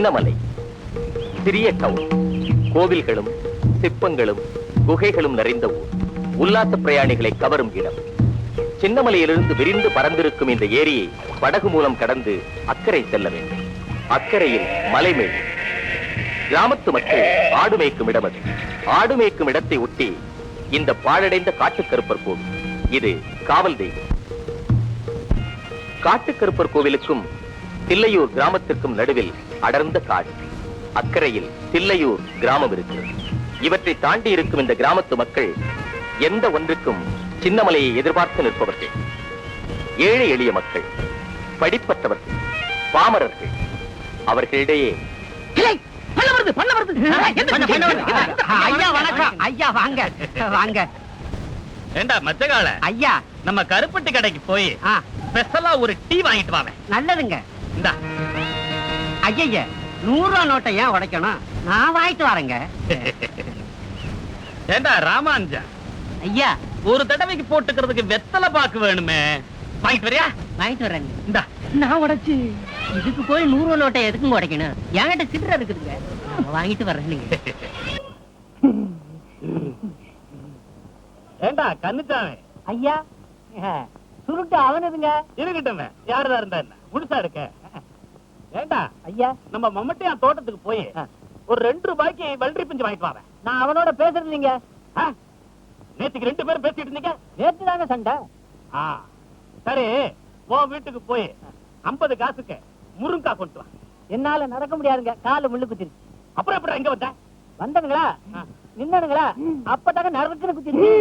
சின்னமலை சிறிய டவுன், கோவில்களும் சிற்பங்களும் குகைகளும் நிறைந்த ஊர், உல்லாச பிரயாணிகளை கவரும் இடம். சின்னமலையிலிருந்து விரிந்து பறந்திருக்கும் இந்த ஏரியை படகு மூலம் கடந்து அக்கறை செல்ல வேண்டும். அக்கறையில் மலைமேல் கிராமத்து மக்கள் ஆடு மேய்க்கும் இடம். அது ஆடு மேய்க்கும் இடத்தை ஒட்டி இந்த பாழடைந்த காட்டுக்கருப்பர் கோவில். இது காவல் தெய்வம். காட்டுக்கருப்பர் கோவிலுக்கும் தில்லையூர் கிராமத்திற்கும் நடுவில் அடர்ந்த காடு. அக்கறையில் தில்லையூர் கிராமம் இருக்கிறது. இவற்றை தாண்டி இருக்கும் இந்த கிராமத்து மக்கள் எந்த ஒன்றுக்கும் சின்னமலையை எதிர்பார்த்து நிற்பவர்கள். ஏழை எளிய மக்கள், படிப்பற்றவர்கள், பாமரர்கள். அவர்களிடையே மச்சகால ஐயா, நம்ம கருப்பட்டி கடைக்கு போய் ஸ்பெஷலா ஒரு டீ வாங்கிட்டு வாங்க. நல்லதுங்க. இந்தா ஐயா, 100 ரூபா நோட்டை ஏன் உடைக்கணும்? நான் வாங்கிட்டு வரேங்க. ஏண்டா ராமானுஜா ஐயா, ஒரு தடவைக்கு போட்டுக்கிறதுக்கு வெத்தலை பாக்கு வேணுமே, வாங்கிட்டு வரியா? வாங்கிட்டு வரேங்க. இந்தா நான் உடைச்சு இதுக்கு போய் 100 ரூபா நோட்டை எதுக்கும் உடைக்கணும்? என்கிட்ட சில்லறை இருக்குதுங்க, வாங்கிட்டு வரேன். ஏண்டா கண்ணுச்சாவே ஐயா, சுருட்டு அவனதுங்க. இருக்கட்டும், யாருதான் இருந்தா என்ன, முழுசா இருக்க. ஏண்டா ஐயா, நம்ம மம்மட்டியான் தோட்டத்துக்கு போய் ஒரு 2 ரூபாய்க்கு வெள்ளரி பிஞ்சு வாங்கிட்டு வாங்க. நான் அவனோட பேசுறது இல்லைங்க. நேத்துக்கு 2 பேரும் பேசிட்டு இருந்தீங்க. நேத்து தாங்க சண்டை. சரி, உன் வீட்டுக்கு போய் 50 காசுக்கு முருங்கா கொண்டு வா. என்னால நடக்க முடியாதுங்க, கால முள்ளு குத்திருச்சு. அப்புறம் எப்படி எங்க வந்த? வந்தனுங்களா நின்னனுங்களா, அப்பதாங்க நடக்குன்னு குத்திருச்சு.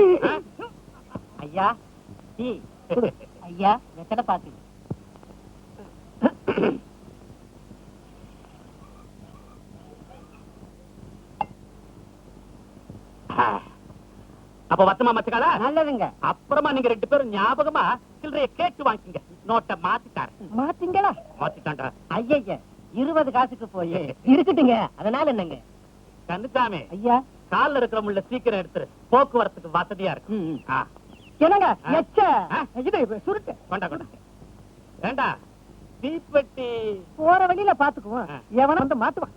ஐயா டீ ஐயா, வெத்தலை பாக்கு. அப்ப வத்தமா மச்சக்கால நல்லதுங்க. அப்புறமா நீங்க 2 பேரும் ஞாபகமா சில்லறைய கேட்டு வாங்கிங்க. நோட்டை மாத்திட்டாரு. மாத்திங்களா? மாத்திட்டாண்டா. ஐயா, 20 காசுக்கு போய் இருக்கட்டுங்க. அதனால என்னங்க கண்ணுச்சாமி ஐயா, கால்ல இருக்கிற முள்ள சீக்கிரம் எடுத்துரு, போக்குவரத்துக்கு வசதியா இருக்கு. என்னங்க இது சுருட்டு கொண்டா கொண்டா. ஏண்டா தீப்பெட்டி போற வழியில பாத்துக்குவோம், எவன வந்து மாத்துவான்.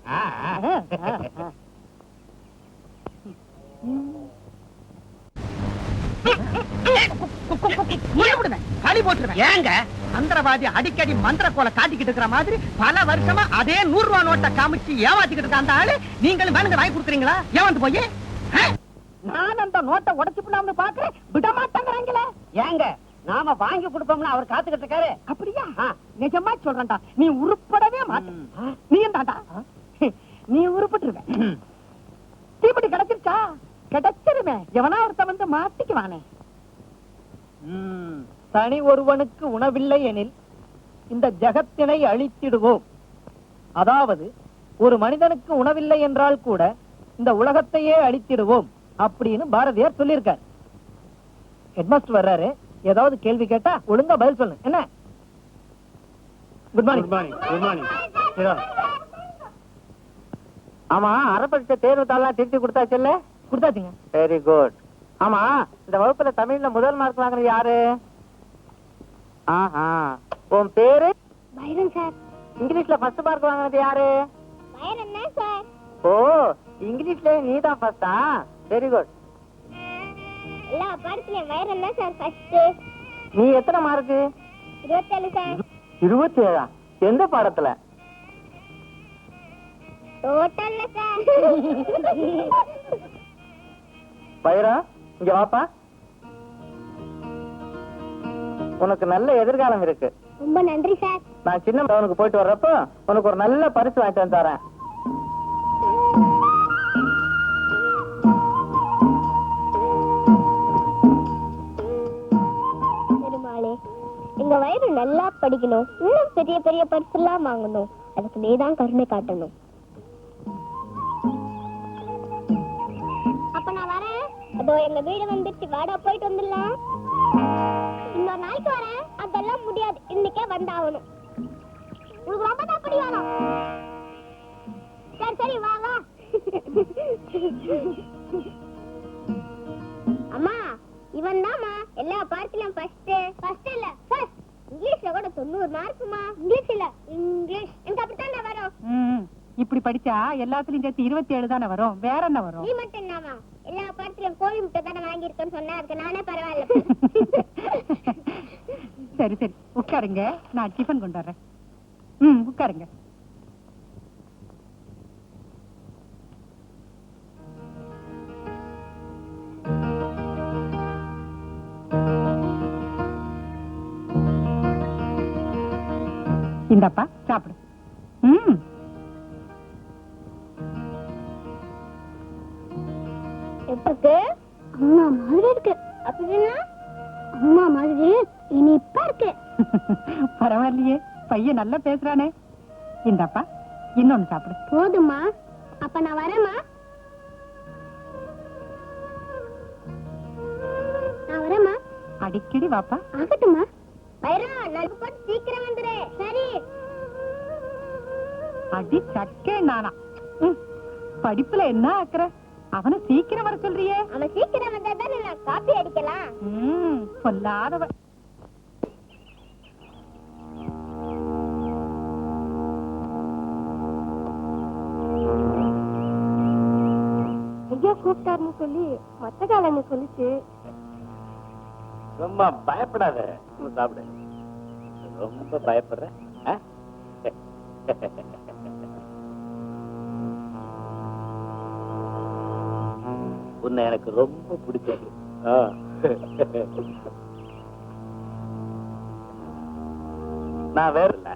ஏங்க மந்திரவாதி அடிக்கடி மந்திர கோல காட்டிக்கிட்டு இருக்கிற மாதிரி பல வருஷமா அதே 100 ரூபா நோட்டை காமிச்சு ஏமாத்திக்கிட்டு இருக்க அந்த ஆளு நீங்களும் வேணுங்க வாங்கி கொடுக்குறீங்களா? ஏமாந்து போய் நான் அந்த நோட்டை உடைச்சு போடாமனு பாக்குறேன், விட மாட்டாங்கறாங்களே. ஏங்க நாம வாங்கி கொடுப்போம்னு அவர் காத்துக்கிட்டு இருக்காரு. அப்படியா? நிஜமா சொல்றேன்டா, நீ உருப்படவே மாட்ட. நீ என்னடா நீ உருப்பட்டுருவே. தீப்பெட்டி கிடைச்சிருச்சா? கிடைச்சிருமே, எவனா ஒருத்த வந்து மாட்டிக்குவானே. தனி ஒருவனுக்கு உணவில்லை எனில் இந்த ஜகத்தினை அழித்திடுவோம். அதாவது ஒரு மனிதனுக்கு உணவில்லை என்றால் கூட இந்த உலகத்தையே அழித்திடுவோம் அப்படின்னு பாரதியார் சொல்லியிருக்கார். ஹெட்மாஸ்டர் வர்றாரு, ஏதாவது கேள்வி கேட்டா ஒழுங்கா பதில் சொல்லு. என்ன? Good morning. Good morning. Good morning. ஆமா, அரப்பட்ட தேர்வு தாளெல்லாம் திருத்தி கொடுத்தாச்சுல்ல? கொடுத்தாச்சுங்க. Very good. ஆமா, இந்த வகுப்புல தமிழ்ல முதல் மார்க் வாங்குறது யாரு? உன் பேரு? Byron sir. இங்கிலீஷ்ல ஃபர்ஸ்ட் மார்க் வாங்குறது யாரு? Byron sir. ஓ, இங்கிலீஷ்ல நீதான் ஃபர்ஸ்டா? Very good. எல்லா பாடத்திலயும் பைரன் சார் ஃபர்ஸ்ட். நீ எத்தனை மார்க்? 27 சார். 27? எந்த பாடத்துல? டோட்டல்ல சார். பைரா, இங்க வாப்பா. உனக்கு நல்ல எதிர்காலம் இருக்கு. ரொம்ப நன்றி சார். நான் சின்ன டவுனுக்கு போயிட்டு வர்றப்போ உனக்கு ஒரு நல்ல பரிசு வாங்கிட்டு வந்து தரேன். பெருமாளே, எங்க வயிறு நல்லா படிக்கணும், இன்னும் பெரிய பெரிய பரிசு எல்லாம் வாங்கணும். அதுக்கு நீதான் கருணை காட்டணும். அப்ப நான் வரேன். அதோ எங்க வீடு வந்துட்டு, வாடா போயிட்டு வந்துடலாம். இன்னொரு நாளைக்கு வரேன். அதெல்லாம் முடியாது, இன்னைக்கே வந்தாகணும். உங்களுக்கு ரொம்ப தான் படி வேணும். சரி சரி, வா வா. அம்மா, இவன் தான்மா எல்லா பாடத்திலும் ஃபர்ஸ்ட். ஃபர்ஸ்ட் இல்ல, ஃபர்ஸ்ட். இங்கிலீஷ்ல கூட 90 மார்க்குமா. இங்கிலீஷ் இல்ல, இங்கிலீஷ். எனக்கு அப்படித்தான் வரும். இப்படி படிச்சா எல்லாத்துலயும் சேர்த்து 27 தானே வரும், வேற என்ன வரும்? நீ மட்டும் என்னவா எல்லா பாடத்திலும் கோழி முட்டை தானே வாங்கியிருக்கேன்னு சொன்னா அதுக்கு நானே பரவாயில்ல. சரி சரி உட்காருங்க, நான் டிஃபன் கொண்டு வர்றேன். உட்காருங்க. இந்தப்பா சாப்பிடு. எப்பக்கு அம்மா மாதிரி இருக்கு. அப்படின்னா அம்மா மாதிரி இனிப்பா இருக்கு. பரவாயில்லையே, பையன் நல்லா பேசுறானே. இந்தப்பா இன்னொன்னு சாப்பிடு. போதுமா? அப்ப நான் வரேம்மா. நான் வரேம்மா. அடிக்கடி வாப்பா. ஆகட்டுமா. வைரா நல்பு போட்டு சீக்கிரம் வந்துரு. சரி. அடி சக்கே நானா. படிப்புல என்ன ஆக்குற? அவனை சீக்கிரம் வர சொல்றியே. அவன் சீக்கிரம் வந்தா தானே நான் காப்பி அடிக்கலாம். சொல்லாதவ. ஐயா கூப்பிட்டாருன்னு சொல்லி மொத்த காலன்னு சொல்லிச்சு. ரொம்ப பயப்படாத, சாப்பிடு. ரொம்ப பயப்படுற? உன்னை எனக்கு ரொம்ப பிடிச்சது. நான் வேற இல்ல.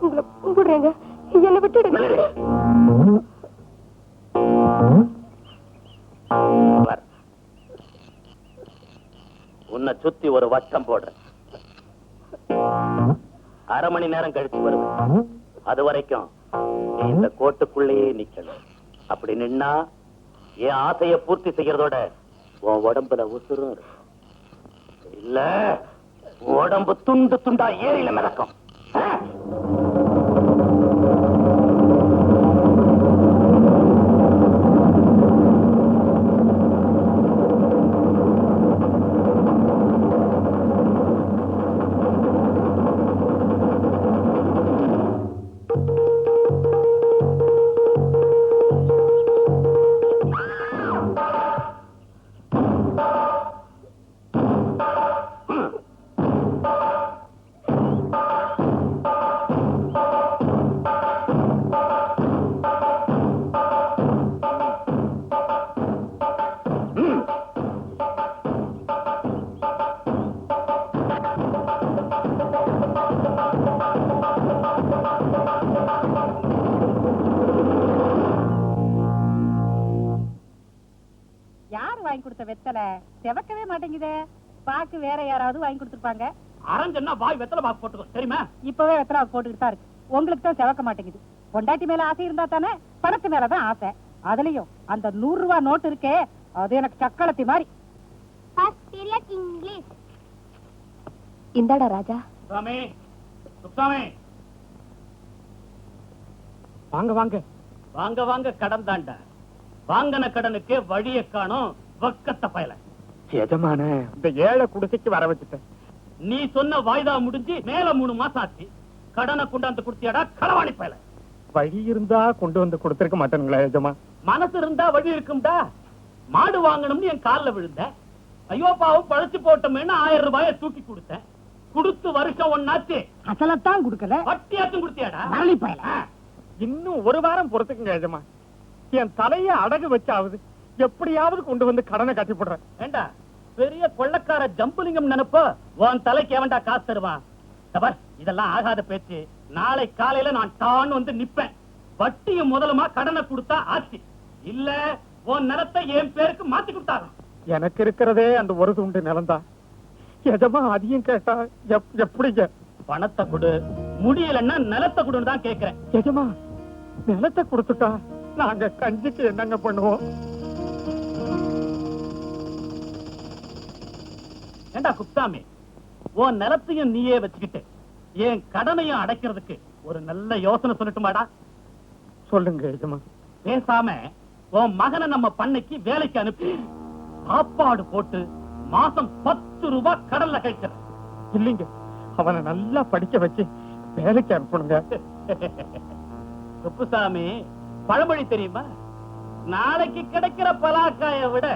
உங்களை கும்பிடுறேங்க, என்னை விட்டுடுங்க. உன்னை சுத்தி ஒரு வட்டம் போடுற. அரை மணி நேரம் கழிச்சு வருவேன். அது வரைக்கும் நீ இந்த கோட்டுக்குள்ளேயே நிக்கணும். அப்படி நின்னா என் ஆசைய பூர்த்தி செய்யறதோட உன் உடம்புல உசுரும் இருக்கும். இல்ல உடம்பு துண்டு துண்டா ஏரியில மிதக்கும். வாங்கி கொடுத்த வெத்தலை செவக்கவே மாட்டேங்குதே. பாக்கு வேற யாராவது வாங்கி கொடுத்துருப்பாங்க. அரஞ்சன்னா வாய் வெத்தலை பாக்கு போட்டுக்கோ, தெரியுமா? இப்பவே வெத்தலை போட்டுக்கிட்டு தான் இருக்கு. உங்களுக்கு தான் செவக்க மாட்டேங்குது. பொண்டாட்டி மேல ஆசை இருந்தா தானே பணத்து மேலதான் ஆசை. அதுலயும் அந்த 100 ரூபாய் நோட்டு இருக்கே, அது எனக்கு சக்களத்தி மாதிரி. இங்கிலீஷ் இந்தாடா ராஜா. சுவாமி, சுப்சாமி, வாங்க வாங்க வாங்க வாங்க. கடன் தாண்டா. வாங்கின கடனுக்கு வழிய காணும் வக்கத்த பயல. எஜமான இந்த ஏழை குடிசைக்கு வர வச்சுட்டேன். நீ சொன்ன வாய்தா முடிஞ்சு மேல 3 மாசம் ஆச்சு. கடனை கொண்டாந்து கொடுத்தியாடா களவாணி பயல. வழி இருந்தா கொண்டு வந்து கொடுத்திருக்க மாட்டேங்களா எஜமா? மனசு இருந்தா வழி இருக்கும்டா. மாடு வாங்கணும்னு என் கால்ல விழுந்த. ஐயோ பாவம் பழச்சு போட்டோமேன்னு 1000 ரூபாயை தூக்கி கொடுத்தேன். கொடுத்து வருஷம் ஒன்னாச்சு. அசலத்தான் கொடுக்கல, வட்டியாச்சும் கொடுத்தியாடா? மரளி பயல. இன்னும் ஒரு வாரம் பொறுத்துக்குங்க எஜமா. என் தலைய அடகு வச்சாவது எப்படியாவது கொண்டு வந்து கடனை கட்டி போடுறேன். ஏண்டா பெரிய கொள்ளக்கார ஜம்புலிங்கம் நினைப்போ உன் தலைக்கு எவன்டா காசு தருவான்? இதெல்லாம் ஆகாத பேச்சு. நாளை காலையில நான் தான் வந்து நிப்பேன். வட்டியும் முதலுமா கடனை கொடுத்தா ஆச்சு. இல்ல உன் நிலத்தை என் பேருக்கு மாத்தி கொடுத்தாங்க. எனக்கு இருக்கிறதே அந்த ஒரு துண்டு நிலம்தான் எஜமா. அதையும் கேட்டா எப்படிங்க? பணத்தை கொடு, முடியலன்னா நிலத்தை கொடுன்னு தான் கேட்கிறேன். எஜமா நிலத்தை கொடுத்துட்டா நாங்க கஞ்சிக்கு என்னங்க பண்ணுவோம்? ஏண்டா குப்தாமி, உன் நிலத்தையும் நீயே வச்சுக்கிட்டு என் கடனையும் அடைக்கிறதுக்கு ஒரு நல்ல யோசனை சொல்லட்டுமாடா? சொல்லுங்க எஜமா. பேசாம உன் மகனை நம்ம பண்ணைக்கு வேலைக்கு அனுப்பி சாப்பாடு போட்டு மாசம் 10 ரூபாய் கடல்ல கழிக்கிற. இல்லைங்க, அவனை நல்லா படிக்க வச்சு வேலைக்கு அனுப்பணுங்க. குப்புசாமி, பழமொழி தெரியுமா? நாளைக்கு கிடைக்கிற பலாக்காயை விட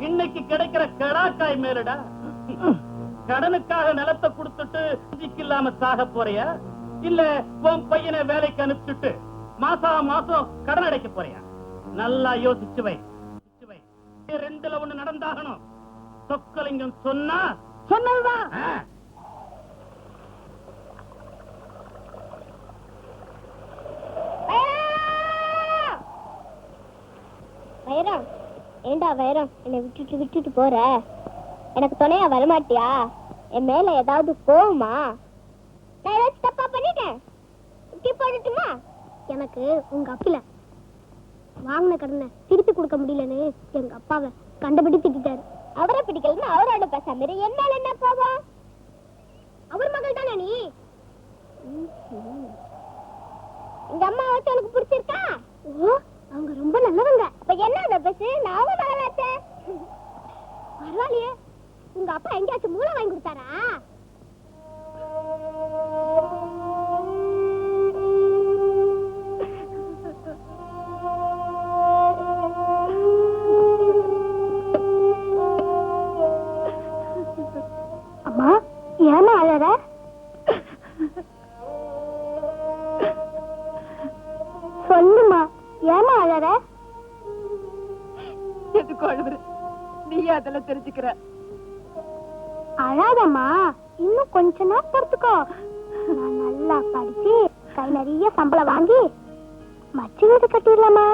இன்னைக்கு கிடைக்கிற கடாக்காய் மேலடா. கடனுக்காக நிலத்தை கொடுத்துட்டு இல்லாம சாக போறியா, இல்ல உன் பையனை வேலைக்கு அனுப்பிச்சுட்டு மாசம் கடன் அடைக்க போறியா? நல்லா யோசிச்சு வை. ரெண்டுல ஒண்ணு நடந்தாகணும். சொக்கலிங்கம் சொன்னா சொன்னதுதான். வைரம், ஏண்டா வைரம், என்னை விட்டுட்டு போற? எனக்கு துணையா வரமாட்டியா? என் மேல ஏதாவது கோவமா? நான் ஏதாச்சும் தப்பா பண்ணிட்டேன்? போடட்டுமா? எனக்கு உங்க அப்பில வாங்கின கடனை திருப்பி கொடுக்க முடியலன்னு எங்க அப்பாவை கண்டபடி திட்டாரு. அவரை பிடிக்கலன்னு அவரோட பேசாம என் மேல என்ன கோவம்? அவர் மகள் தானே நீ? எங்க அம்மா வச்சு எனக்கு பிடிச்சிருக்கா? ஓ, அவங்க ரொம்ப நல்லவங்க. அப்ப என்ன பேசு, நான் மகளாச்சேன். பரவாயில்லையே, உங்க அப்பா எங்கேயாச்சும் மூளை வாங்கி கொடுத்தாரா? அம்மா, ஏமா அழற? சொல்லுமா, ஏமா அழற? எதுக்கு அழுவுற? நீ அதெல்லாம் தெரிஞ்சுக்கிற. அழாதம்மா, இன்னும் கொஞ்ச நாள் பொறுத்துக்கோ. நான் நல்லா படிச்சு கை நிறைய சம்பளம் வாங்கி மச்சு வீடு கட்டிடலாமா?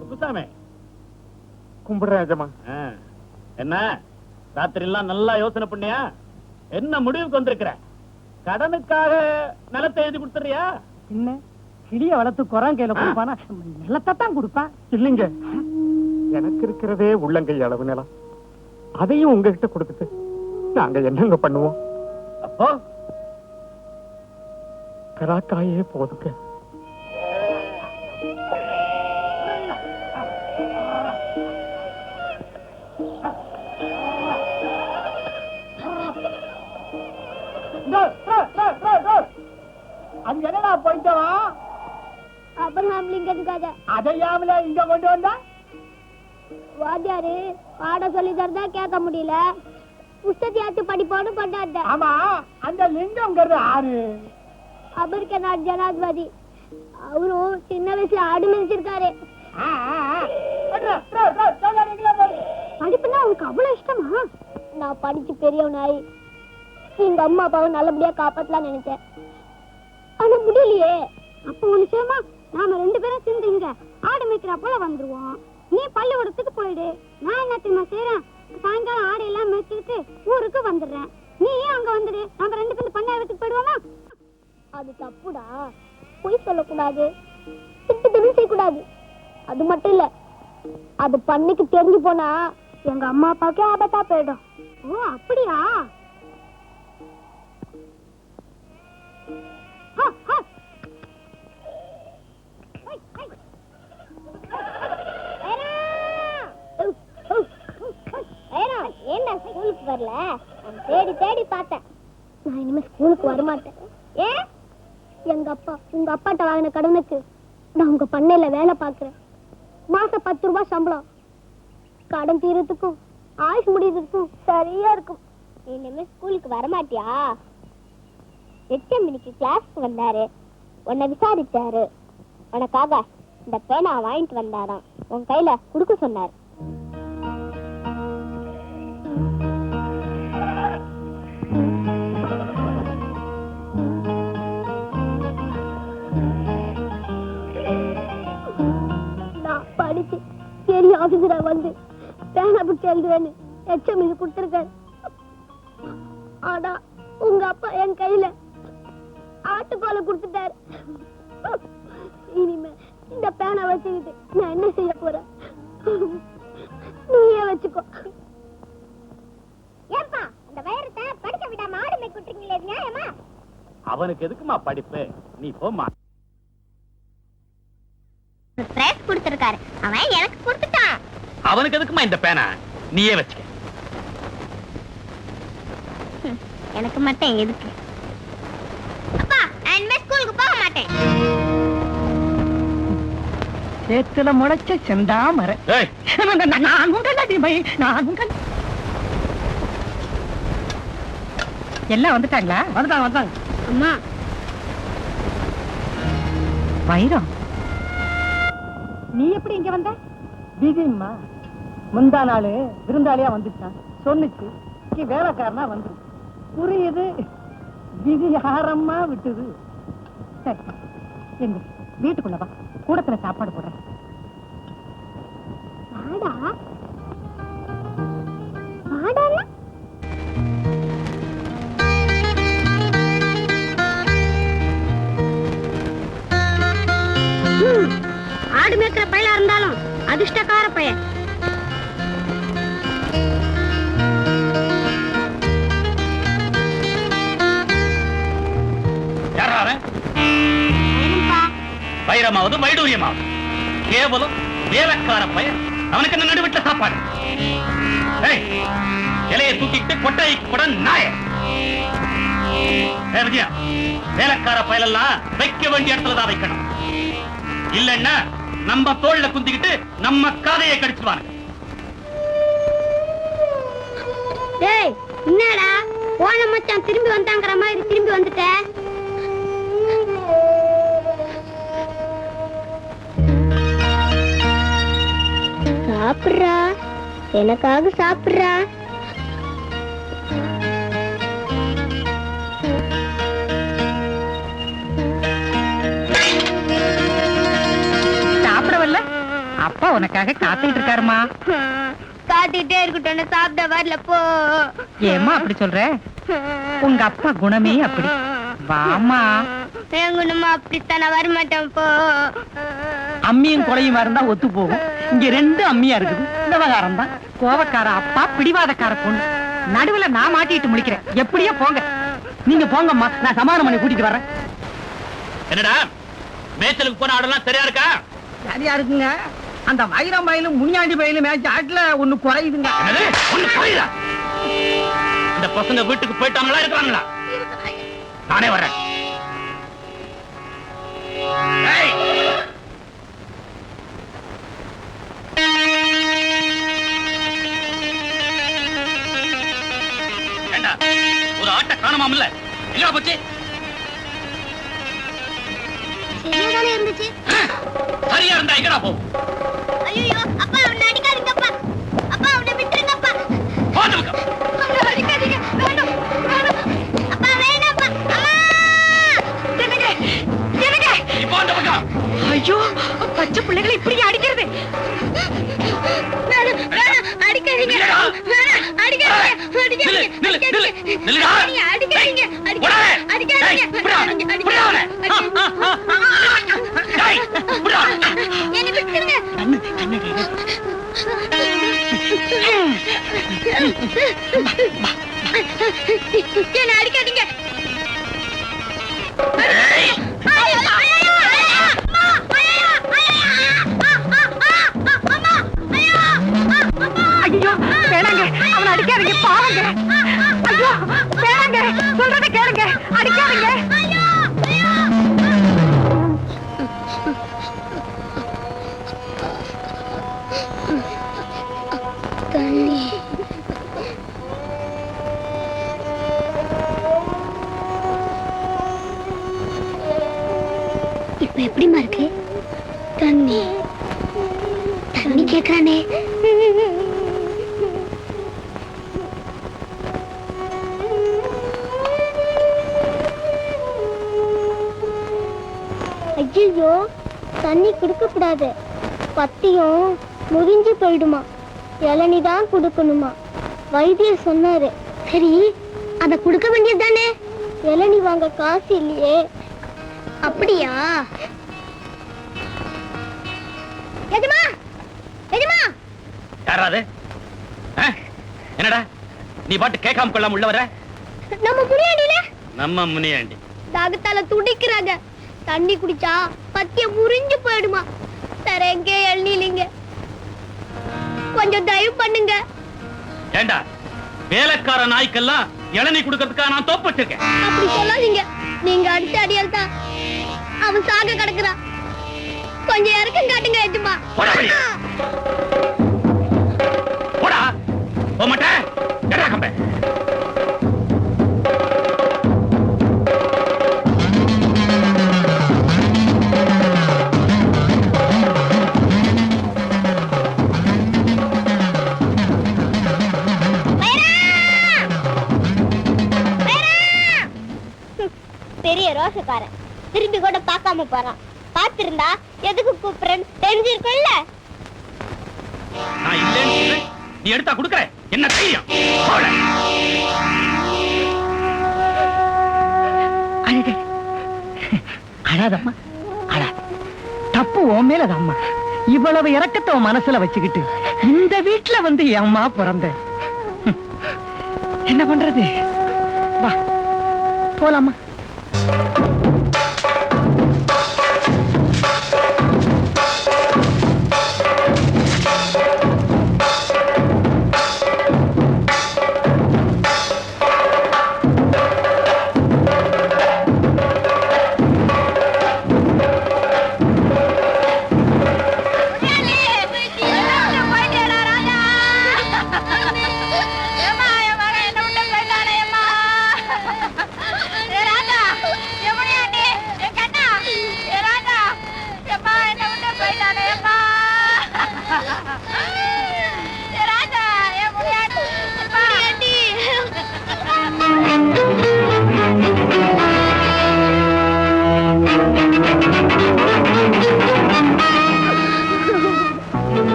குப்புசாமி, கும்பிடுறேன் எஜமா. என்ன ராத்திரி எல்லாம் நல்லா யோசனை பண்ணியா? என்ன முடிவுக்கு வந்திருக்கிற? கடனுக்காக நிலத்தை எழுதி கொடுத்துறியா? என்ன கிளிய வளர்த்து குரங்கையில கொடுப்பானா? நிலத்தான் கொடுப்பா. இல்லைங்க, எனக்கு இருக்கிறதே உள்ளங்கை அளவு நிலம். அதையும் உங்ககிட்ட கொடுத்துட்டு நாங்க என்னங்க பண்ணுவோம்? அப்போ கராக்காயே போதுங்க. அங்க என்னடா போயிட்டவா? அப்ரஹாம் லிங்கன் கதை. அதையாமல இங்க கொண்டு வந்தா? வாத்தியாரு பாடம் சொல்லி தரதா கேட்க முடியல, புஸ்தகத்தையாச்சு படிப்போன்னு கொண்டாட்ட. ஆமா, அந்த லிங்கம்ங்கிறது ஆறு. அமெரிக்க நாட்டு ஜனாதிபதி. அவரும் சின்ன வயசுல ஆடு மிதிச்சிருக்காரு. படிப்புனா அவனுக்கு அவ்வளவு இஷ்டமா? நான் படிச்சு பெரியவனாய் எங்க அம்மா அப்பாவை நல்லபடியா காப்பாத்தலாம் நினைச்சேன். ஆனா முடியலையே. அப்ப ஒண்ணு செய்யுமா, நாம 2 பேரும் சேர்ந்து இங்க ஆடு மேய்க்கிற போல வந்துருவோம். நீ பள்ளிக்கூடத்துக்கு போயிடு. நான் என்ன தெரியுமா செய்யறேன், சாயங்காலம் ஆடு எல்லாம் மேய்ச்சிட்டு ஊருக்கு வந்துடுறேன். நீ அங்க வந்துடு. நம்ம 2 பேரும் பண்ணையாரத்துக்கு போயிடுவோமா? அது தப்புடா. பொய் சொல்லக்கூடாது, திட்டு செய்யக்கூடாது. அது மட்டும் இல்ல, அது பண்ணிக்கு தெரிஞ்சு போனா எங்க அம்மா அப்பாவுக்கே ஆபத்தா போயிடும். ஓ அப்படியா? என்ன ஸ்கூலுக்கு வரல? தேடி தேடி பார்த்தேன். நான் இனிமே ஸ்கூலுக்கு வரமாட்டேன். ஏன்? எங்க அப்பா உங்க அப்பாட்ட வாங்கின கடனுக்கு நான் உங்க பண்ணையில வேலை பார்க்கிறேன். மாசம் 10 ரூபாய் சம்பளம். கடன் தீரத்துக்கும் ஆயுஷ் முடியறதுக்கும் சரியா இருக்கும். இனிமே ஸ்கூலுக்கு வரமாட்டியா? 8 மணிக்கு கிளாஸ்க்கு வந்தாரு, உன்னை விசாரிச்சாரு. உனக்காக இந்த பேனா வாங்கிட்டு வந்தாராம், உன் கையில குடுக்க சொன்னாரு. நான் படிச்சு பெரிய ஆபீசரா வந்து பேனா பிடிச்சி எழுதுவேன்னு எச்சம் இது கொடுத்திருக்காரு. ஆனா உங்க அப்பா என் கையில ஆட்டுக்கோலை கொடுத்துட்டாரு. இனிமே இந்த பேனா வச்சுக்கிட்டு நான் என்ன செய்ய போறேன்? நீயே வச்சுக்கோ. ஏப்பா, அந்த வைரத்தை படிக்க விடாம ஆடு மேய்க்க விட்டுறீங்களே, நியாயமா? அவனுக்கு எதுக்குமா படிப்பு? நீ போமா. பிரைஸ் கொடுத்திருக்காரு, அவன் எனக்கு கொடுத்துட்டான். அவனுக்கு எதுக்குமா இந்த பேனா? நீயே வச்சுக்க. எனக்கு மட்டும் எதுக்கு? அப்பா நான் இனிமே ஸ்கூலுக்கு போக மாட்டேன். சேத்துல முளைச்ச செந்தாமரை. ஏய், எல்லாம் வந்துட்டாங்களா? வந்துட்டாங்க. அம்மா வைரம், நீ எப்படி இங்க வந்த? விதிம்மா முந்தா நாள் விருந்தாளியா வந்துட்டான் சொன்னுச்சு. வேலைக்காரனா வந்து புரியுது. விதி யாரம்மா விட்டுது. சரி எங்க வீட்டுக்குள்ள வா, கூடத்துல சாப்பாடு போடுறேன். வாடா வாடா. ஆடு மேய்க்கிற பையலா இருந்தாலும் அதிர்ஷ்டக்கார பையன். யாரா அவன்? வைரமாவது வைடூரியமாவது கேவலம் வேலைக்கார பையன். அவனுக்கு என்ன நடுவிட்ட சாப்பாடு? ஏய், இலையை தூக்கிட்டு கொட்டைக்கு கூட நாய. விஜயா, வேலைக்கார பயலெல்லாம் வைக்க வேண்டிய இடத்துல தான் வைக்கணும். இல்லன்னா நம்ம தோல்ல குந்திக்கிட்டு நம்ம காதையை கடிச்சுவாங்க. டேய் என்னடா போன மச்சான் திரும்பி வந்தாங்கற மாதிரி திரும்பி வந்துட்ட? சாப்பிடுறா, எனக்காக சாப்பிடுறா. சாப்பிடவல்ல? அப்பா உனக்காக காத்துக்கிட்டு இருக்காருமா. காத்துக்கிட்டே இருக்கட்டும், சாப்பிட வரல போ. ஏமா அப்படி சொல்ற? உங்க அப்பா குணமே அப்படி. வாமா. என் குணமா அப்படித்தான வரமாட்டேன் போ. அம்மியும் கொலையுமா இருந்தா ஒத்து போகும். இங்க ரெண்டு அம்மியா இருக்குது. விவகாரம் தான். கோவக்கார அப்பா, பிடிவாதக்கார பொண்ணு. நடுவுல நான் மாட்டிட்டு முடிக்கிறேன். எப்படியோ போங்க. நீங்க போங்கம்மா, நான் சமாதானம் பண்ணி கூட்டிட்டு வரேன். என்னடா மேய்ச்சலுக்கு போன ஆடெல்லாம் சரியா இருக்கா? சரியா இருக்குங்க. அந்த வைரம் பயிலும் முனியாண்டி பயிலும் மேய்ச்ச ஆட்டுல ஒண்ணு குறையுதுங்க. ஒண்ணு குறையுதா? இந்த பசங்க வீட்டுக்கு போயிட்டாங்களா இருக்காங்களா? நானே வரேன். ஒரு ஆட்டை காணமாமல்ல, எங்க போச்சு? சரியாதானே இருந்துச்சு. சரியா இருந்தா எங்கடா போ? ஐயோ அப்பா அவனை அடிக்காதீங்கப்பா. அப்பா அவனை விட்டுருங்கப்பா. போதும். அவனை அடிக்காதீங்க. வேணும் வேணும். அப்பா வேணாப்பா. எனக்கு இப்போ அந்த பக்கம். ஐயோ, பச்சை பிள்ளைகளை இப்படி அடிக்கிறது. வேணும் வேணும். அடிக்காதீங்க. வேணும் அடிக்காதீங்க. அடிக்காதீங்க. என்ன அடிக்காதீங்க. ஐயோ வேணாங்க, அவனை அடிக்காதீங்க, பாருங்க. ஐயோ வேணாங்க, சொல்றதை கேளுங்க, அடிக்காதீங்க. தண்ணி இப்ப எப்படிமா இருக்கு? தண்ணி தண்ணி கேக்குறானே. ஐயோ தண்ணி குடுக்க கூடாது, பத்தியும் முறிஞ்சு போயிடுமா. இளநிதான் குடுக்கணுமா, வைத்தியர் சொன்னாரு. சரி அத குடுக்க வேண்டியது தானே. இளநி வாங்க காசு இல்லையே. அப்படியா? எஜமா எஜமா. யாராது? என்னடா நீ பாட்டு கேட்காம கொள்ளாம உள்ள வர? நம்ம முனியாண்டில நம்ம முனியாண்டி தாகத்தால துடிக்கிறாங்க. தண்ணி குடிச்சா பத்திய முறிஞ்சு போயிடுமா. வேற எங்கே இளநீலிங்க. கொஞ்சம் தயவு பண்ணுங்க. ஏண்டா வேலைக்கார நாய்க்கெல்லாம் இளநீ குடுக்கறதுக்காக நான் தோப்பு வச்சிருக்கேன். அப்படி சொல்லாதீங்க. நீங்க அடுத்த அடியால் தான் அவன் சாக கிடக்குறான். கொஞ்சம் இறக்கம் காட்டுங்க எஜமா. போடா போக மாட்டேன். எடா கம்பே. பெரிய ரோஷக்காரன் திரும்பி கூட பார்க்காம போறான். பார்த்திருந்தா எதுக்கு கூப்பிடுறேன்னு தெரிஞ்சிருக்கும்ல. நான் இல்லைன்னு சொல்றேன், நீ எடுத்தா குடுக்கற என்ன தைரியம்? அழாதம்மா அழாத. தப்பு உன் மேலதம்மா. இவ்வளவு இறக்கத்தை உன் மனசுல வச்சுக்கிட்டு இந்த வீட்டுல வந்து ஏம்மா பிறந்த? என்ன பண்றது? வா போலாமா?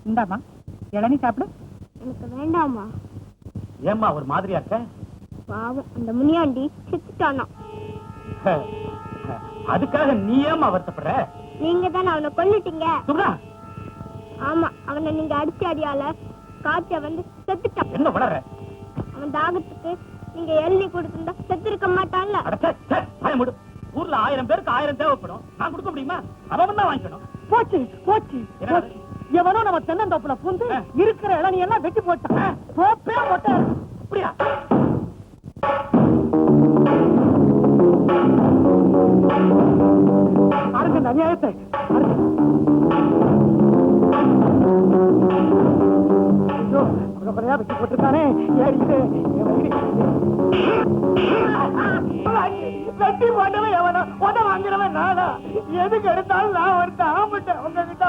இந்தாமா இளநீ சாப்பிடு. எனக்கு வேண்டாமா. ஏம்மா ஒரு மாதிரியா இருக்க? பாவம் அந்த முனியாண்டி செத்துட்டானா. அதுக்காக நீ ஏம்மா வருத்தப்படுற? நீங்க தானே அவனை கொல்லிட்டீங்க. சும்மா ஆமா, அவனை நீங்க அடிச்ச அடியால காய்ச்ச வந்து செத்துட்டான். என்ன வளர? அவன் தாகத்துக்கு நீங்க எள்ளி கொடுத்திருந்தா செத்து இருக்க மாட்டான்ல. ஊர்ல 1000 பேருக்கு 1000 தேவைப்படும். நான் கொடுக்க முடியுமா? அவன் தான் வாங்கிக்கணும். போச்சு போச்சு போச்சு. எவனோ நம்ம தென்னந்தோப்புல புந்து இருக்கிற இளநீ எல்லாம் வெட்டி போட்டான். போப்பே போட்ட. அப்படியா? பாருங்க அநியாயத்தை. வெட்டி போட்டிருக்கானே. வெட்டி போட்டவன் எவனோ உத வாங்குறவன் நானா? எதுக்கு எடுத்தாலும் நான் ஒரு ஆம்பிட்டேன் உங்ககிட்ட.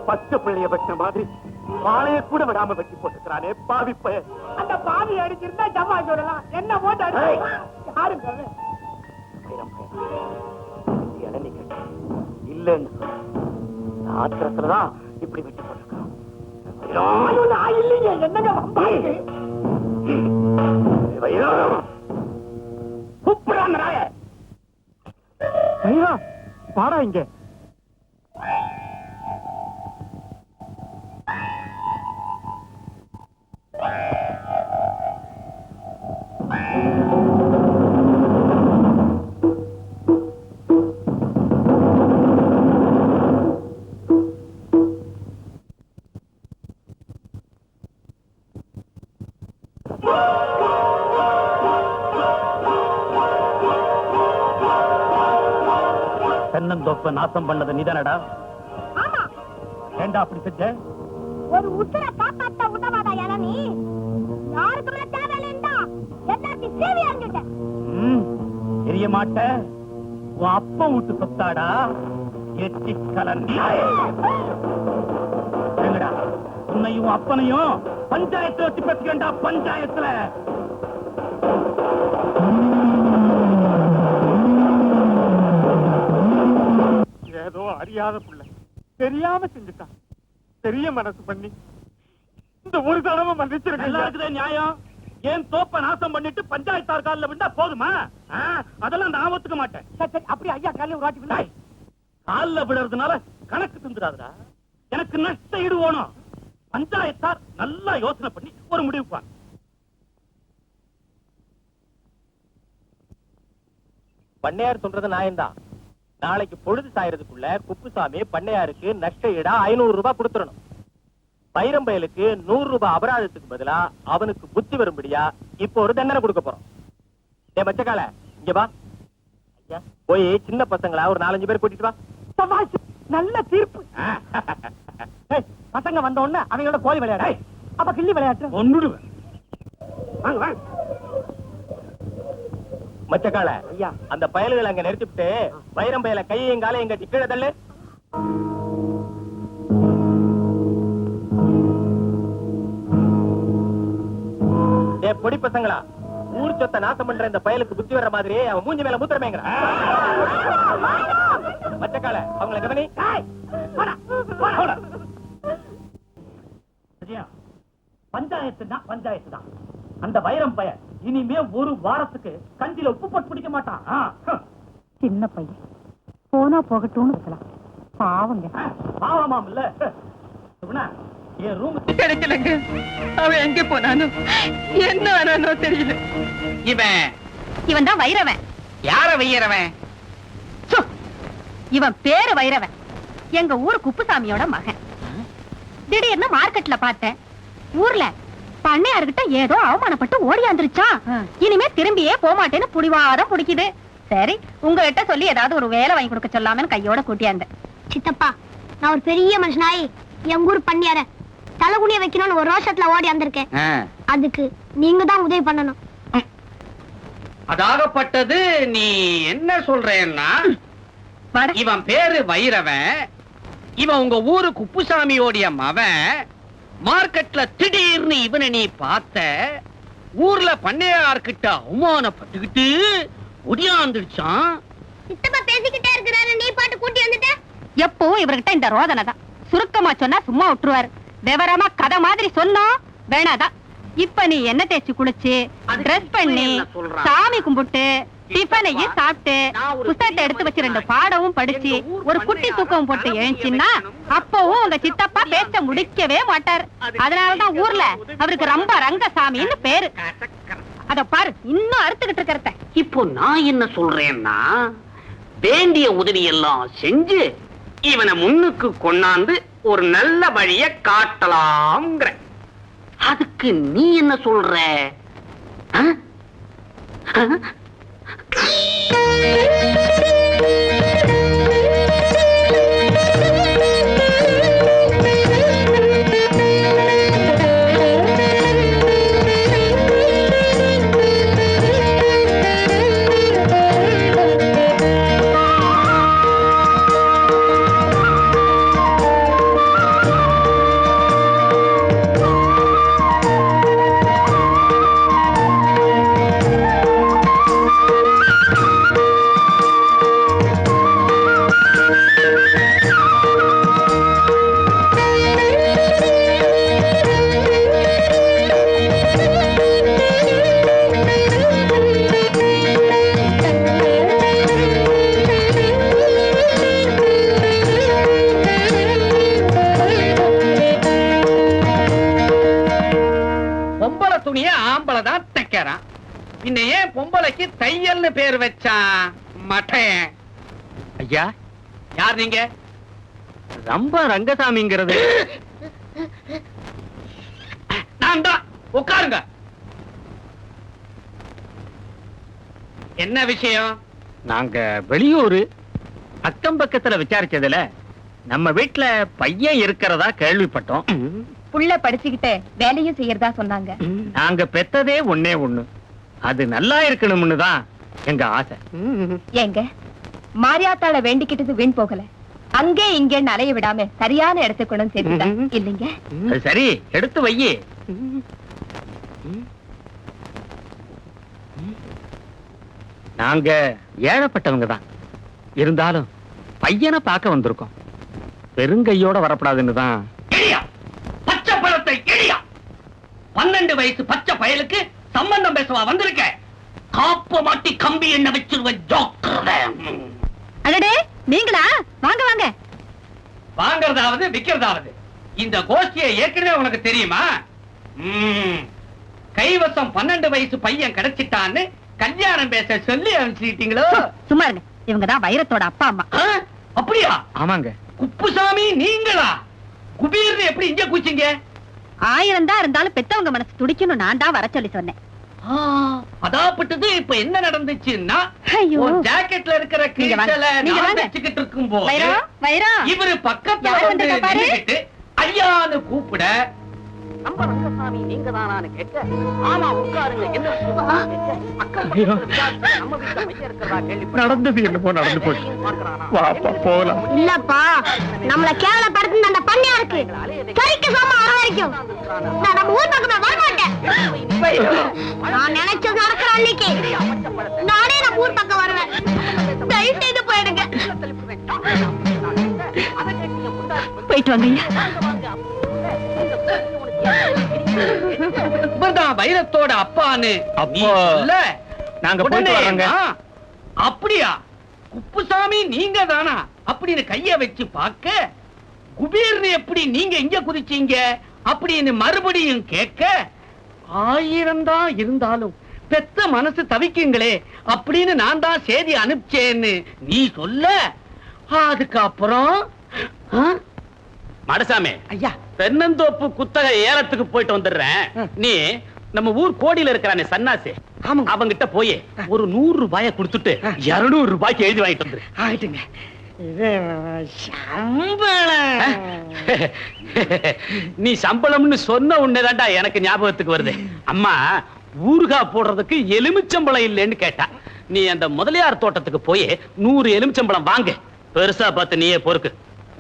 பச்சை பிள்ளைய வெட்ட மாதிரி வாழைய கூட விடாம வெட்டி போட்டுக்கிறானே பாவி பையன். அந்த பாவி அடிச்சிருந்தா ஜமா சொல்லலாம். என்ன போட்டு அடிச்சு யாருங்க இல்லன்னு ஆத்திரத்துலதான் இப்படி வெட்டி போட்டுருக்கான். இல்லைங்க என்னங்க வம்பாருக்கு? கூப்பிடாம பாடா இங்க. தென்னந்தோப்ப நாசம் பண்ணது நீதானடா? ஆமா. ஏண்டா அப்படி செஞ்ச? ஒரு உசுரை காப்பாத்த உதவாதா இளநீ? யாருக்கு மேல தேவையில்லைண்டா எல்லாத்தையும் சேவி அறிஞ்சுட்டேன். தெரிய மாட்ட. உன் அப்பா வீட்டு சொத்தாடா. எட்டி கலந்தாய். எங்கடா உன்னையும் அப்பனையும் பஞ்சாயத்துல வச்சு பேசிக்கண்டா. பஞ்சாயத்துல ஏதோ அறியாத புள்ள தெரியாம செஞ்சுட்டான். பெரிய மனசு பண்ணி இந்த ஒரு தடவை மன்னிச்சிருக்க. நியாயம். ஏன் தோப்ப நாசம் பண்ணிட்டு பஞ்சாயத்தார் காலில் விட்டா போதுமா? அதெல்லாம் நான் ஒத்துக்க மாட்டேன். சரி அப்படி ஐயா காலையில ஒரு வாட்டி விழா. காலில் விடுறதுனால கணக்கு தந்துடாதா. எனக்கு நஷ்ட ஈடு வேணும். பஞ்சாயத்தார் நல்லா யோசனை பண்ணி ஒரு முடிவுப்பாங்க. பண்ணையார் சொல்றது நியாயம்தான். நாளைக்கு பொழுது சாயறதுக்குள்ள குப்புசாமி பண்ணையாருக்கு நஷ்ட ஈடா 500 ரூபாய் கொடுத்துடணும். பைரம்பயலுக்கு 100 ரூபாய் அபராதத்துக்கு பதிலா அவனுக்கு புத்தி வரும்படியா இப்போ ஒரு தண்டனை கொடுக்க போறோம். ஏ மச்சக்கால இங்க வா. ஐயா போய் சின்ன பசங்களா ஒரு 4-5 பேர் கூட்டிட்டு வா. சபாஷ், நல்ல தீர்ப்பு. ஏய், பசங்க வந்த உடனே அவங்களோட கோழி விளையாட, அப்ப கிள்ளி விளையாட்டு ஒன்னுடுவேன். வாங்க வாங்க. மச்சக்கால ஐயா. அந்த பயல்களை அங்க நிறுத்திவிட்டு பைரம்பயல கையையும் காலையும் கட்டி கீழே தள்ளு. ஏ பொடி பசங்களா, ஊர் சொத்தை நாசம் பண்ற இந்த பயலுக்கு புத்தி வர்ற மாதிரி அவன் மூஞ்சி மேல மூத்திரமேங்கிற. மச்சக்கால அவங்களை கவனி. பஞ்சாயத்து தான். அந்த வைரம் பையன் இனிமே ஒரு வாரத்துக்கு கஞ்சில உப்பு போட்டு பிடிக்க மாட்டான். சின்ன பையன் போனா போகட்டும்னு இருக்கலாம். பாவங்க. பாவமாம் இல்ல. என் ரூம் கிடைக்கலங்க. அவன் எங்க போனானோ என்ன ஆனானோ தெரியல. இவன் தான் வைரவன். யார வையறவன்? இவன் பேரு வைரவன். எங்க ஊர் குப்புசாமியோட மகன். திடீர்னு மார்க்கெட்ல பார்த்தேன். ஊர்ல பண்ணையார்கிட்ட ஏதோ அவமானப்பட்டு ஓடியாந்துருச்சான். இனிமே திரும்பியே போமாட்டேன்னு புடிவாதம் பிடிக்குது. சரி உங்ககிட்ட சொல்லி ஏதாவது ஒரு வேலை வாங்கி கொடுக்க சொல்லாமன்னு கையோட கூட்டியாந்தேன். சித்தப்பா, நான் ஒரு பெரிய மனுஷனாயி எங்க ஊர் பண்ணியார தலைகுனிய வைக்கணும்னு ஒரு ரோஷத்துல ஓடி வந்திருக்கேன். அதுக்கு நீங்க தான் உதவி பண்ணணும். அதாகப்பட்டது நீ என்ன சொல்றேன்னா, இவன் பேரு வைரவன். இவன் உங்க ஊரு குப்புசாமியோடைய மவன். மார்க்கெட்ல திடீர்னு இவனை நீ பார்த்த. ஊர்ல பண்ணையார்கிட்ட அவமானப்பட்டுக்கிட்டு ஒடியாந்துடுச்சான். சித்தப்பா பேசிக்கிட்டே இருக்கிறாரு, நீ பாட்டு கூட்டி வந்துட்ட. எப்பவும் இவர்கிட்ட இந்த ரோதனை தான். சுருக்கமா சொன்னா சும்மா விட்டுருவாரு. விவரமா கதை மாதிரி சொன்னோம் வேணாதான். இப்ப நீ என்ன தேய்ச்சி குளிச்சு ட்ரெஸ் பண்ணி சாமி கும்பிட்டு டிஃபனையும் சாப்பிட்டு புத்தகத்தை எடுத்து வச்சு 2 பாடமும் படிச்சு ஒரு குட்டி தூக்கம் போட்டு எழுச்சின்னா அப்பவும் உங்க சித்தப்பா பேச்ச முடிக்கவே மாட்டார். அதனாலதான் ஊர்ல அவருக்கு ரொம்ப ரங்கசாமின்னு பேரு. அத பாரு இன்னும் அறுத்துக்கிட்டு இருக்கிறத. இப்போ நான் என்ன சொல்றேன்னா, வேண்டிய உதவி எல்லாம் செஞ்சு இவனை முன்னுக்கு கொண்டாந்து ஒரு நல்ல வழிய காட்டலாம்ங்கிற. அதுக்கு நீ என்ன சொல்ற? பொம்பளைக்கு தையல்னு பேர் வச்சான் மட்டையன். ஐயா யார் நீங்க? ரொம்ப ரங்கசாமிங்கிறது. நான் தான். உட்காருங்க. என்ன விஷயம்? நாங்க வெளியூரு. அக்கம் பக்கத்துல விசாரிச்சதுல நம்ம வீட்டுல பையன் இருக்கிறதா கேள்விப்பட்டோம். புள்ள படிச்சுக்கிட்டு வேலையும் செய்யறதா சொன்னாங்க. நாங்க பெத்ததே ஒண்ணே ஒண்ணு. அது நல்லா இருக்கணும்னு தான் எங்க ஆசை. ஏங்க மாரியாத்தாள வேண்டிக்கிட்டது வீண் போகல. அங்கே இங்கே அலைய விடாம சரியான இடத்துக்கணும் சேர்த்துதான் இல்லைங்க? அது சரி, எடுத்து வையே. நாங்க ஏழப்பட்டவங்க தான். இருந்தாலும் பையனை பார்க்க வந்திருக்கோம். பெருங்கையோட வரப்படாதுன்னு தான். பச்சை பழத்தை 12 வயசு பச்சை பயலுக்கு சம்பந்தம் பேசவா வந்திருக்க? காப்ப மாட்டி கம்பி என்ன வச்சிருவேன் ஜோக்கர். அடடே நீங்களா? வாங்க வாங்க. வாங்கறதாவது விக்கிறதாவது இந்த கோஷ்டியை ஏற்கனவே உனக்கு தெரியுமா? கைவசம் 12 வயசு பையன் கிடைச்சிட்டான்னு கல்யாணம் பேச சொல்லி அனுப்பிச்சிட்டீங்களோ? சும்மா இருங்க. இவங்கதான் வைரத்தோட அப்பா அம்மா. அப்படியா? ஆமாங்க. குப்புசாமி நீங்களா? குபீர்னு எப்படி இங்க கூச்சிங்க? 1000 தான் இருந்தாலும் பெத்தவங்க மனசு துடிக்கணும். நான் தான் வர சொல்லி சொன்னேன். அதாப்பட்டது. இப்ப என்ன நடந்துச்சுன்னா, ஐயோ. ஒரு ஜாக்கெட்ல இருக்கிற நீங்க வாங்க. கிழிச்சல நீங்க நான் வாங்க. வச்சுக்கிட்டு இருக்கும்போது வைரம், வைரம். இவரு பக்கத்துல யார் வந்து வந்திருக்கா பாரு? நின்னுக்கிட்டு ஐயான்னு கூப்பிட, நம்ம ரங்கசாமி நீங்க தானான்னு கேட்க, ஆமா உட்காருங்க என்ன விஷயமா கேட்க, அக்கா நம்ம வீட்டுல பையன் இருக்கிறதா கேள்விப்பட்டேன். நடந்தது என்னமோ நடந்து போச்சு. வாப்பா போலாம். இல்லப்பா, நம்மள கேவலப்படுத்துன அந்த பண்ணையா இருக்கு. கறிக்கு சாமா வர வரைக்கும் நான் நம்ம ஊர் பக்கமே வர மாட்டேன். நான் நினைச்சது நடக்கிற அன்னைக்கு நானே நம்ம ஊர் பக்கம் வருவேன். தயவு செய்து போயிடுங்க. போயிட்டு வாங்க ஐயா. இவர்தான் வைரத்தோட அப்பான்னு நீ அப்பா, சொல்ல, நாங்க போயிட்டு உடனே வரோங்க. அப்படியா? குப்புசாமி நீங்க தானா அப்படின்னு கைய வச்சு பார்க்க, குபீர்னு எப்படி நீங்க இங்க குதிச்சீங்க அப்படின்னு மறுபடியும் கேட்க, 1000 தான் இருந்தாலும் பெத்த மனசு தவிக்குங்களே அப்படின்னு நான் தான் செய்தி அனுப்பிச்சேன்னு நீ சொல்ல, அதுக்கப்புறம் மடசாமி ஐயா. தென்னந்தோப்பு குத்தகை ஏலத்துக்கு போயிட்டு வந்துடுறேன். நீ நம்ம ஊர் கோடியில இருக்கிறானே சன்னாசி, ஆமாங்க. அவங்கிட்ட போய் ஒரு 100 ரூபாய கொடுத்துட்டு 200 ரூபாய்க்கு எழுதி வாங்கிட்டு வந்துரு. ஆயிட்டுங்க. இது சம்பளம். நீ சம்பளம்னு சொன்ன உடனேதான்டா எனக்கு ஞாபகத்துக்கு வருது. அம்மா ஊறுகா போடுறதுக்கு எலுமிச்சம்பளம் இல்லைன்னு கேட்டா, நீ அந்த முதலியார் தோட்டத்துக்கு போய் 100 எலுமிச்சம்பளம் வாங்க, பெருசா பார்த்து நீயே பொறுக்கு.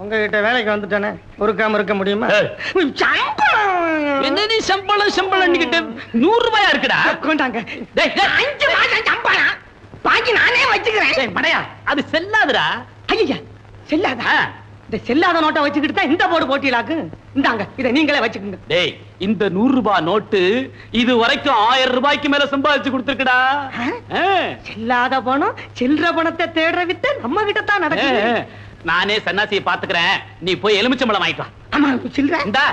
உங்ககிட்ட வேலைக்கு வந்துட்டானே, பொறுக்காம இருக்க முடியுமா? என்ன நீ சம்பளம் சம்பளம் 100 ரூபாயா இருக்குடா. கொண்டாங்க. டேய், டேய், 5 மாசம் சம்பளம் பாக்கி நானே வச்சுக்கிறேன். டேய், மடையா அது செல்லாதுடா. ஐயா, செல்லாதா? இந்த செல்லாத நோட்டை வச்சுக்கிட்டு தான் இந்த போர்டு போட்டியலாக்கு. இந்தாங்க, இதை நீங்களே வச்சுக்கோங்க. டேய், இந்த 100 ரூபாய் நோட்டு இது வரைக்கும் 1000 ரூபாய்க்கு மேல சம்பாதிச்சு கொடுத்திருக்குடா. செல்லாத பணம் சில்லற பணத்தை தேடுற வித்த நம்ம கிட்ட தான் நடக்குது. நானே சன்னாசியை பாத்துக்கிறேன், நீ போய் எலுமிச்சம்பளம் வாங்கிட்டு வா. ஆமா, சில்லற இந்தா.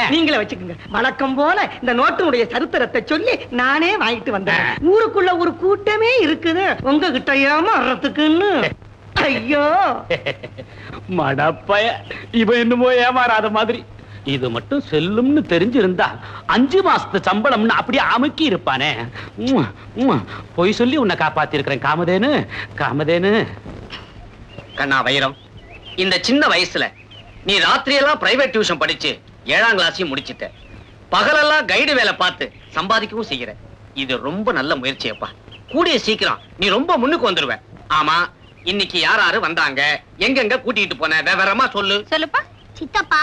ஏன்? நீங்களே வச்சுக்கோங்க. வழக்கம் போல இந்த நோட்டுடைய சரித்திரத்தை சொல்லி நானே வாங்கிட்டு வந்தேன். ஊருக்குள்ள ஒரு கூட்டமே இருக்குது உங்ககிட்ட ஏமாறதுக்குன்னு. ஐயோ மடப்பய, இவன் என்னமோ ஏமாறாத மாதிரி. இது மட்டும் செல்லும்னு தெரிஞ்சிருந்தா 5 மாசத்து சம்பளம்னு அப்படியே அமுக்கி இருப்பானே. போய் சொல்லி உன்னை காப்பாத்தி இருக்கிறேன் காமதேனு, காமதேனு. கண்ணா வைரம், இந்த சின்ன வயசுல நீ ராத்திரியெல்லாம் பிரைவேட் டியூஷன் படிச்சு 7ஆம் கிளாஸையும் முடிச்சிட்ட. பகலெல்லாம் கைடு வேலை பார்த்து சம்பாதிக்கவும் செய்யற. இது ரொம்ப நல்ல முயற்சியப்பா. கூடிய சீக்கிரம் நீ ரொம்ப முன்னுக்கு வந்துருவ. ஆமா, இன்னைக்கு யார் யாரு வந்தாங்க, எங்கெங்க கூட்டிட்டு போன விவரமா சொல்லு. சொல்லுப்பா. சித்தப்பா,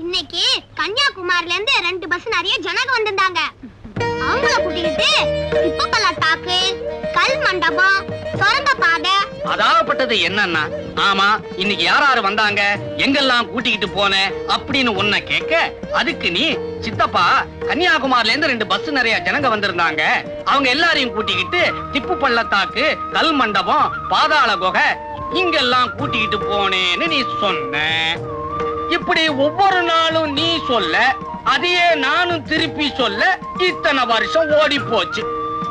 இன்னைக்கு கன்னியாகுமரியில இருந்து 2 பஸ் நிறைய ஜனங்க வந்திருந்தாங்க. அவங்கள கூட்டிக்கிட்டு திப்பப்பள்ளத்தாக்கு, கல் மண்டபம், சுரங்க பாதை. அதாவப்பட்டது என்னன்னா, ஆமா இன்னைக்கு யார் யாரு வந்தாங்க, எங்கெல்லாம் கூட்டிக்கிட்டு போன அப்படின்னு உன்னை கேட்க, அதுக்கு நீ சித்தப்பா கன்னியாகுமரியில இருந்து 2 பஸ் நிறைய ஜனங்க வந்திருந்தாங்க, அவங்க எல்லாரையும் கூட்டிக்கிட்டு திப்பு பள்ளத்தாக்கு, கல் மண்டபம், பாதாள குகை இங்கெல்லாம் கூட்டிக்கிட்டு போனேன்னு நீ சொன்ன. இப்படி ஒவ்வொரு நாளும் நீ சொல்ல, அதையே நானும் திருப்பி சொல்ல, இத்தனை வருஷம் ஓடி போச்சு.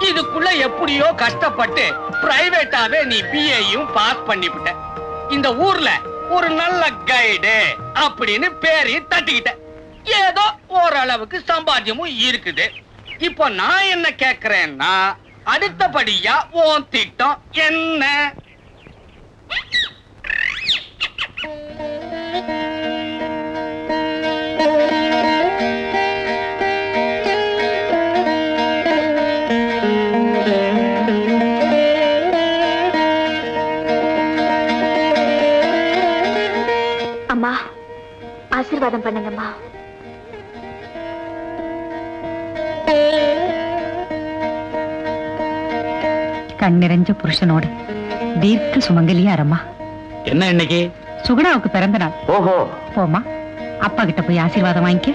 இதுக்குள்ள எப்படியோ கஷ்டப்பட்டு பிரைவேட்டாவே நீ பிஏயும் பாஸ் பண்ணிவிட்ட. இந்த ஊர்ல ஒரு நல்ல கைடு அப்படின்னு பேரையும் தட்டிக்கிட்ட. ஏதோ ஓரளவுக்கு சம்பாத்தியமும் இருக்குது. இப்போ நான் என்ன கேக்குறேன்னா, அடுத்தபடியா உன் திட்டம் என்ன? அம்மா, ஆசீர்வாதம் பண்ணுங்கம்மா. கண் நிறைஞ்ச புருஷனோட தீர்க்க சுமங்கலியா அரம்மா. என்ன இன்னைக்கு? சுகுணாவுக்கு பிறந்த நாள். ஓஹோ. போமா, அப்பா கிட்ட போய் ஆசீர்வாதம் வாங்கிக்க.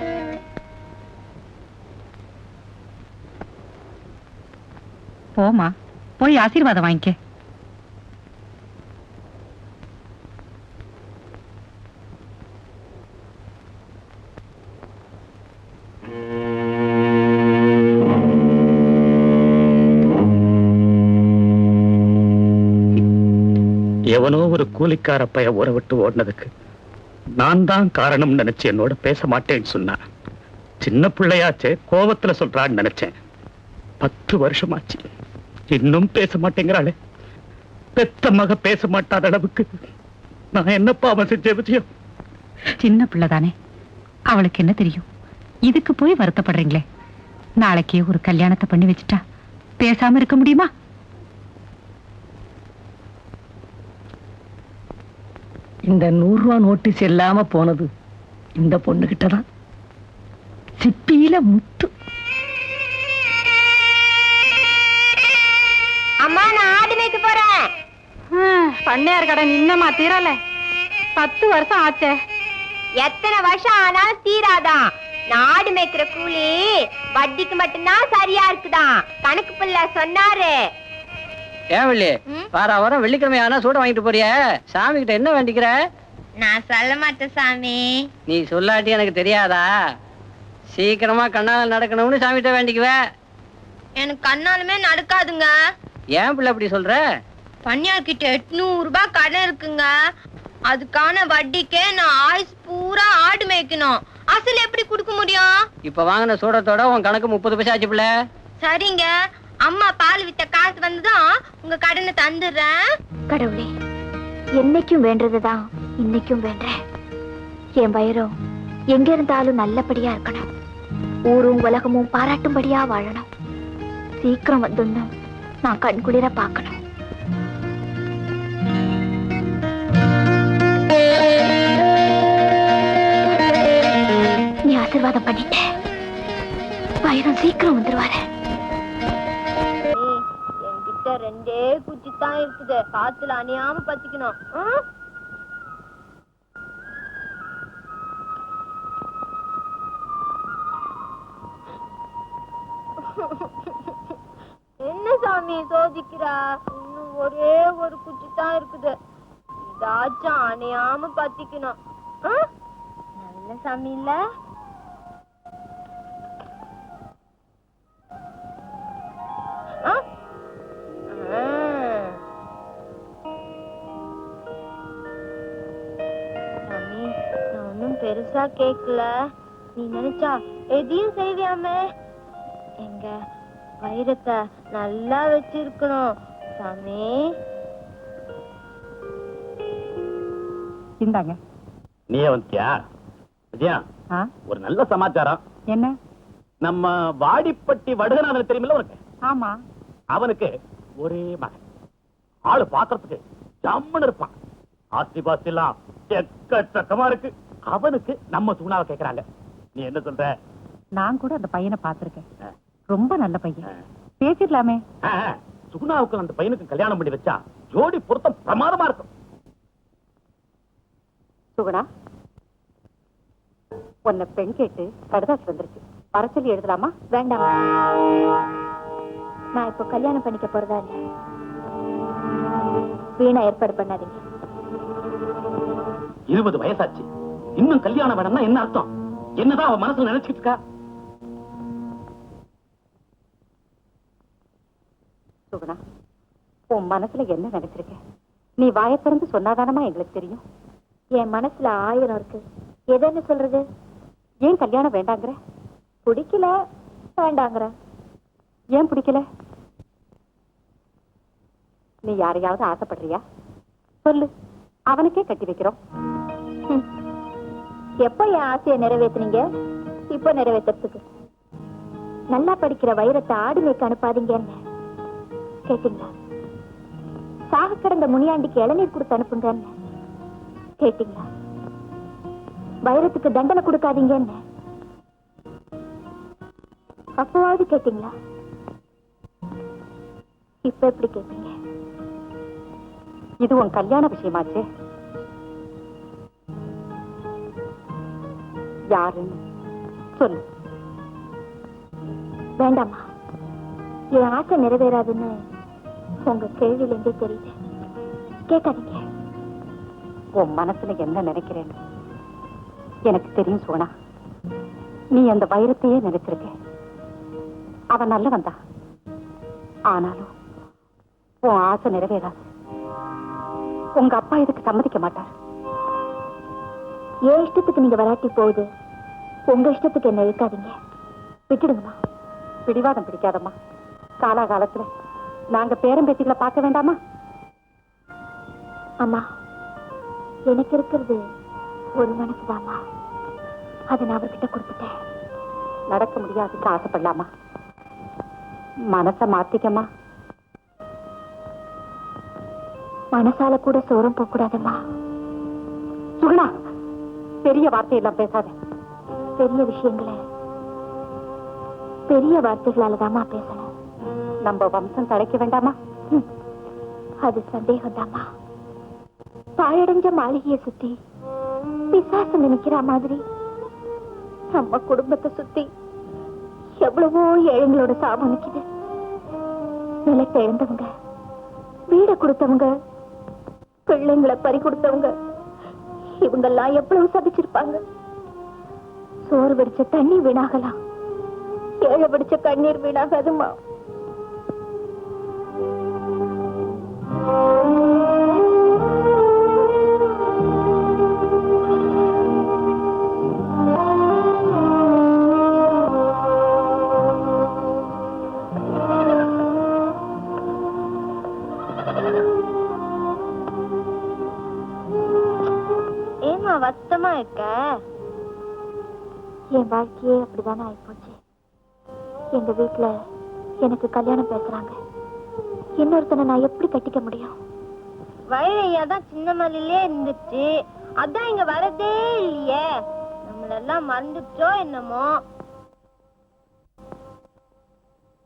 போமா, போய் ஆசீர்வாதம் வாங்கிக்க. எவனோ ஒரு கூலிக்கார பைய ஊற விட்டு ஓடினதுக்கு நான் தான் காரணம் நினைச்சு என்னோட பேச மாட்டேன்னு சொன்னான். சின்ன பிள்ளையாச்சே, கோவத்துல சொல்றான்னு நினைச்சேன். 10 வருஷமாச்சு, இன்னும் பேச மாட்டேங்கிறாளே. பெத்த மக பேச மாட்டாத அளவுக்கு நான் என்னப்பா அவன் செஞ்ச விஷயம்? சின்ன பிள்ளைதானே, அவளுக்கு என்ன தெரியும்? இதுக்கு போய் வருத்தப்படுறீங்களே. நாளைக்கே ஒரு கல்யாணத்தை பண்ணி வச்சுட்டா பேசாம இருக்க முடியுமா? இந்த 100 ரூபா நோட்டீஸ் இல்லாம போனது இந்த பொண்ணுகிட்டதான். சிப்பியில முத்து. அம்மா, நான் ஆடு மேய்க்க போறேன். பண்ணையார் கடன் இன்னமா தீரல. 10 வருஷம் ஆச்சே. எத்தனை வருஷம் ஆனாலும் தீராதான். நான் ஆடு மேய்க்கிற கூலி வட்டிக்கு மட்டும்தான் சரியா இருக்குதான். கணக்கு பிள்ளை சொன்னாரு. ஏன் வெள்ளி, வாரம் வெள்ளிக்கிழமை ஆனா சூட வாங்கிட்டு போறிய? சாமி கிட்ட என்ன வேண்டிக்கிற? நான் சொல்ல மாட்டேன் சாமி. நீ சொல்லாட்டி எனக்கு தெரியாதா? சீக்கிரமா கண்ணால் நடக்கணும்னு சாமி கிட்ட வேண்டிக்குவ. எனக்கு கண்ணாலுமே நடக்காதுங்க. ஏன் பிள்ளை அப்படி சொல்ற? பன்னியார் கிட்ட 800 ரூபாய் கடன் இருக்குங்க. அதுக்கான வட்டிக்கே நான் ஆயுஸ் பூரா ஆடு மேய்க்கணும். அசல் எப்படி கொடுக்க முடியும்? இப்ப வாங்கின சூடத்தோட உன் கணக்கு 30 பைசா ஆச்சு பிள்ளை. சரிங்க, அம்மா பால் வித்த காசு வந்துதான் உங்க கடனை தந்துடுறேன். கடவுளே, என்னைக்கும் வேண்டதுதான் இன்னைக்கும் வேண்டேன். என் வயிறும் எங்க இருந்தாலும் நல்லபடியா இருக்கணும். ஊரும் உலகமும் பாராட்டும்படியா வாழணும். சீக்கிரம் வந்துன்னு நான் கண்குளிர பார்க்கணும். நீ ஆசீர்வாதம் பண்ணிட்ட, வயிறும் சீக்கிரம் வந்துருவாரு. என்கிட்ட 2 குச்சி தான் இருக்குது. காத்துல அணியாம பத்திக்கணும். என்ன சாமி சோதிக்கிறா? இன்னும் ஒரே ஒரு குச்சி தான் இருக்குது. இதாச்சும் அணியாம பத்திக்கணும். நல்ல சாமி இல்ல? சாமி, நான் ஒன்னும் பெருசா கேக்கல. நீ நினைச்சா எதையும் செய்வியாமே. எங்க வைரத்தை நல்லா வச்சிருக்கணும் சாமி. இந்தாங்க. நீயே வந்துட்டியா? விஜயா, ஒரு நல்ல சமாச்சாரம். என்ன? நம்ம வாடிப்பட்டி வடுகநாதன் தெரியுமில்ல உனக்கு? ஆமா. அவனுக்கு ஒரே மகன். ஆளு பாக்குறதுக்கு ஜம்முன்னு இருப்பான். ஆஸ்தி பாஸ்தி எல்லாம் எக்கச்சக்கமா இருக்கு. அவனுக்கு நம்ம சுகுணாவை கேக்குறாங்க. நீ என்ன சொல்ற? நான் கூட அந்த பையனை பார்த்திருக்கேன். ரொம்ப நல்ல பையன். பேசிடலாமே. சுகுணாவுக்கு அந்த பையனுக்கு கல்யாணம் பண்ணி வச்சா ஜோடி பொருத்தம் பிரமாதமா இருக்கும். சுகுணா, உன்னை பெண் கேட்டு கடுதாசி வந்துருச்சு. பரச்சொல்லி எழுதலாமா? வேண்டாம், நான் இப்போ கல்யாணம் பண்ணிக்க போறதா இல்ல. வீணா ஏற்பாடு பண்ணாதீங்க. 20 வயசாச்சு, இன்னும் கல்யாணம் வேணும்னா என்ன அர்த்தம்? என்னதான் அவன் மனசுல நினைச்சிட்டு இருக்கா? சுகுணா, உன் மனசுல என்ன நினைச்சிருக்க? நீ வாயை திறந்து சொன்னாதானமா எங்களுக்கு தெரியும். என் மனசுல 1000 இருக்கு. எதுன்னு சொல்றது? ஏன் கல்யாணம் வேண்டாங்கிற? பிடிக்கல, வேண்டாங்கிற. ஏன் பிடிக்கல? நீ யாரையாவது ஆசைப்படுறியா? சொல்லு, அவனுக்கே கட்டி வைக்கிறோம். எப்ப என் ஆசையை நிறைவேற்றுனீங்க? இப்ப நிறைவேற்றுறதுக்கு. நல்லா படிக்கிற வைரத்தை ஆடு மேய்க்க அனுப்பாதீங்கன்னு கேட்டீங்களா? சாக கிடந்த முனியாண்டிக்கு இளநீர் கொடுத்து அனுப்புங்கன்னு கேட்டீங்களா? வைரத்துக்கு தண்டனை கொடுக்காதீங்கன்னு அப்பவாவது கேட்டீங்களா? இப்ப எப்படி கேட்டீங்க? இது உன் கல்யாண விஷயமாச்சே. யாருன்னு சொல்லு. வேண்டாமா, என் ஆசை நிறைவேறாதுன்னு உங்க கேள்வியில இருந்தே தெரியுது. கேட்காதீங்க. உன் மனசுல என்ன நினைக்கிறேன்னு எனக்கு தெரியும் சோனா. நீ அந்த வைரத்தையே நினைச்சிருக்க. அவன் நல்லவன் தான். ஆனாலும் உன் ஆசை நிறைவேறாது. உங்க அப்பா இதுக்கு சம்மதிக்க மாட்டார். என் இஷ்டத்துக்கு நீங்க வராட்டி போகுது, உங்க இஷ்டத்துக்கு என்ன இழுக்காதீங்க. விட்டுடுங்கம்மா. பிடிவாதம் பிடிக்காதம்மா. காலாகாலத்துல நாங்க பேரம் பேத்திகளை பார்க்க வேண்டாமா? அம்மா, எனக்கு இருக்கிறது ஒரு மனசுதாம்மா. அதை நான் அவர்கிட்ட கொடுத்துட்டேன். நடக்க முடியாதுக்கு ஆசைப்படலாமா? மனச மாத்திக்கமா. மனசால கூட சோரம் போக கூடாதம்மா. சுகுணா, பெரிய வார்த்தையெல்லாம் பேசாத. பெரிய விஷயங்களை பெரிய வார்த்தைகளாலதாம்மா பேசணும். நம்ம வம்சம் தழைக்க வேண்டாமா? அது சந்தேகம்தாம்மா. பாழடைஞ்ச மாளிகையை சுத்தி பிசாசு நினைக்கிற மாதிரி நம்ம குடும்பத்தை சுத்தி எவ்வளவோ ஏழைங்களோட சாபம் நிக்குது. நிலத்தை இழந்தவங்க, வீட கொடுத்தவங்க, பிள்ளைங்களை பறி கொடுத்தவங்க, இவங்கெல்லாம் எவ்வளவு சபிச்சிருப்பாங்க. சோறு வடிச்ச தண்ணி வீணாகலாம், ஏழை வடிச்ச கண்ணீர் வீணாகாதுமா. ஏமா வருத்தமா இருக்க? என் வாழ்க்கையே அப்படிதானே ஆயிப்போச்சு. எங்க வீட்டுல எனக்கு கல்யாணம் பேசுறாங்க. இன்னொருத்தனை நான் எப்படி கட்டிக்க முடியும்? வயலையா தான் சின்ன மலையிலே இருந்துச்சு, அதான் இங்க வரதே இல்லையே. நம்மளெல்லாம் மறந்துட்டோ என்னமோ.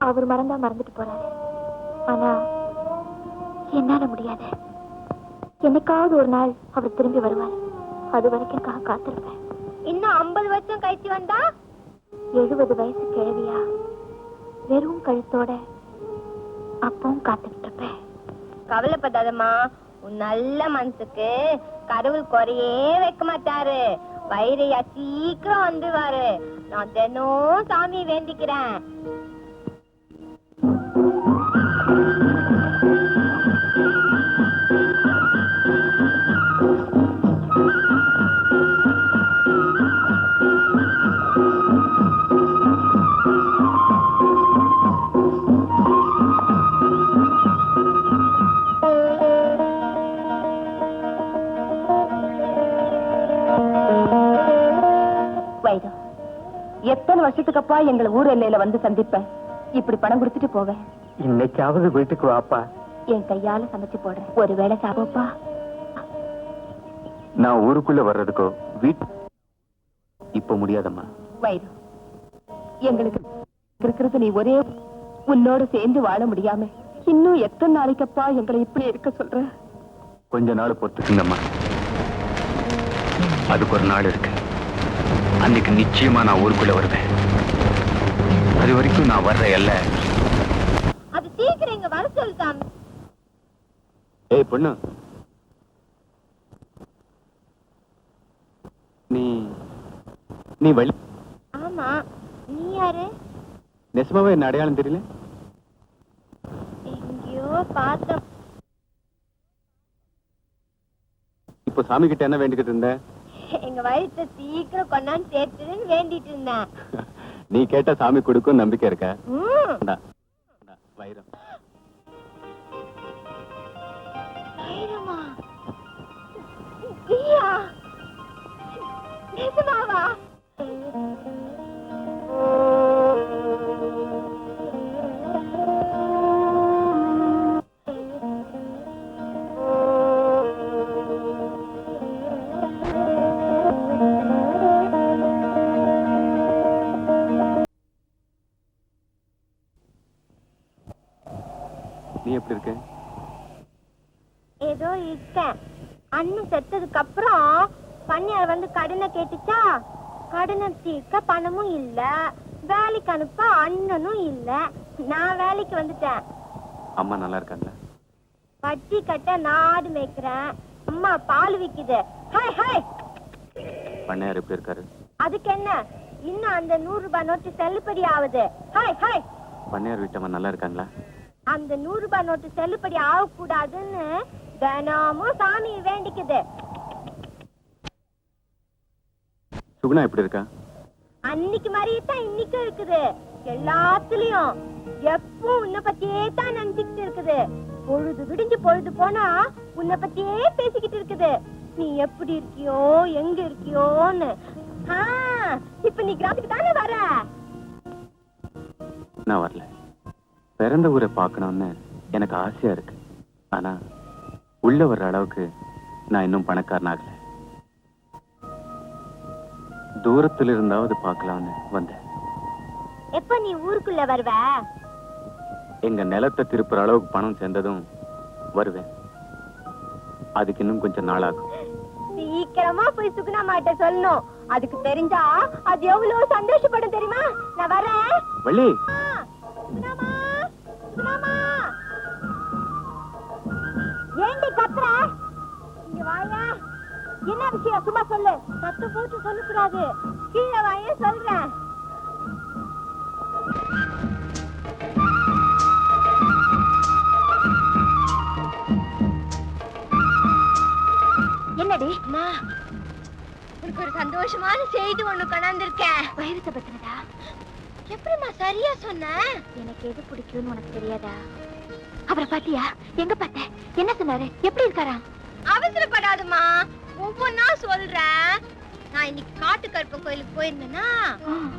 அவர் மறந்தா மறந்துட்டு போறாரு. ஆனா என்னால முடியாது. என்னைக்காவது ஒரு நாள் அவர் திரும்பி வருவார். அது வரைக்கும் காத்திருப்பேன். இன்னும் 50 வருஷம் கழிச்சு வந்தா 70 வயசு கிழவியா வெறும் கழுத்தோட அப்பவும் காத்துக்கிட்டு இருப்பேன். கவலைப்படாதம்மா, உன் நல்ல மனசுக்கு கடவுள் குறையே வைக்க மாட்டாரு. வைரையா சீக்கிரம் வந்துவாரு. நான் தினம் சாமி வேண்டிக்கிறேன். எத்தனை வருஷத்துக்கு அப்பா எங்களை ஊர் எல்லையில வந்து சந்திப்பேன். இப்படி பணம் கொடுத்துட்டு போவேன். இன்னைக்காவது வீட்டுக்கு வாப்பா. என் கையால சமைச்சு போடுறேன். ஒருவேளை சாப்பிப்பா. நான் ஊருக்குள்ள வர்றதுக்கோ இப்ப முடியாதம்மா. வைரம், எங்களுக்கு இருக்கிறது நீ ஒரே. உன்னோடு சேர்ந்து வாழ முடியாம இன்னும் எத்தனை நாளைக்கப்பா எங்களை இப்படி இருக்க சொல்ற? கொஞ்ச நாள் பொறுத்துக்குங்கம்மா. அதுக்கு ஒரு நாள் இருக்கு. அன்னைக்கு நிச்சயமா நான் ஊருக்குள்ள வருவேன். அது வரைக்கும் நான் வர்ற இல்ல. அது சீக்கிரம் இங்க வர சொல்லிட்டாங்க. ஏய் பொண்ணு, நீ வழி. ஆமா, நீ யாரு? நெசமாவே என்ன அடையாளம் தெரியல? எங்கேயோ பார்த்தோம். இப்போ சாமி கிட்ட என்ன வேண்டிக்கிட்டு இருந்த? எங்க வயிற்ற சீக்கிரம் கொண்டாந்து சேர்த்துன்னு வேண்டிட்டு இருந்தேன். நீ கேட்ட சாமி கொடுக்கும் நம்பிக்கை இருக்க? வைரம். வைரமா? நீயா? நிஜமாவா? நீ எப்படி இருக்க? ஏதோ இருக்கேன். அண்ணன் செத்ததுக்கு அப்புறம் பண்ணியார் வந்து கடனை கேட்டுச்சா. கடனை தீர்க்க பணமும் இல்ல, வேலைக்கு அனுப்ப அண்ணனும் இல்ல. நான் வேலைக்கு வந்துட்டேன். அம்மா நல்லா இருக்காங்களா? பட்டி கட்ட நாடு மேய்க்கிறேன். அம்மா பால் விக்குது. Hi hi. பண்ணையார் எப்படி இருக்காரு? அதுக்கு என்ன, இன்னும் அந்த 100 ரூபாய் நோட்டு செல்லுபடி ஆகுது. Hi hi. பண்ணையார் வீட்டம்மா நல்லா இருக்காங்களா? அந்த 100 ரூபாய் நோட்டு செல்லுபடி ஆகக்கூடாதுன்னு தினமும் சாமி வேண்டிக்குது. சுகுணா எப்படி இருக்கா? அன்னைக்கு மாதிரியே தான் இன்னைக்கும் இருக்குது. எல்லாத்துலயும் எப்பவும் உன்னை பத்தியே தான் நினைச்சுக்கிட்டு இருக்குது. பொழுது விடிஞ்சு பொழுது போனா உன்னை பத்தியே பேசிக்கிட்டு இருக்குது. நீ எப்படி இருக்கியோ, எங்க இருக்கியோன்னு. இப்ப நீ கிராமத்துக்கு தானே வர? நான் வரல. பிறந்த ஊரை பார்க்கணும்னு எனக்கு ஆசையா இருக்கு. ஆனா உள்ள வர்ற அளவுக்கு நான் இன்னும் பணக்காரன் ஆகல. தூரத்துல இருந்தாவது பார்க்கலாம்னு வந்தேன். எப்ப நீ ஊருக்குள்ள வருவ? எங்க நிலத்தை திருப்புற அளவுக்கு பணம் சேர்ந்ததும் வருவேன். அதுக்கு இன்னும் கொஞ்சம் நாளாகும். சீக்கிரமா போய் சுகுணா மாட்ட சொல்லணும். அதுக்கு தெரிஞ்சா அது எவ்வளவு சந்தோஷப்படும் தெரியுமா? நான் வரேன். வள்ளி, சுகுணாமா, சுகுணாமா. ஏண்டி கத்துற? இங்க வாயா. என்ன விஷயம் சும்மா சொல்லு. சத்தம் போட்டு சொல்லக்கூடாது. கீழே வாயா சொல்றேன். என்னடி அம்மா, உனக்கு ஒரு சந்தோஷமான செய்தி ஒண்ணு கொண்டாந்துருக்கேன். வைரத்தை பத்தினதா? எப்படிமா சரியா சொன்ன? எனக்கு எது பிடிக்கும்னு உனக்கு தெரியாதா? அவரை பாத்தியா? எங்க பார்த்த? என்ன சொன்னாரு? எப்படி இருக்காரா? அவசரப்படாதம்மா, ஒவ்வொன்னா சொல்றேன். நான் இன்னைக்கு காட்டு கருப்பன் கோயிலுக்கு போயிருந்தேன்னா,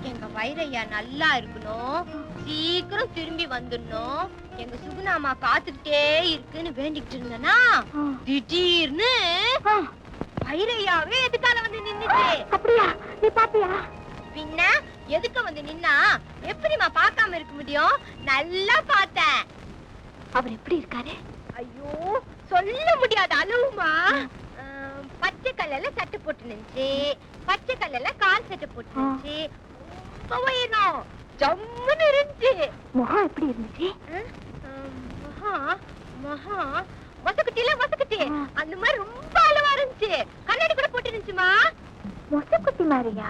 எங்க வைரையா நல்லா இருக்கணும், சீக்கிரம் திரும்பி வந்துடணும், எங்க சுகுணாமா காத்துக்கிட்டே இருக்குன்னு வேண்டிக்கிட்டு இருந்தேன்னா, திடீர்னு வைரையாவே எதுக்கால வந்து நின்னுச்சு. அப்படியா? நீ பாத்தியா? பின்ன எதுக்க வந்து நின்னா எப்படிமா பார்க்காம இருக்க முடியும்? நல்லா பார்த்தேன். அவர் எப்படி இருக்காரு? ஐயோ சொல்ல முடியாது, அழுவுமா. பச்சை கல்லுல சட்டை போட்டு நின்னுச்சு, பச்சை கல்லுல கால் சட்டை போட்டு நின்னுச்சு. உயரம் ஜம்முன்னு இருந்துச்சு. முகம் எப்படி இருந்துச்சு? மொசக்குட்டில மொசக்குட்டி அந்த மாதிரி ரொம்ப அழகா இருந்துச்சு. கண்ணாடி கூட போட்டு இருந்துச்சுமா. மொசக்குட்டி மாதிரியா?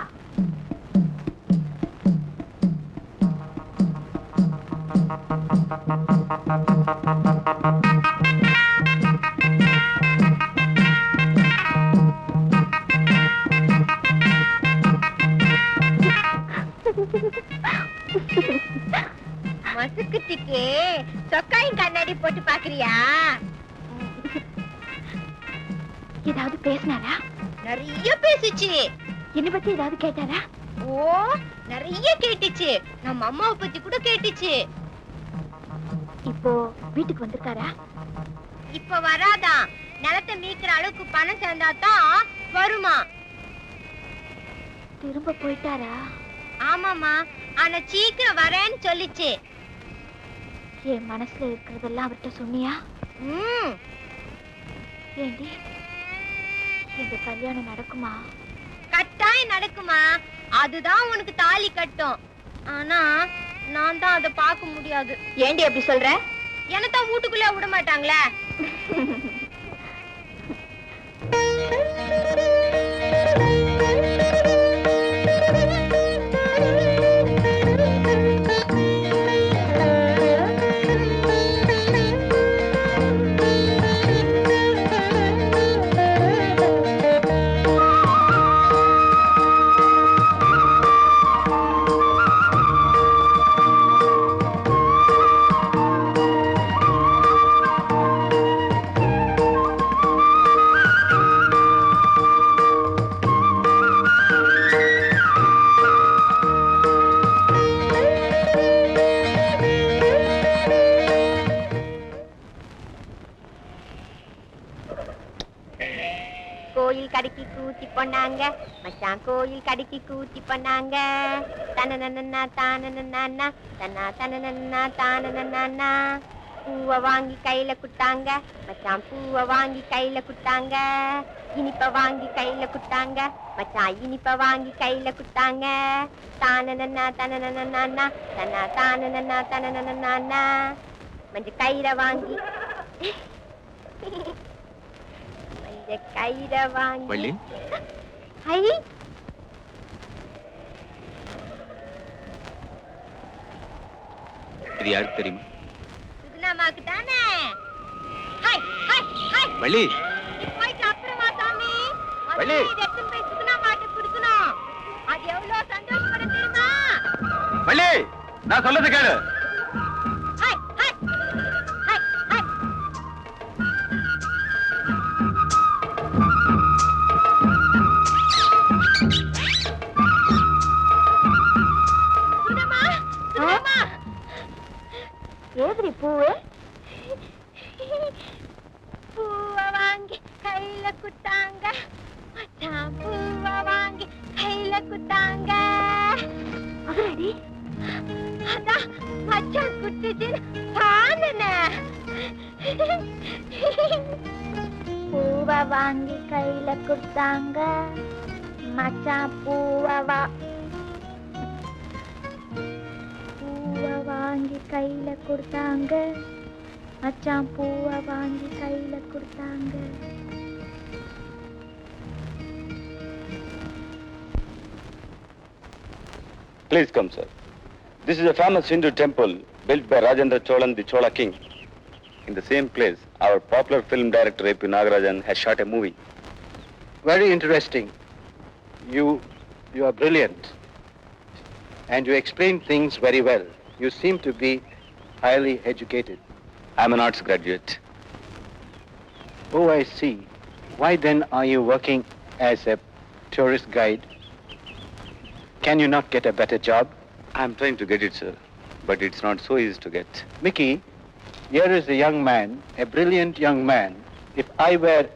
மசுக்குட்டிக்கு சொக்காயும் கண்ணாடி போட்டு பாக்குறியா? ஏதாவது பேசினாரா? நிறைய பேசுச்சு. என்ன பத்தி ஏதாவது கேட்டாரா? ஓ நிறைய கேட்டுச்சு. நம்ம அம்மாவை பத்தி கூட கேட்டுச்சு. இப்போ வீட்டுக்கு வந்திருக்காரா? இப்ப வராதான். நிலத்தை மீக்கிற அளவுக்கு பணம் சேர்ந்தாதான் வருமா. திரும்ப போயிட்டாரா? ஆமாமா, ஆனா சீக்கிரம் வரேன்னு சொல்லிச்சு. என் மனசுல இருக்கிறதெல்லாம் அவர்கிட்ட சொன்னியா? ஏண்டி, இந்த கல்யாணம் நடக்குமா? கட்டாயம் நடக்குமா. அதுதான் உனக்கு தாலி கட்டும். ஆனா நான் தான் அதை பார்க்க முடியாது. ஏண்டி அப்படி சொல்ற? என்னத்தான் வீட்டுக்குள்ள விட மாட்டாங்களே. கோயில் கடைக்கு கூட்டி போனாங்க மச்சான், கோயில் கடைக்கு கூட்டி போனாங்க. தனனன்னா தானனன்னா தன்னா தனனன்னா தானனன்னா. பூவை வாங்கி கையில குட்டாங்க, மச்சான் பூவை வாங்கி கையில குட்டாங்க. இனிப்ப வாங்கி கையில குட்டாங்க, மச்சான் இனிப்ப வாங்கி கையில குட்டாங்க. தானனன்னா தனனனன்னா தன்னா தானனன்னா தனனனன்னா. மஞ்ச கயிறை வாங்கி மஞ்ச கயிறை வாங்கி வள்ளி, ஐ இது யாருக்கு தெரியுமா? சுகுணாமாக்கு தானே. ஹாய் ஹாய் ஹாய் வள்ளி, போயிட்டு அப்புறமா சாமி. வள்ளி. இதை எடுத்துன்னு போய் சுகுணாமாட்ட கொடுக்கணும். அது எவ்வளவு சந்தோஷப்படும் தெரியுமா? வள்ளி, நான் சொல்லது கேளு. Hi hi hi hi. சுகுணாமா, சுகுணாமா. ஏதுடி பூவு? பூவை வாங்கி கையில குட்டாங்க, மச்சான் பூவை வாங்கி கையில குட்டாங்க. அடி அதான் மச்சான் குட்டுச்சு பாருன. பூவை வாங்கி கையில குட்டாங்க, மச்சான் பூவை வாங்கி கையில கொடுத்தாங்க, மச்சான் பூவை வாங்கி கையில கொடுத்தாங்க. Please come, sir. This is a famous Hindu temple built by Rajendra Cholan, the Chola king. In the same place, our popular film director A.P. Nagarajan has shot a movie. Very interesting. You are brilliant. And you explain things very well. You seem to be highly educated. I'm an arts graduate. Oh, I see. Why then are you working as a tourist guide? Can you not get a better job? I'm trying to get it, sir. But it's not so easy to get. Mickey, here is a young man, a brilliant young man. If I were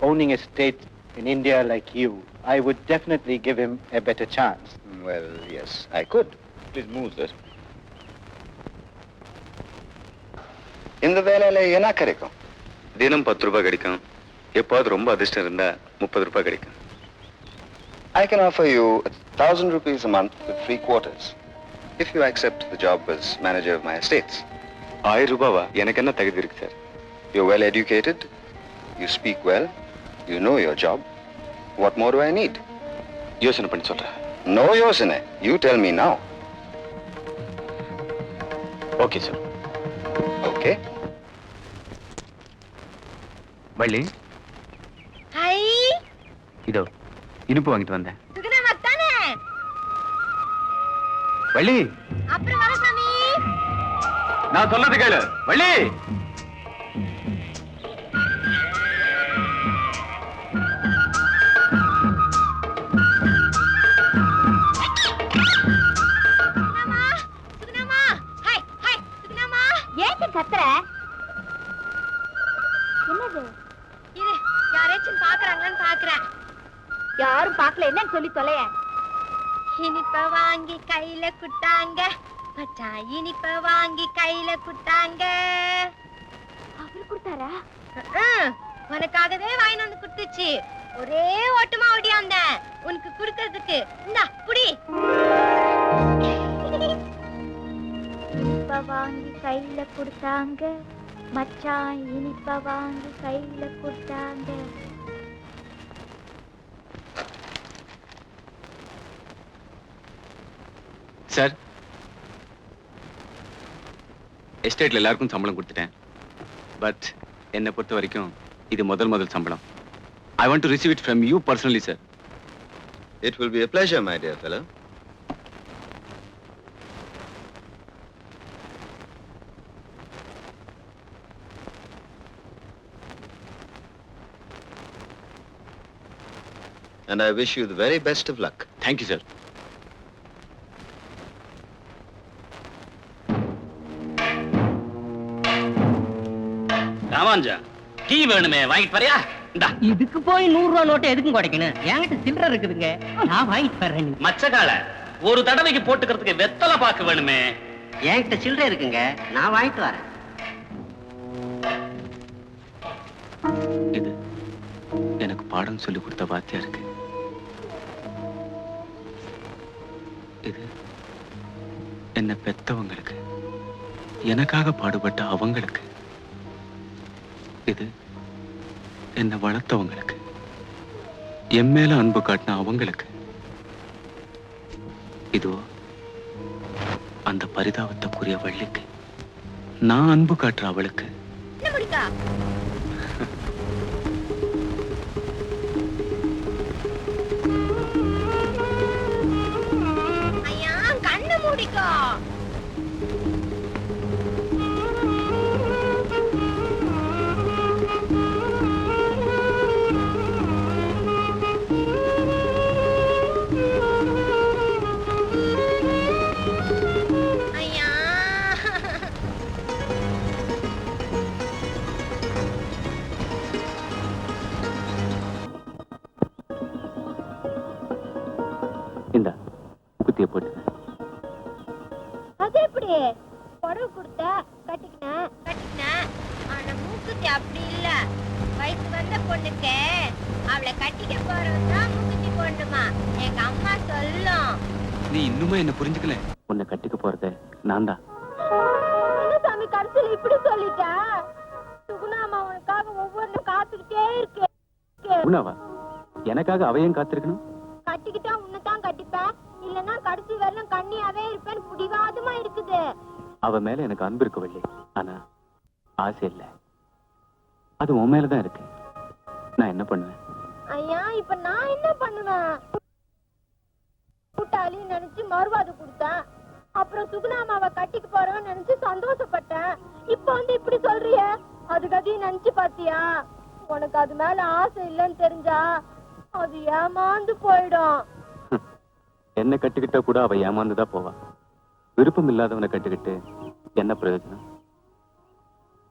owning a state in India like you, I would definitely give him a better chance. Well, yes, I could. Please move, sir. இந்த வேலையில என்ன கிடைக்கும்? தினம் 10 ரூபாய் கிடைக்கும். எப்போது ரொம்ப அதிர்ஷ்டம் இருந்தா 30 ரூபாய் கிடைக்கும். I can offer you 1,000 rupees a month with 3 quarters if you accept the job as manager of my estates. 1000 ரூபாவா? எனக்கு என்ன தகுதி இருக்கு sir? You're well educated, you speak well, you know your job. What more do I need? யோசனை பண்ணி சொல்றேன். No yosine. You tell me now. Okay sir. Okay? Valli, high இதோ இனிப்பு வாங்கிட்டு வந்தேன். சுகுணாமாக்கு தானே. வள்ளி, அப்புறம் வர சாமி. நான் சொல்லது கேளு. வள்ளி, சுகுணாமா, சுகுணாமா. ஹாய் ஹாய் சுகுணாமா. ஏன் கத்துற? என்னது? இரு, யாராச்சும் பாக்குறாங்கன்னு பாக்குறேன். யாரும் பார்க்கல, என்னன்னு சொல்லி தொலைய. இனிப்ப வாங்கி கையில குட்டாங்க, மச்சான் இனிப்ப வாங்கி கையில குட்டாங்க. அவரு கொடுத்தாரா? உனக்காகவே வாங்கி வந்து குடுத்துச்சு. ஒரே ஓட்டமா ஓடியாந்த உனக்கு குடுக்கிறதுக்கு. இந்தா புடி. இனிப்ப வாங்கி கையில குடுத்தாங்க, மச்சான் இனிப்ப வாங்கி கையில குடுத்தாங்க. சார், எஸ்டேட்ல எல்லாருக்கும் சம்பளம் கொடுத்துட்டேன். பட் என்னை பொறுத்த வரைக்கும் இது முதல் சம்பளம். I want to receive it from you personally, sir. It will be a pleasure, my dear fellow. And I wish you the very best of luck. Thank you, sir. ராமாஞ்சா, டீ வேணுமே, வாங்கிட்டு வரையா? இந்தா. இதுக்கு போய் 100 ரூபா நோட்டை எதுக்கும் குறைக்கணும்? என்கிட்ட சில்லறை இருக்குதுங்க, நான் வாங்கிட்டு வர்றேன். மச்சக்கால ஒரு தடவைக்கு போட்டுக்கிறதுக்கு வெத்தலை பாக்கு வேணுமே. என்கிட்ட சில்லறை இருக்குங்க, நான் வாங்கிட்டு வரேன். இது எனக்கு பாடம் சொல்லி கொடுத்த வாத்தியா இருக்கு. இது என்ன பெத்தவங்களுக்கு, எனக்காக பாடுபட்ட அவங்களுக்கு. இது என்ன வளர்த்தவங்களுக்கு, என் மேல அன்பு காட்டின அவங்களுக்கு. இதோ அந்த பரிதாபத்துக்குரிய வள்ளிக்கு, நான் அன்பு காட்டுற அவளுக்கு. ஐயா கண்ணு மூடிக்கோ. இந்த குத்திய போட்டு அது எப்படி புடவை கொடுத்த கட்டிக்கினேன். ஆனா மூக்குத்தி அப்படி இல்ல. வயசு வந்த பொண்ணுக்கு அவளை கட்டிக்க போறவதான் மூக்குத்தி போடணுமா எங்க அம்மா சொல்லும். நீ இன்னுமா என்ன புரிஞ்சுக்கல? உன்னை கட்டிக்க போறது நான் தான். சாமி கடைசியில இப்படி சொல்லிட்ட. சுகுணாமா உனக்காக ஒவ்வொன்றும் காத்துக்கிட்டே இருக்கு. உணவா எனக்காக அவையும் காத்திருக்கணும்? கட்டிக்கிட்டா உன்னைத்தான் கட்டிப்பேன், இல்லன்னா கடைசி வரலும் கண்ணியாவே இருப்பேன்னு புடிவாதமா இருக்குது. அவ மேல எனக்கு அன்பு இருக்கு வள்ளி, ஆனா ஆசை இல்ல. அது உன் மேலதான் இருக்கு. நான் என்ன பண்ணுவேன்? ஐயா இப்ப நான் என்ன பண்ணுவேன்? கூட்டாளி நினைச்சு மறுவாது கொடுத்தேன். அப்புறம் சுகுணாமாவை கட்டிக்கு போறவன்னு நினைச்சு சந்தோஷப்பட்டேன். இப்ப வந்து இப்படி சொல்றிய, அதுக்கு அதையும் நினைச்சு பாத்தியா? உனக்கு அது மேல ஆசை இல்லைன்னு தெரிஞ்சா அது ஏமாந்து போயிடும். என்ன கட்டிக்கிட்டா கூட அவ ஏமாந்துதான் போவா. விருப்பம் இல்லாதவனை கட்டிக்கிட்டு என்ன பிரயோஜனம்?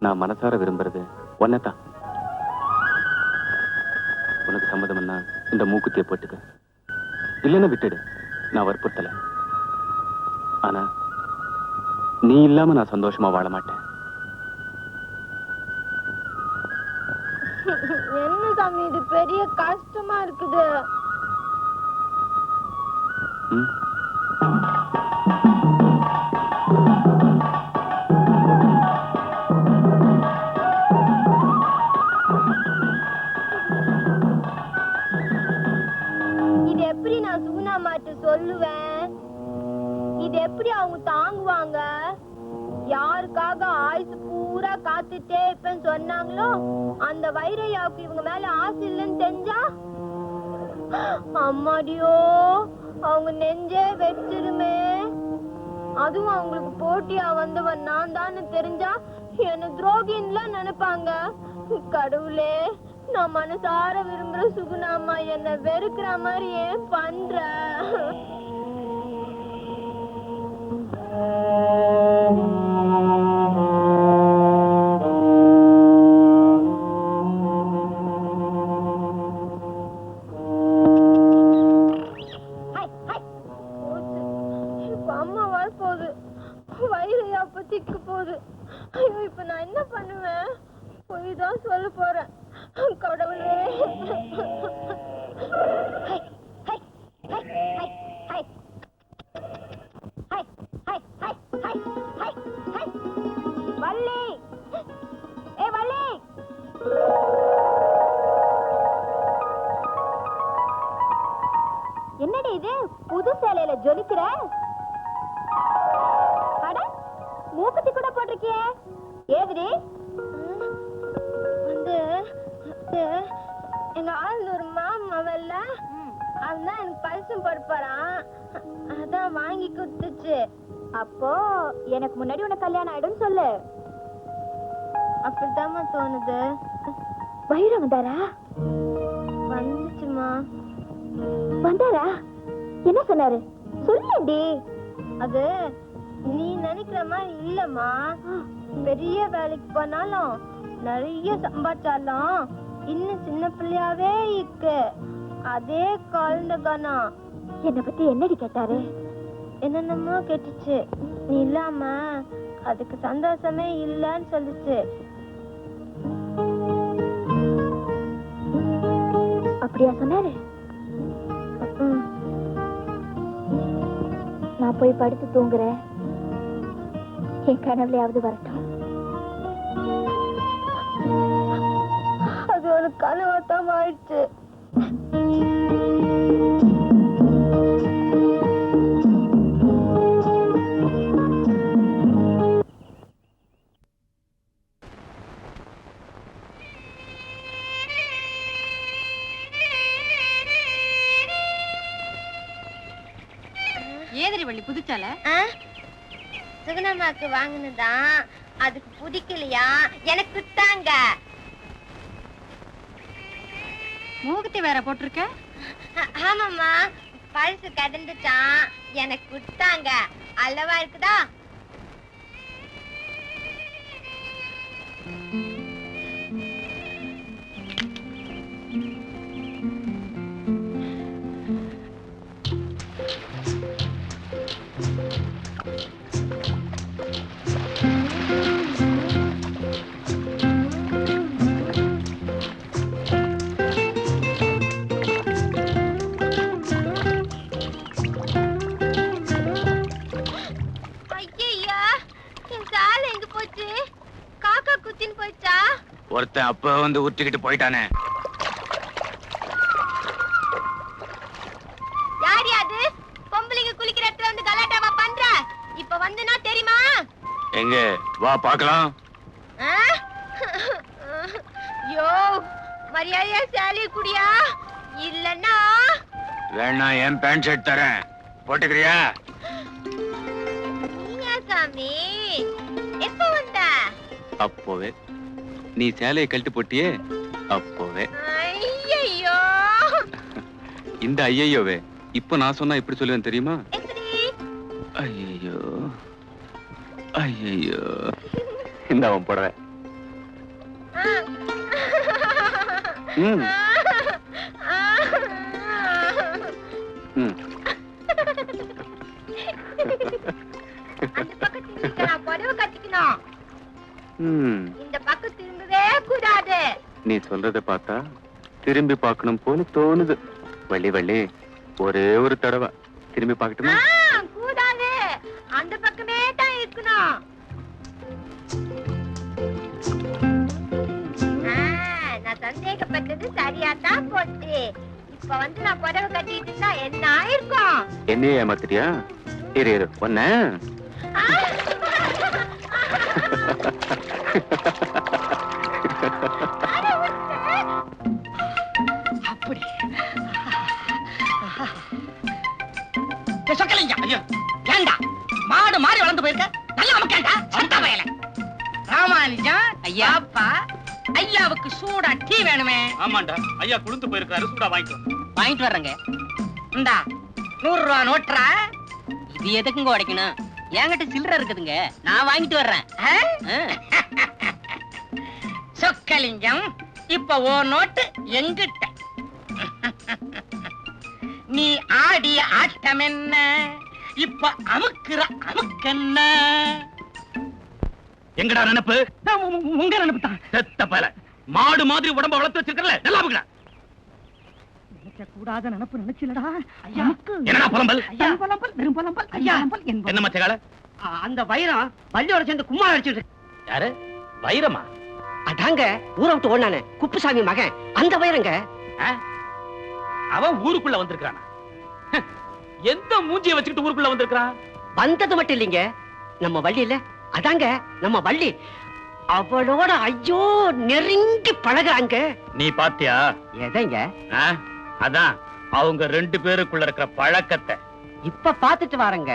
நான் மனசார விரும்புறது ஒன்னதான். உனக்கு சம்மதம்னா இந்த மூக்குத்திய போட்டுக்க, இல்லைன்னா விட்டுடு. நான் வற்புறுத்தல. ஆனா நீ இல்லாம நான் சந்தோஷமா வாழ மாட்டேன். என்ன சாமி இது பெரிய கஷ்டமா இருக்குது. ம்? இது எப்படி நான் சுகுணாமாட்ட சொல்லுவேன்? இது எப்படி அவங்க தாங்குவாங்க? யாருக்காக ஆயுசு பூரா காத்துட்டே இருப்பேன்னு சொன்னாங்களோ அந்த வைரையாவுக்கு இவங்க மேல ஆசை இல்லைன்னு தெரிஞ்சா, அம்மாடியோ அவங்க நெஞ்சே வெச்சிருமே. அதுவும் அவங்களுக்கு போட்டியா வந்தவன் நான் தான்னு தெரிஞ்சா என்ன துரோகின்ல நினைப்பாங்க. கடவுளே, நான் மனசார விரும்புற சுகுணாமா என்ன வெறுக்கிற மாதிரி ஏன் பண்ற? அம்மா வரப்போகுது, வயிறையா பத்திக்க போகுது. ஐயோ இப்ப நான் என்ன பண்ணுவேன்? போய் தான் சொல்ல போறேன். கடவுளே, வள்ளி, ஏ வள்ளி, என்னடி இது புது சேலையில ஜொலிக்கிற? அட மூக்குத்தி கூட போட்டிருக்கியே, ஏதுடி? வந்து எங்க ஆள் ஒரு மாமல்ல, அதுதான் எனக்கு பரிசும் படுப்பாராம். அதான் வாங்கி கொடுத்துச்சு. அப்போ எனக்கு முன்னாடி உனக்கு கல்யாணம் ஆயிடும் சொல்லு. அப்படித்தாம்மா தோணுது. வைரம் வந்தாரா? வந்துச்சுமா. வந்தாரா? என்ன சொன்னாரு சொல்லுடி. அது நீ நினைக்கிற மாதிரி இல்லம்மா. பெரிய வேலைக்கு போனாலும் நிறைய சம்பாதிச்சாலும் இன்னும் சின்ன பிள்ளையாவே இருக்கு. அதே குழந்தை கணம். என்னை பத்தி என்னடி கேட்டாரு? என்னென்னமோ கேட்டுச்சு. நீ இல்லாம அதுக்கு சந்தோஷமே இல்லன்னு சொல்லுச்சு. அப்படியா சொன்னாரு? நான் போய் படுத்து தூங்குறேன். என் கனவுலையாவது வரட்டும். அது ஒரு கனவாத்தான் ஆயிடுச்சு. ஏதரி வள்ளி புதுச்சால சுகுணம்மாக்கு வாங்கினதான், அதுக்கு பிடிக்கலையா? எனக்கு தாங்க. மூகுத்தி வேற போட்டிருக்க? ஆமாம்மா, பழசு கடந்துட்டான், எனக்கு விட்டாங்க. அல்லவா இருக்குதா? ஒருத்தன் அப்ப வந்து உருட்டிக்கிட்டு போயிட்டானே. யார் யாது? பொம்பளைங்க குளிக்கிற இடத்துல வந்து கலாட்டாவா பண்ற? இப்ப வந்துனா தெரியுமா? எங்க வா பாக்கலாம். யோ, மரியாதையா சாலி குடியா, இல்லன்னா வேணா என் பேண்ட் ஷர்ட் தரேன், போட்டுக்கிறியா? நீயா சாமி? எப்ப வந்த? அப்போவே. நீ சேலையை கழட்டி போட்டியே அப்போவே. ஐயையோ. இந்த ஐயையோவே இப்ப நான் சொன்னா எப்படி சொல்லுவேன் தெரியுமா? ஐயையோ ஐயையோ. இந்த அவன் போடுறேன். அந்த பக்கத்துல நான் புடவை கட்டிக்கணும். இந்த பக்கம் திரும்பவே கூடாது. நீ சொல்றத பார்த்தா திரும்பி பார்க்கணும் போல தோணுது. வள்ளி வள்ளி, ஒரே ஒரு தடவை திரும்பி பார்க்கட்டுமா? கூடாது, அந்த பக்கமே தான் இருக்கணும். நான் சந்தேகப்பட்டது சரியா தான் போச்சு. இப்ப வந்து நான் புடவை கட்டிட்டு இருந்தா என்ன ஆயிருக்கும்? என்னையே ஏமாத்திரியா? இரு இரு ஒன்ன. அப்படி சொக்கலிங்க. ஐயா ஏண்டா மாடு மாறி வளர்ந்து போயிருக்க? நல்லா நமக்கேண்டா சண்டா வயல. ராமானுஜம் ஐயா, அப்பா ஐயாவுக்கு சூடா டீ வேணுமே. ஆமாண்டா, ஐயா குளிந்து போயிருக்காரு, சூடா வாங்கிட்டு வர்றேங்க. இந்தா 100 ரூபா நோட்டுறா. இது எதுக்குங்க உடைக்கணும்? என்கிட்ட சில்லறை இருக்குதுங்க, நான் வாங்கிட்டு வர்றேன். சொக்கலிங்கம், இப்ப ஓ நோட்டு எங்கிட்ட. நீ ஆடிய ஆட்டம் என்ன, இப்ப அமுக்குற அமுக்கென்ன? எங்கடா நினைப்பு? உங்க நினைப்பு தான். செத்த பல மாடு மாதிரி உடம்ப வளர்த்து வச்சிருக்கல, நல்லா இருக்குடா. நினைக்க கூடாத நினைப்பு நினைச்சிலடா. என்னடா புலம்பல்? புலம்பல் வெறும் புலம்பல். ஐயா என்ன மச்சகால? அந்த வைரம் வள்ளியோட சேர்ந்து கும்மாளம் அடிச்சுட்டு. யாரு? வைரமா? அதாங்க ஊரை விட்டு ஓடுனானே குப்புசாமி மகன், அந்த வைரங்க. அவன் ஊருக்குள்ள வந்திருக்கானா? எந்த மூஞ்சியை வச்சுக்கிட்டு ஊருக்குள்ள வந்திருக்கான்? வந்தது மட்டும் இல்லைங்க, நம்ம வள்ளி இல்ல, அதாங்க நம்ம வள்ளி. அவளோட ஐயோ நெருங்கி பழகுறாங்க. நீ பாத்தியா? எதைங்க? அதான் அவங்க 2 பேருக்குள்ள இருக்கிற பழக்கத்தை இப்ப பாத்துட்டு வாரங்க.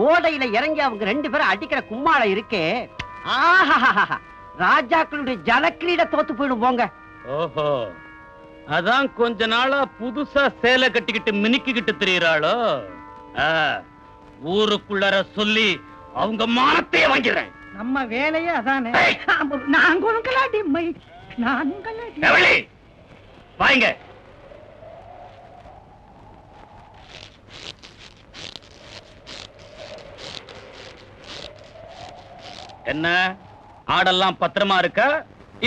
ஓடையில இறங்கி அவங்க 2 பேரும் அடிக்கிற கும்மாளம் இருக்கே, ஆஹா ராஜாக்களுடைய ஜலக்கிரீட தோத்து போயிடும் போங்க. ஓஹோ, அதான் கொஞ்ச நாளா புதுசா சேலை கட்டிக்கிட்டு மினுக்கிக்கிட்டு திரியறாளோ? ஊருக்குள்ளர சொல்லி அவங்க மானத்தையே வாங்கிறேன். நம்ம வேலையே அதானே. நாங்களும் வாங்க. என்ன ஆடெல்லாம் பத்திரமா இருக்கா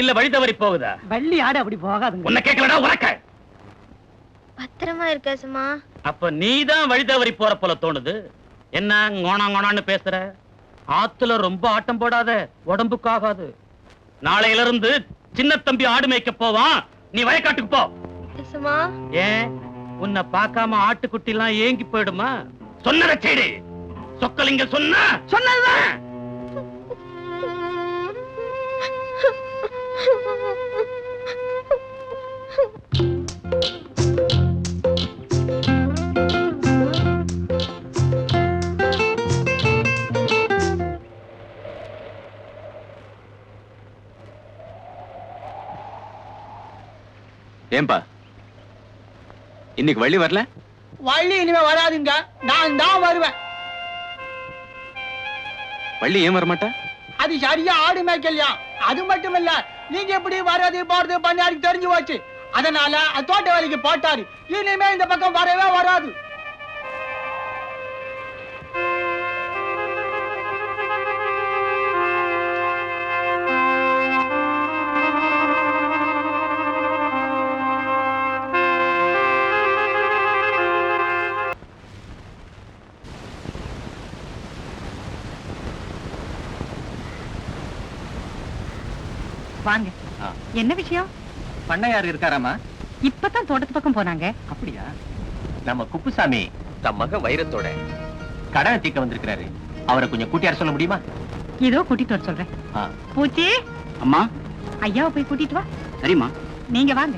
இல்ல வழி தவறி போகுதா? வள்ளி ஆடு அப்படி போகாதுங்க. உன்னை கேட்கலடா உனக்க. பத்திரமா இருக்க சும்மா. அப்ப நீதான் வழி தவறி போற போல தோணுது. என்ன கோணான்னு பேசுற? ஆத்துல ரொம்ப ஆட்டம் போடாத, உடம்புக்கு ஆகாது. நாளையில இருந்து சின்ன தம்பி ஆடு மேய்க்க போவான், நீ வயக்காட்டுக்கு போ. சும்மா ஏன் உன்னை பார்க்காம ஆட்டுக்குட்டி எல்லாம் ஏங்கி போயிடுமா? சொன்னத செய்டு. சொக்கலிங்க சொன்னதுதான். ஏன்பா இன்னைக்கு வள்ளி வரல? வள்ளி இனிமே வராதுங்க, நான் தான் வருவேன். வள்ளி ஏன் வரமாட்டா? அது சரியா ஆடு மேய்க்கலையா? அது மட்டும் இல்ல, நீங்க எப்படி வர்றது போறது பண்ணாருக்கு தெரிஞ்சு போச்சு. அதனால தோட்ட வேலைக்கு போட்டாரு. இனிமே இந்த பக்கம் வரவே வராது. வாங்க. என்ன விஷயம்? பண்ணையார் இருக்காராமா? இப்பதான் தோட்டத்து பக்கம் போனாங்க. அப்படியா? நம்ம குப்புசாமி தம் மகன் வைரத்தோட கடனை தீர்க்க வந்திருக்கிறாரு. அவரை கொஞ்சம் கூட்டியார சொல்ல முடியுமா? இதோ கூட்டிட்டு வர சொல்றேன். பூச்சி, அம்மா. ஐயாவை போய் கூட்டிட்டு வா. சரிம்மா. நீங்க வாங்க.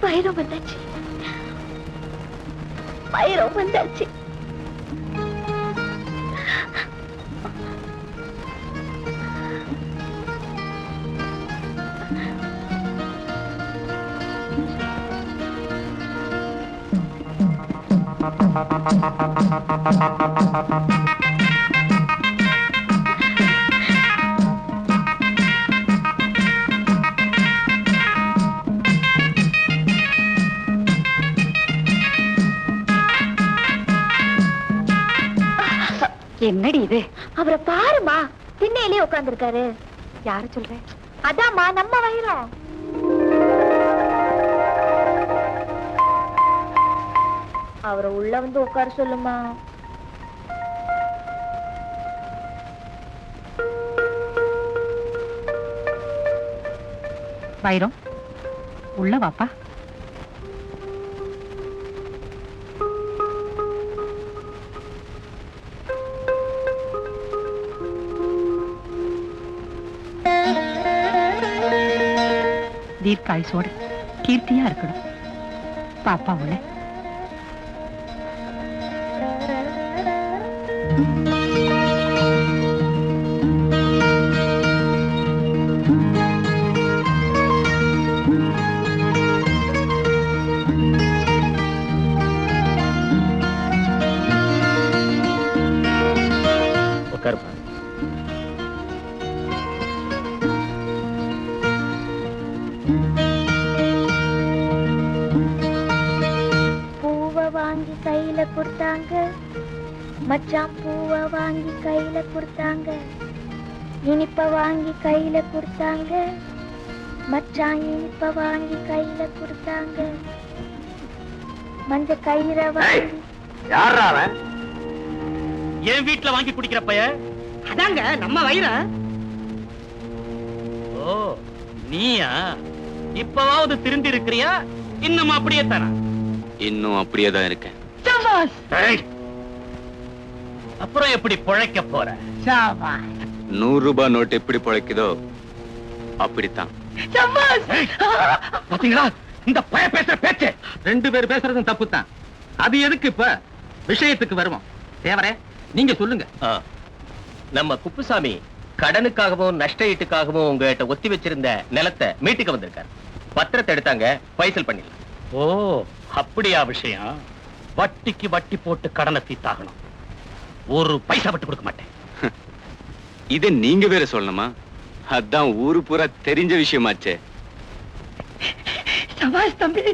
பயிரும் வந்தாச்சு, பயிரும் வந்தாச்சு. என்னடி இது? அவரை பாருமா, திண்ணையிலே உட்கார்ந்துருக்காரு. யாரு சொல்ற? அதாம்மா நம்ம வைரம். அவரை உள்ள வந்து உட்கார சொல்லுமா. வைரம், உள்ள வாப்பா. தீர்க்காயுசோட கீர்த்தியா இருக்கணும். பாப்பா உள்ள. உட்காருப்பா. பூவை வாங்கி கையில கொடுத்தாங்க, மச்சான் பூவை வாங்கி கையில கொடுத்தாங்க, இனிப்ப வாங்கி கையில கொடுத்தாங்க, மச்சான் இனிப்ப வாங்கி கையில கொடுத்தாங்க, மஞ்ச கயிறை வாங்கி. யாரா அவன்? என் வீட்டுல வாங்கி குடிக்கிற பைய? அதாங்க நம்ம வைரம். ஓ, நீயா? இப்பவாவது திருந்தி இருக்கிறியா? இன்னும் அப்படியே தானா? இன்னும் அப்படியே தான் இருக்கேன். அப்புறம் எப்படி பிழைக்க போற? 100 ரூபாய் நோட்டு எப்படி பிழைக்குதோ அப்படித்தான். பாத்தீங்களா இந்த பய பேசுற பேச்சு? 2 பேர் பேசுறதும் தப்பு தான். அது எதுக்கு இப்ப? விஷயத்துக்கு வருவோம். தேவரே, நீங்க சொல்லுங்க. நம்ம குப்புசாமி கடனுக்காகவும் நஷ்ட ஈட்டுக்காகவும் உங்ககிட்ட ஒத்தி வச்சிருந்த நிலத்தை மீட்டுக்க வந்திருக்காரு. பத்திரத்தை எடுத்தாங்க, பைசல் பண்ணிடலாம். ஓ, அப்படியா விஷயம்? வட்டிக்கு வட்டி போட்டு கடனை தீத்தாகணும். ஒரு பைசா விட்டு கொடுக்க மாட்டேன். இதை நீங்க வேற சொல்லணுமா? அதான் ஊரு பூரா தெரிஞ்ச விஷயமாச்சே. சபாஷ் தம்பி,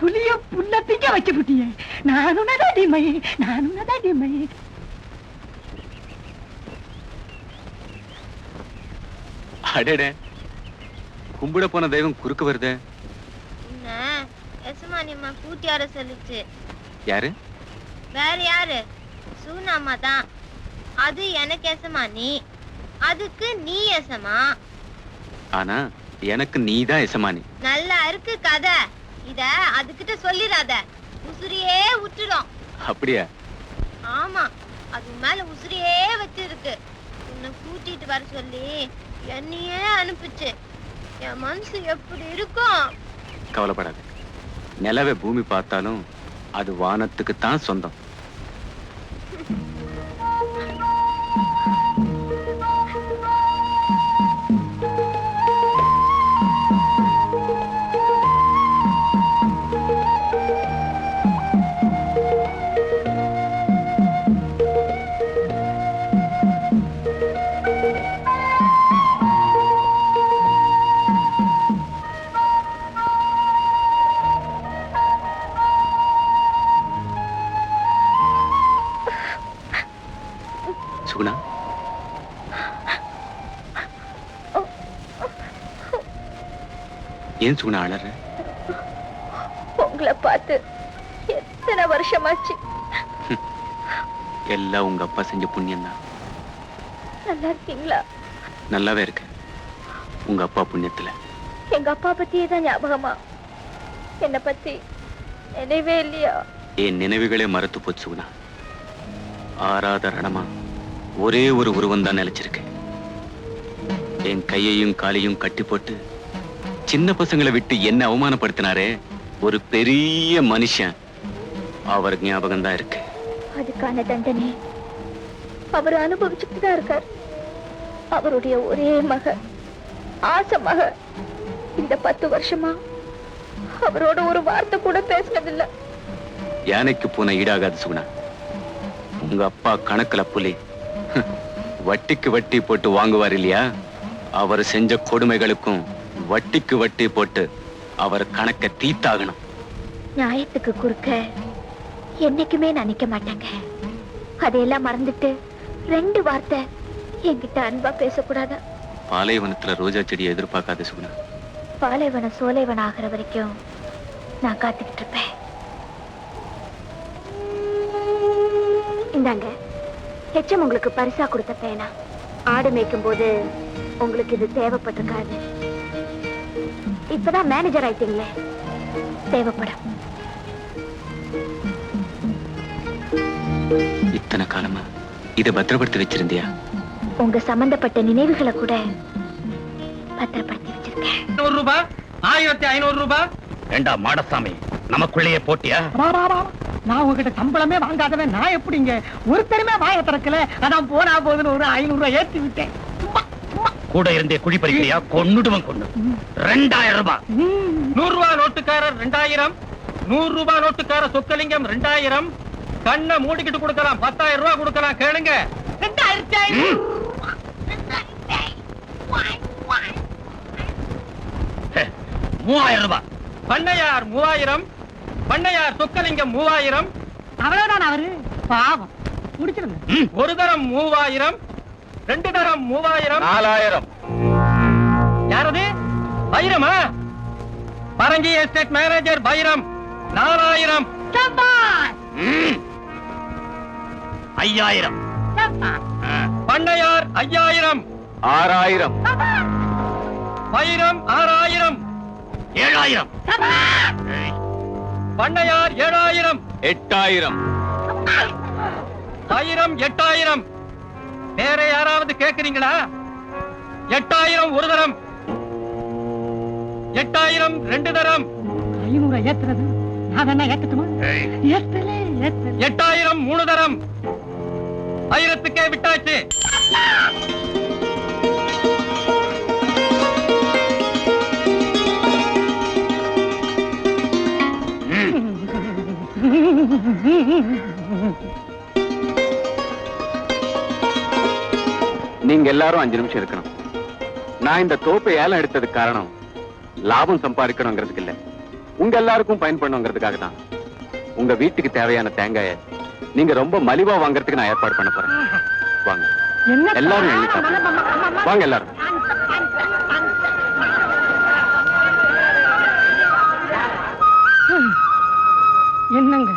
புலிய புல்ல பிக்க வச்சு புட்டிய. நானும் டிமை. அடடே, கும்பிட போன தெய்வம் குறுக்கு வருதே. எசமானியம்மா கூட்டியார சொல்லுச்சு. யாரு? வேற யாரு? சூனாமா தான். அது எனக்கு எசமானி, அதுக்கு நீ எசமா. ஆனா எனக்கு நீதான் எசமானி. நல்லா இருக்கு கதை. இத அதுகிட்ட சொல்லிராத, உசுரியே விட்டுடும். அப்படியா? ஆமா, அது மேல உசுரியே வச்சிருக்கு. உன்னை கூட்டிட்டு வர சொல்லி என்னையே அனுப்புச்சு. என் மனசு எப்படி இருக்கும்? கவலைப்படாது. நிலவை பூமி பார்த்தாலும் அது வானத்துக்கு தான் சொந்தம். சுகுணா, ஏன் சுகுணா அழற? உங்களை பார்த்து எத்தனை வருஷமாச்சு. எல்லாம் உங்க அப்பா செஞ்ச புண்ணியம் தான். நல்லா இருக்கீங்களா? நல்லாவே இருக்கு. உங்க அப்பா புண்ணியத்துல. எங்க அப்பா பத்தியே தான் ஞாபகமா? என்ன பத்தி நினைவே இல்லையா? என் நினைவுகளே மறத்து போச்சு சுகுணா. ஆறாத ரணமா ஒரே ஒரு உருவம் தான் நிலைச்சிருக்கு. என் கையையும் காலையும் கட்டி போட்டு சின்ன பசங்களை விட்டு என்ன அவமானப்படுத்தினாரே ஒரு பெரிய மனுஷன், அவர் ஞாபகம் தான் இருக்கு. அதுக்கான தண்டனை அவர் அனுபவிச்சுட்டு தான் இருக்கார். அவருடைய ஒரே மக, ஆசை மக, இந்த 10 வருஷமா அவரோட ஒரு வார்த்தை கூட பேசினதில்லை. யானைக்கு பூனை ஈடாகாது சுகுணா. உங்க அப்பா கணக்குல புலி. வட்டிக்கு வட்டி போட்டு வாங்குவார் இல்லையா? அவர் செஞ்ச கொடுமைகளுக்கும் வட்டிக்கு வட்டி போட்டு அவர் கணக்க தீத்தாகணும். நியாயத்துக்கு குறுக்க என்னைக்குமே நினைக்க மாட்டாங்க. அதையெல்லாம் மறந்துட்டு 2 வார்த்தை என்கிட்ட அன்பா பேசக்கூடாதா? பாலைவனத்துல ரோஜா செடியை எதிர்பார்க்காத சுகுணா. பாலைவனம் சோலைவனம் ஆகிற வரைக்கும் நான் காத்துக்கிட்டு இருப்பேன். இந்தாங்க ஹெச்எம் உங்களுக்கு பரிசா கொடுத்த பேனா. ஆடு மேய்க்கும் போது உங்களுக்கு இது தேவைப்பட்டிருக்காது. இப்பதான் மேனேஜர் ஆயிட்டீங்களே, தேவைப்படும். இத்தனை காலமா இதை பத்திரப்படுத்தி வச்சிருந்தியா? உங்க சம்பந்தப்பட்ட நினைவுகளை கூட பத்திரப்படுத்தி வச்சிருக்கேன். 100 ரூபாய், 1500 ரூபாய். ஏண்டா மாடசாமி, நமக்குள்ளேயே போட்டியா? நான் உங்ககிட்ட சம்பளமே வாங்காதவன் நான் எப்படிங்க ஒருத்தருமே வாய திறக்கல. அதான் போனா போதுன்னு ஒரு 500 ரூபாய் ஏத்தி விட்டேன். கூட இருந்தே குழி பறிக்கிறியா? கொன்னுடுவன் கொண்டு. 2000 ரூபாய். 100 ரூபாய் நோட்டுக்காரர் 2000, 100 ரூபாய் நோட்டுக்காரர் சொக்கலிங்கம் 2000. கண்ணை மூடிக்கிட்டு கொடுக்கலாம், 10,000 ரூபாய் கொடுக்கலாம். கேளுங்க. 3000 ரூபாய். பண்ணையார் 3000, பண்ணையார் சொக்கலிங்கம் 3000. அவ்வளவுதான் அவரு பாவம். முடிச்சிருங்க. ஒரு தரம் 3000, 2 தரம் 3000, 4000. யாரது? பைரமா? பரங்கி எஸ்டேட் மேனேஜர் பைரம் 4000. 5000. பண்ணையார் 5000, 6000. பைரம் 6000, 7000. பண்ணையார் 7000, 8000. பைரம் 8000. வேற யாராவது கேக்குறீங்களா? 8000 ஒரு தரம், 8000 2 தரம், 500 ஏத்துறது நான் வேணா ஏத்துட்டுமா? ஏத்தல 8000 3 தரம். 1000க்கே விட்டாச்சு. நீங்க எல்லாரும் 5 நிமிஷம் இருக்கணும். நான் இந்த தோப்பை ஏலம் எடுத்ததுக்கு காரணம் லாபம் சம்பாதிக்கணுங்கிறதுக்கு இல்ல, உங்க எல்லாருக்கும் பயன்படணுங்கிறதுக்காக தான். உங்க வீட்டுக்கு தேவையான தேங்காய நீங்க ரொம்ப மலிவா வாங்குறதுக்கு நான் ஏற்பாடு பண்ண போறேன். வாங்க எல்லாரும் எழுதி சாப்பிடுங்க. வாங்க எல்லாரும். என்னங்க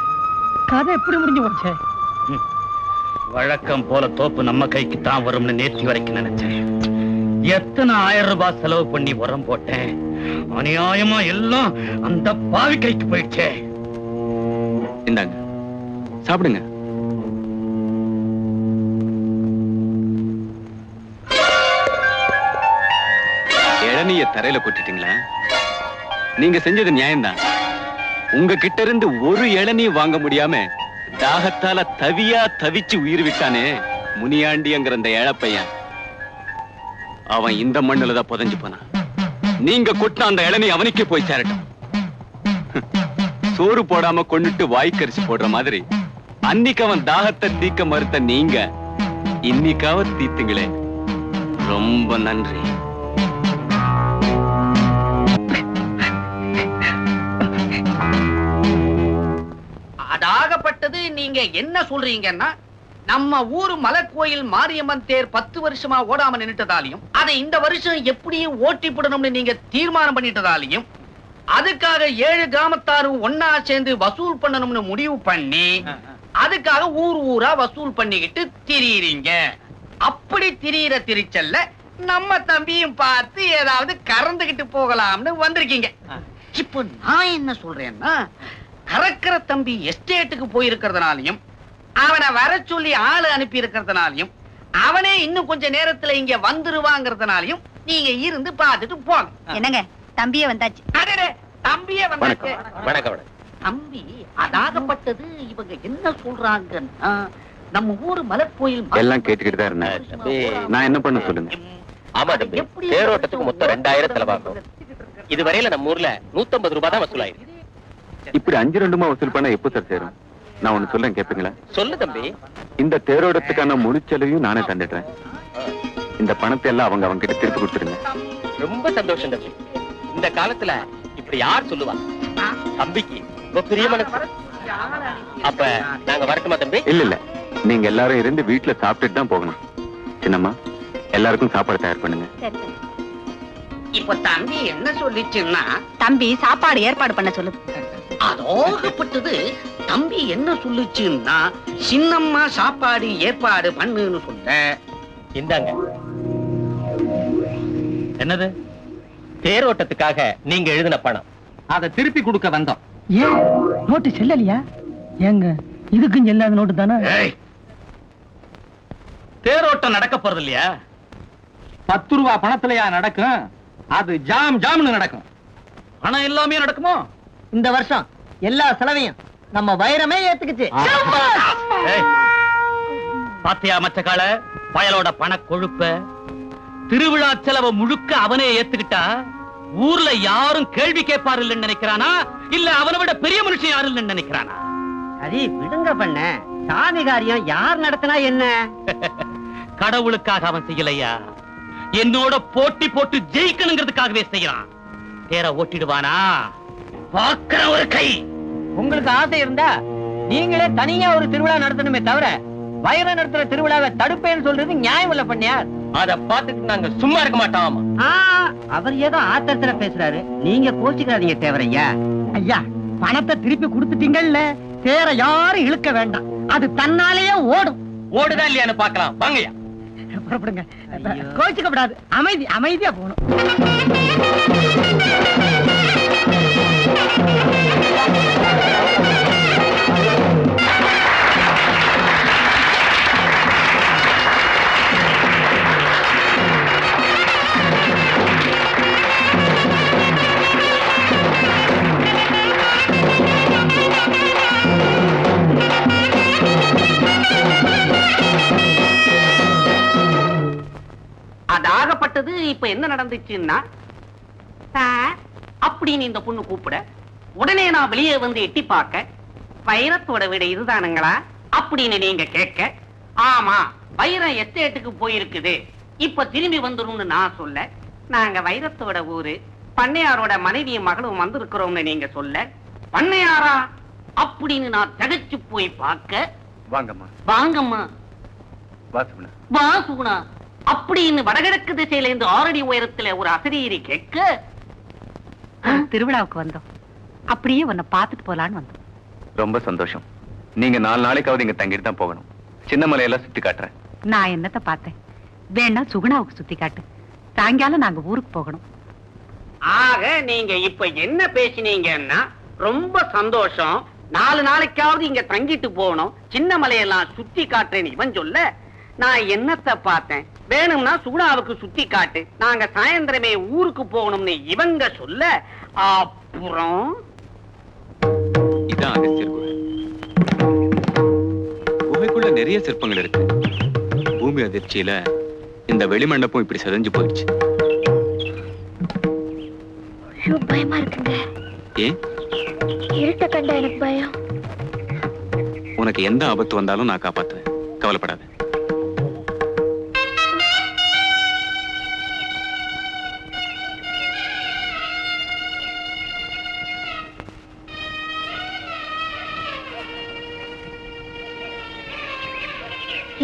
கதை எப்படி முடிஞ்சு போச்சே? வழக்கம் போல தோப்பு நம்ம கைக்கு தான் வரும்னு நேற்று வரைக்கும் நினைச்சேன். எத்தனை 1000 ரூபாய் செலவு பண்ணி உரம் போட்டேன். அநியாயமா எல்லாம் அந்த பாவி கைக்கு போயிடுச்சே. இந்தாங்க சாப்பிடுங்க. இளநீய தரையில கொட்டிட்டீங்களா? நீங்க செஞ்சது நியாயம்தான். உங்க கிட்ட இருந்து ஒரு இளநீ வாங்க முடியாம தாகத்தால தவியா தவிச்சு உயிர் விட்டானே முனியாண்டிங்கிற அந்த ஏழப்பையன். அவன் இந்த மண்ணுல தான் புதைஞ்சு போனான். நீங்க கொட்டின அந்த இளநீ அவனுக்கே போய் சேரட்டும். சோறு போடாம கொண்டுட்டு வாய்க்கரிசி போடுற மாதிரி அன்னைக்கு அவன் தாகத்தை தீக்க மறுத்த நீங்க இன்னைக்காவது தீத்துங்களே. ரொம்ப நன்றி. அதாகப்பட்டது நீங்க என்ன சொல்றீங்கன்னா, நம்ம ஊரு மலைக்கோயில் மாரியம்மன் தேர் 10 வருஷமா ஓடாம நின்னுட்டதாலையும் அதை இந்த வருஷம் எப்படியும் ஓட்டி போடணும்னு நீங்க தீர்மானம் பண்ணிட்டதாலையும் அதுக்காக 7 கிராமத்தாரும் ஒன்னா சேர்ந்து வசூல் பண்ணணும்னு முடிவு பண்ணி அதுக்காக ஊர் ஊரா வசூல் பண்ணிக்கிட்டு திரியுறீங்க. அப்படி திரியிற திரிச்சல்ல நம்ம தம்பியும் பார்த்து ஏதாவது கறந்துகிட்டு போகலாம்னு வந்திருக்கீங்க. இப்போ நான் என்ன சொல்றேன்னா, கறக்கிற தம்பி எஸ்டேட்டுக்கு போயிருக்கிறதுனாலையும் அவனை வர சொல்லி ஆளு அனுப்பி இருக்கிறதுனாலையும் அவனே இன்னும் கொஞ்ச நேரத்துல இங்க வந்துருவாங்கிறதுனாலையும் நீங்க இருந்து பார்த்துட்டு போங்க. என்னங்க தம்பியே வந்தாச்சு. தம்பியே வந்தாச்சு. வணக்கம். தம்பி அதாகப்பட்டது இவங்க என்ன சொல்றாங்கன்னா, நம்ம ஊரு மலைக்கோயில் எல்லாம் கேட்டுக்கிட்டு தான் இருந்தேன். நான் என்ன பண்ண சொல்லுங்க? ஆமா தம்பி, தேரோட்டத்துக்கு மொத்தம் 2000 செலவாகும். இதுவரையில நம்ம ஊர்ல 150 ரூபாய் தான் வசூலாயிருக்கு. இப்படி 5-2 வசூல் பண்ணா எப்போ சார் சேரும்? நான் ஒண்ணு சொல்றேன், கேட்பீங்களா? சொல்லு தம்பி. இந்த தேரோட்டத்துக்கான முழு செலவையும் நானே தந்துடுறேன். இந்த பணத்தை எல்லாம் அவங்க கிட்ட திருப்பி கொடுத்துருங்க. ரொம்ப சந்தோஷம் தம்பி. இந்த காலத்துல இப்படி யார் சொல்லுவா? தம்பிக்கு ரொம்ப பெரிய மனசு. அப்ப நாங்க வரட்டுமா தம்பி? இல்ல நீங்க எல்லாரும் இருந்து வீட்டுல சாப்பிட்டுட்டு தான் போகணும். சின்னம்மா, எல்லாருக்கும் சாப்பாடு தயார் பண்ணுங்க. இப்ப தம்பி என்ன சொல்லிச்சுன்னா, தம்பி சாப்பாடு ஏற்பாடு பண்ண சொல்லுது. அதோகப்பட்டது தம்பி என்ன சொல்லுச்சுன்னா, சின்னம்மா சாப்பாடு ஏற்பாடு பண்ணுன்னு சொல்ல. இந்தாங்க. என்னது? தேரோட்டத்துக்காக நீங்க எழுதின பணம். அதை திருப்பி கொடுக்க வந்தோம். ஏன் நோட்டு செல்லலையா? ஏங்க இதுக்கும் செல்லாத நோட்டு தானே? தேரோட்டம் நடக்க போறது இல்லையா? 10 ரூபாய் பணத்திலயா நடக்கும்? அது ஜாம் ஜாம்னு நடக்கும். பணம் எல்லாமே நடக்குமோ? இந்த வருஷம் எல்லா செலவையும் நம்ம வைரமே ஏத்துக்குச்சு. பாத்தியா மச்சக்கால பயலோட பண கொழுப்ப? திருவிழா செலவை முழுக்க அவனே ஏத்துக்கிட்டா ஊர்ல யாரும் கேள்வி கேட்பாரு இல்லைன்னு நினைக்கிறானா, இல்ல அவனை விட பெரிய மனுஷன் யாரும் இல்லைன்னு நினைக்கிறானா? சரி விடுங்க பண்ண. சாமி காரியம் யார் நடத்தினா என்ன? கடவுளுக்காக அவன் செய்யலையா, என்னோட போட்டி போட்டு ஜெயிக்கணுங்கிறதுக்காகவே செய்யறான். தேர ஓட்டிடுவானா? பாக்குற ஒரு கை. உங்களுக்கு ஆசை இருந்தா நீங்களே தனியா ஒரு திருவிழா நடத்தணுமே தவிர வைரம் நடத்துற திருவிழாவை தடுப்பேன்னு சொல்றது நியாயம் இல்ல பண்ணியார். அத பார்த்துட்டு நாங்க சும்மா இருக்க மாட்டோம். அவர் ஏதோ ஆத்திரத்துல பேசுறாரு, நீங்க கோச்சிக்காதீங்க தேவரையா. ஐயா பணத்தை திருப்பி கொடுத்துட்டீங்கல்ல, தேர யாரும் இழுக்க வேண்டாம், அது தன்னாலேயே ஓடும். ஓடுதா இல்லையான்னு பாக்கலாம். வாங்கய்யா, புறப்படுங்க. கோச்சிக்கப்படாது, அமைதியா போகணும். அதாகப்பட்டது இப்ப என்ன நடந்துச்சுன்னா, அப்படின்னு இந்த பொண்ணு கூப்பிட உடனே நான் வெளியே வந்து எட்டி பார்க்க, வைரத்தோட வீடு இதுதானுங்களா அப்படின்னு நீங்க கேட்க, ஆமா வைரம் எஸ்டேட்டுக்கு போயிருக்குது, இப்ப திரும்பி வந்துரும்னு நான் சொல்ல, நாங்க வைரத்தோட ஊரு பண்ணையாரோட மனைவியும் மகளும் வந்திருக்கிறோம்னு நீங்க சொல்ல, பண்ணையாரா அப்படின்னு நான் தகச்சு போய் பார்க்க, வாங்கம்மா வாங்கம்மா வாசுகுணா வா சுகுணா அப்படின்னு வடகிழக்கு திசையில இருந்து 6 அடி உயரத்துல ஒரு அசரீரி கேட்க, திருவிழாவுக்கு வந்தோம், அப்படியே உன்னை பார்த்துட்டு போலான்னு வந்தோம். ரொம்ப சந்தோஷம். நீங்க 4 நாளைக்காவது இங்க தங்கிட்டு தான் போகணும். சின்ன மலையெல்லாம் சுத்தி காட்டுறேன். நான் என்னத்த பார்த்தேன்? வேணா சுகுணாவுக்கு சுத்தி காட்டு. சாயங்காலம் நாங்க ஊருக்கு போகணும். ஆக நீங்க இப்ப என்ன பேசினீங்கன்னா ரொம்ப சந்தோஷம். 4 நாளைக்காவது இங்க தங்கிட்டு போகணும், சின்ன மலையெல்லாம் சுத்தி காட்டுறேன்னு இவன் சொல்ல, நான் என்னத்த பார்த்தேன்? வேணும்னா சுகுணாவுக்கு சுத்தி காட்டு, நாங்க சாயந்தரமே ஊருக்கு போகணும்னு இவங்க சொல்ல, அப்புறம் இதான் அகஸ்தியர் குகை. குகைக்குள்ள நிறைய சிற்பங்கள் இருக்கு. பூமி அதிர்ச்சியில இந்த வெளிமண்டபம் இப்படி செதஞ்சு போயிடுச்சு. பயமா இருக்குங்க. ஏன்? இருட்ட கண்டா எனக்கு பயம். உனக்கு எந்த ஆபத்து வந்தாலும் நான் காப்பாத்துவேன், கவலைப்படாத.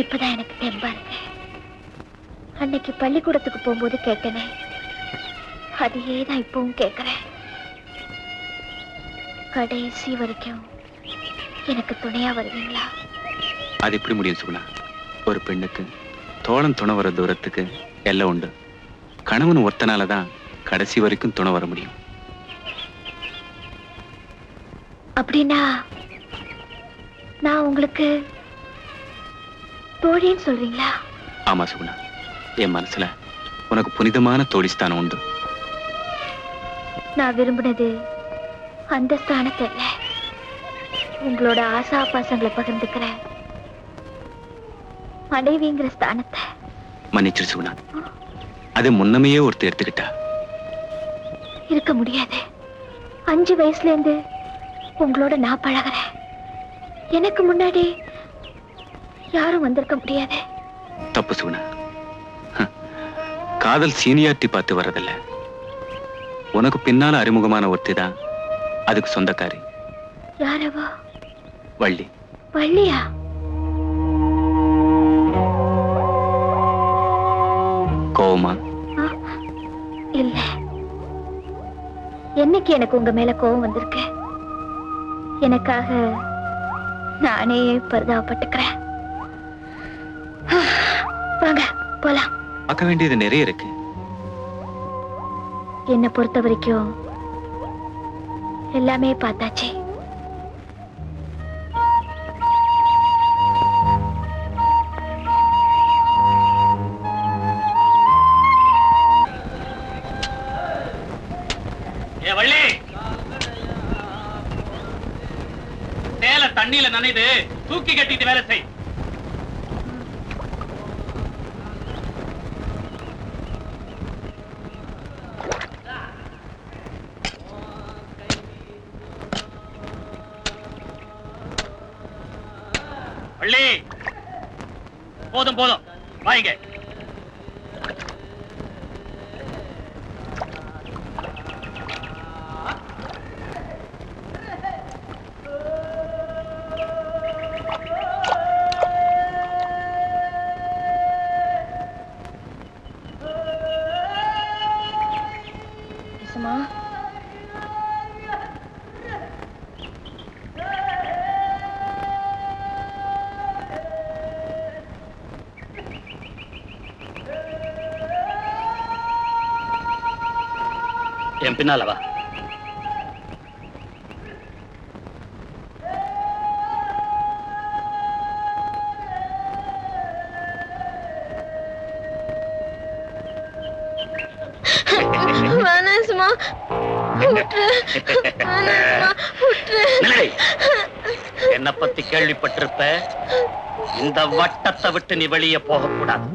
இப்பதான் எனக்கு தெம்பா இருக்கு. அன்னைக்கு பள்ளிக்கூடத்துக்கு போகும்போது கேட்டனே, அதையே தான் இப்பவும் கேட்கிறேன். கடைசி வரைக்கும் எனக்கு துணையா வருவீங்களா? அது எப்படி முடியும் சுகுணா? ஒரு பெண்ணுக்கு தோழன் துணை வர தூரத்துக்கு எல்லாம் உண்டு. கணவன் ஒருத்தனாலதான் கடைசி வரைக்கும் துணை வர முடியும். அப்படின்னா நான் உங்களுக்கு தோழின்னு சொல்றீங்களா? ஆமா சுகுணா, என் மனசுல உனக்கு புனிதமான தோழி ஸ்தானம் உண்டு. நான் விரும்பினது அந்த ஸ்தானத்தை இல்ல, உங்களோட ஆசா பாசங்களை பகிர்ந்துக்கிற மனைவிங்கிற ஸ்தானத்தை. மன்னிச்சிரு சுகுணா, அது முன்னமையே ஒருத்தர் எடுத்துக்கிட்டா. இருக்க முடியாது. 5 வயசுல இருந்து உங்களோட நான் பழகிறேன். எனக்கு முன்னாடி யாரும் வந்திருக்க முடியாது. தப்பு சுகுணா. காதல் சீனியாரிட்டி பார்த்து வர்றதில்ல. உனக்கு பின்னால அறிமுகமான ஒருத்தி தான் அதுக்கு சொந்தக்காரி. யாரவா? வள்ளி. வள்ளியா? கோவமா? இல்ல. என்னைக்கு எனக்கு உங்க மேல கோவம் வந்திருக்கு? எனக்காக நானே பரிதாபப்பட்டுக்கிறேன். வாங்க போலாம். பார்க்க வேண்டியது நிறைய இருக்கு. என்னை பொறுத்த வரைக்கும் எல்லாமே பார்த்தாச்சு. வள்ளி, சேலை தண்ணியில நனைது, தூக்கி கட்டிட்டு வேலை செய். வள்ளி, போதும் போதும், வாங்க. என் பின்னால வா. என்ன பத்தி கேள்விப்பட்டிருப்ப. இந்த வட்டத்தை விட்டு நீ வெளியே போக கூடாது.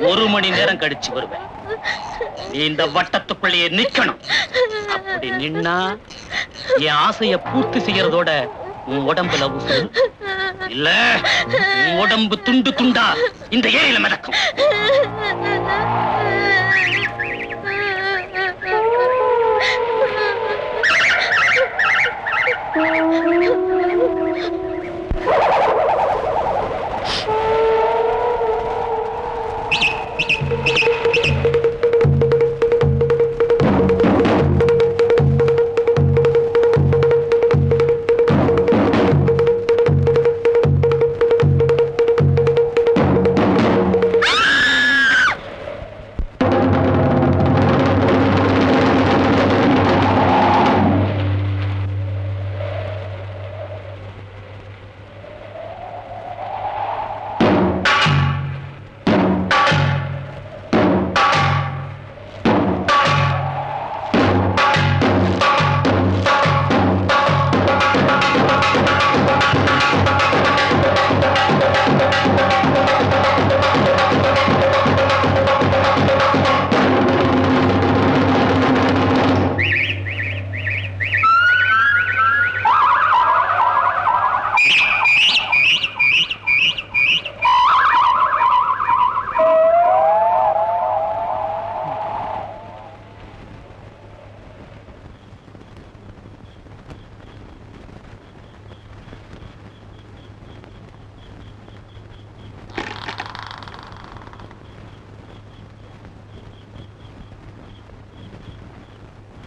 1 மணி நேரம் கழிச்சு வருவேன். நீ இந்த வட்டத்துக்குள்ளேயே நிக்கணும். அப்படி நின்னா என் ஆசைய பூர்த்தி செய்யறதோட உன் உடம்புல உசுறு இல்ல, உன் உடம்பு துண்டு துண்டா இந்த ஏரியில மிதக்கும்.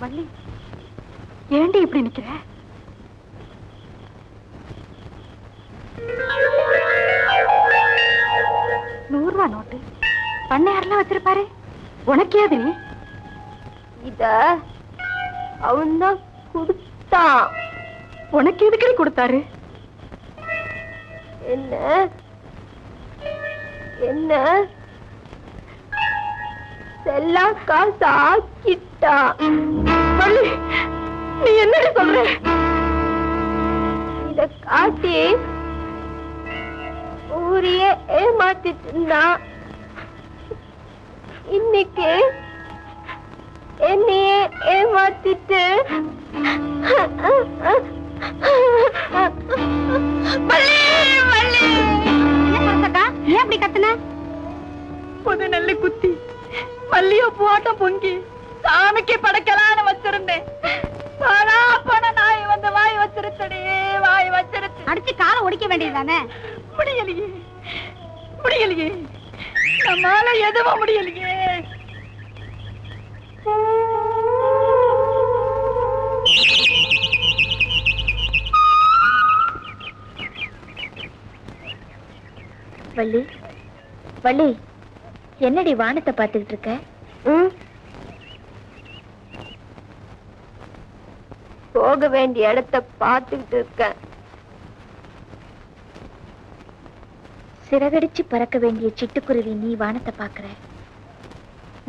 வள்ளி ஏண்டி இப்படி நிக்கிற? ₹100 நோட்டு பண்ணையாரெல்லாம் வச்சிருப்பாரு. உனக்கே அது நீ இத அவன்தான் கொடுத்தான். உனக்கு எதுக்கு கொடுத்தாரு? என்ன என்ன செல்லா காசு ஆக்கிட்டான். வள்ளி நீ என்னடி சொல்ற? இத காட்டி ஊரையே ஏமாத்திட்டு இருந்தான். இன்னைக்கு என்னையே ஏமாத்திட்டு ஏன் அப்படி கத்துன? புது நெல்லு குத்தி மல்லிய போட்டம் பொங்கி சாமிக்கு படைக்கலான்னு வச்சிருந்தேன். நாய் வந்து வாய் வச்சிருச்சடி, வாய் வச்சிருச்சு. அடிச்சு காலை ஒடிக்க வேண்டியதுதானே? முடியலையே முடியலையே, நம்மால எதுவும் முடியலையே. வள்ளி வள்ளி, என்னடி வானத்தை பார்த்துக்கிட்டு இருக்க? போக வேண்டிய இடத்தை பார்த்துக்கிட்டு இருக்க. சிறகடிச்சு பறக்க வேண்டிய சிட்டுக்குருவி நீ வானத்தை பார்க்கற,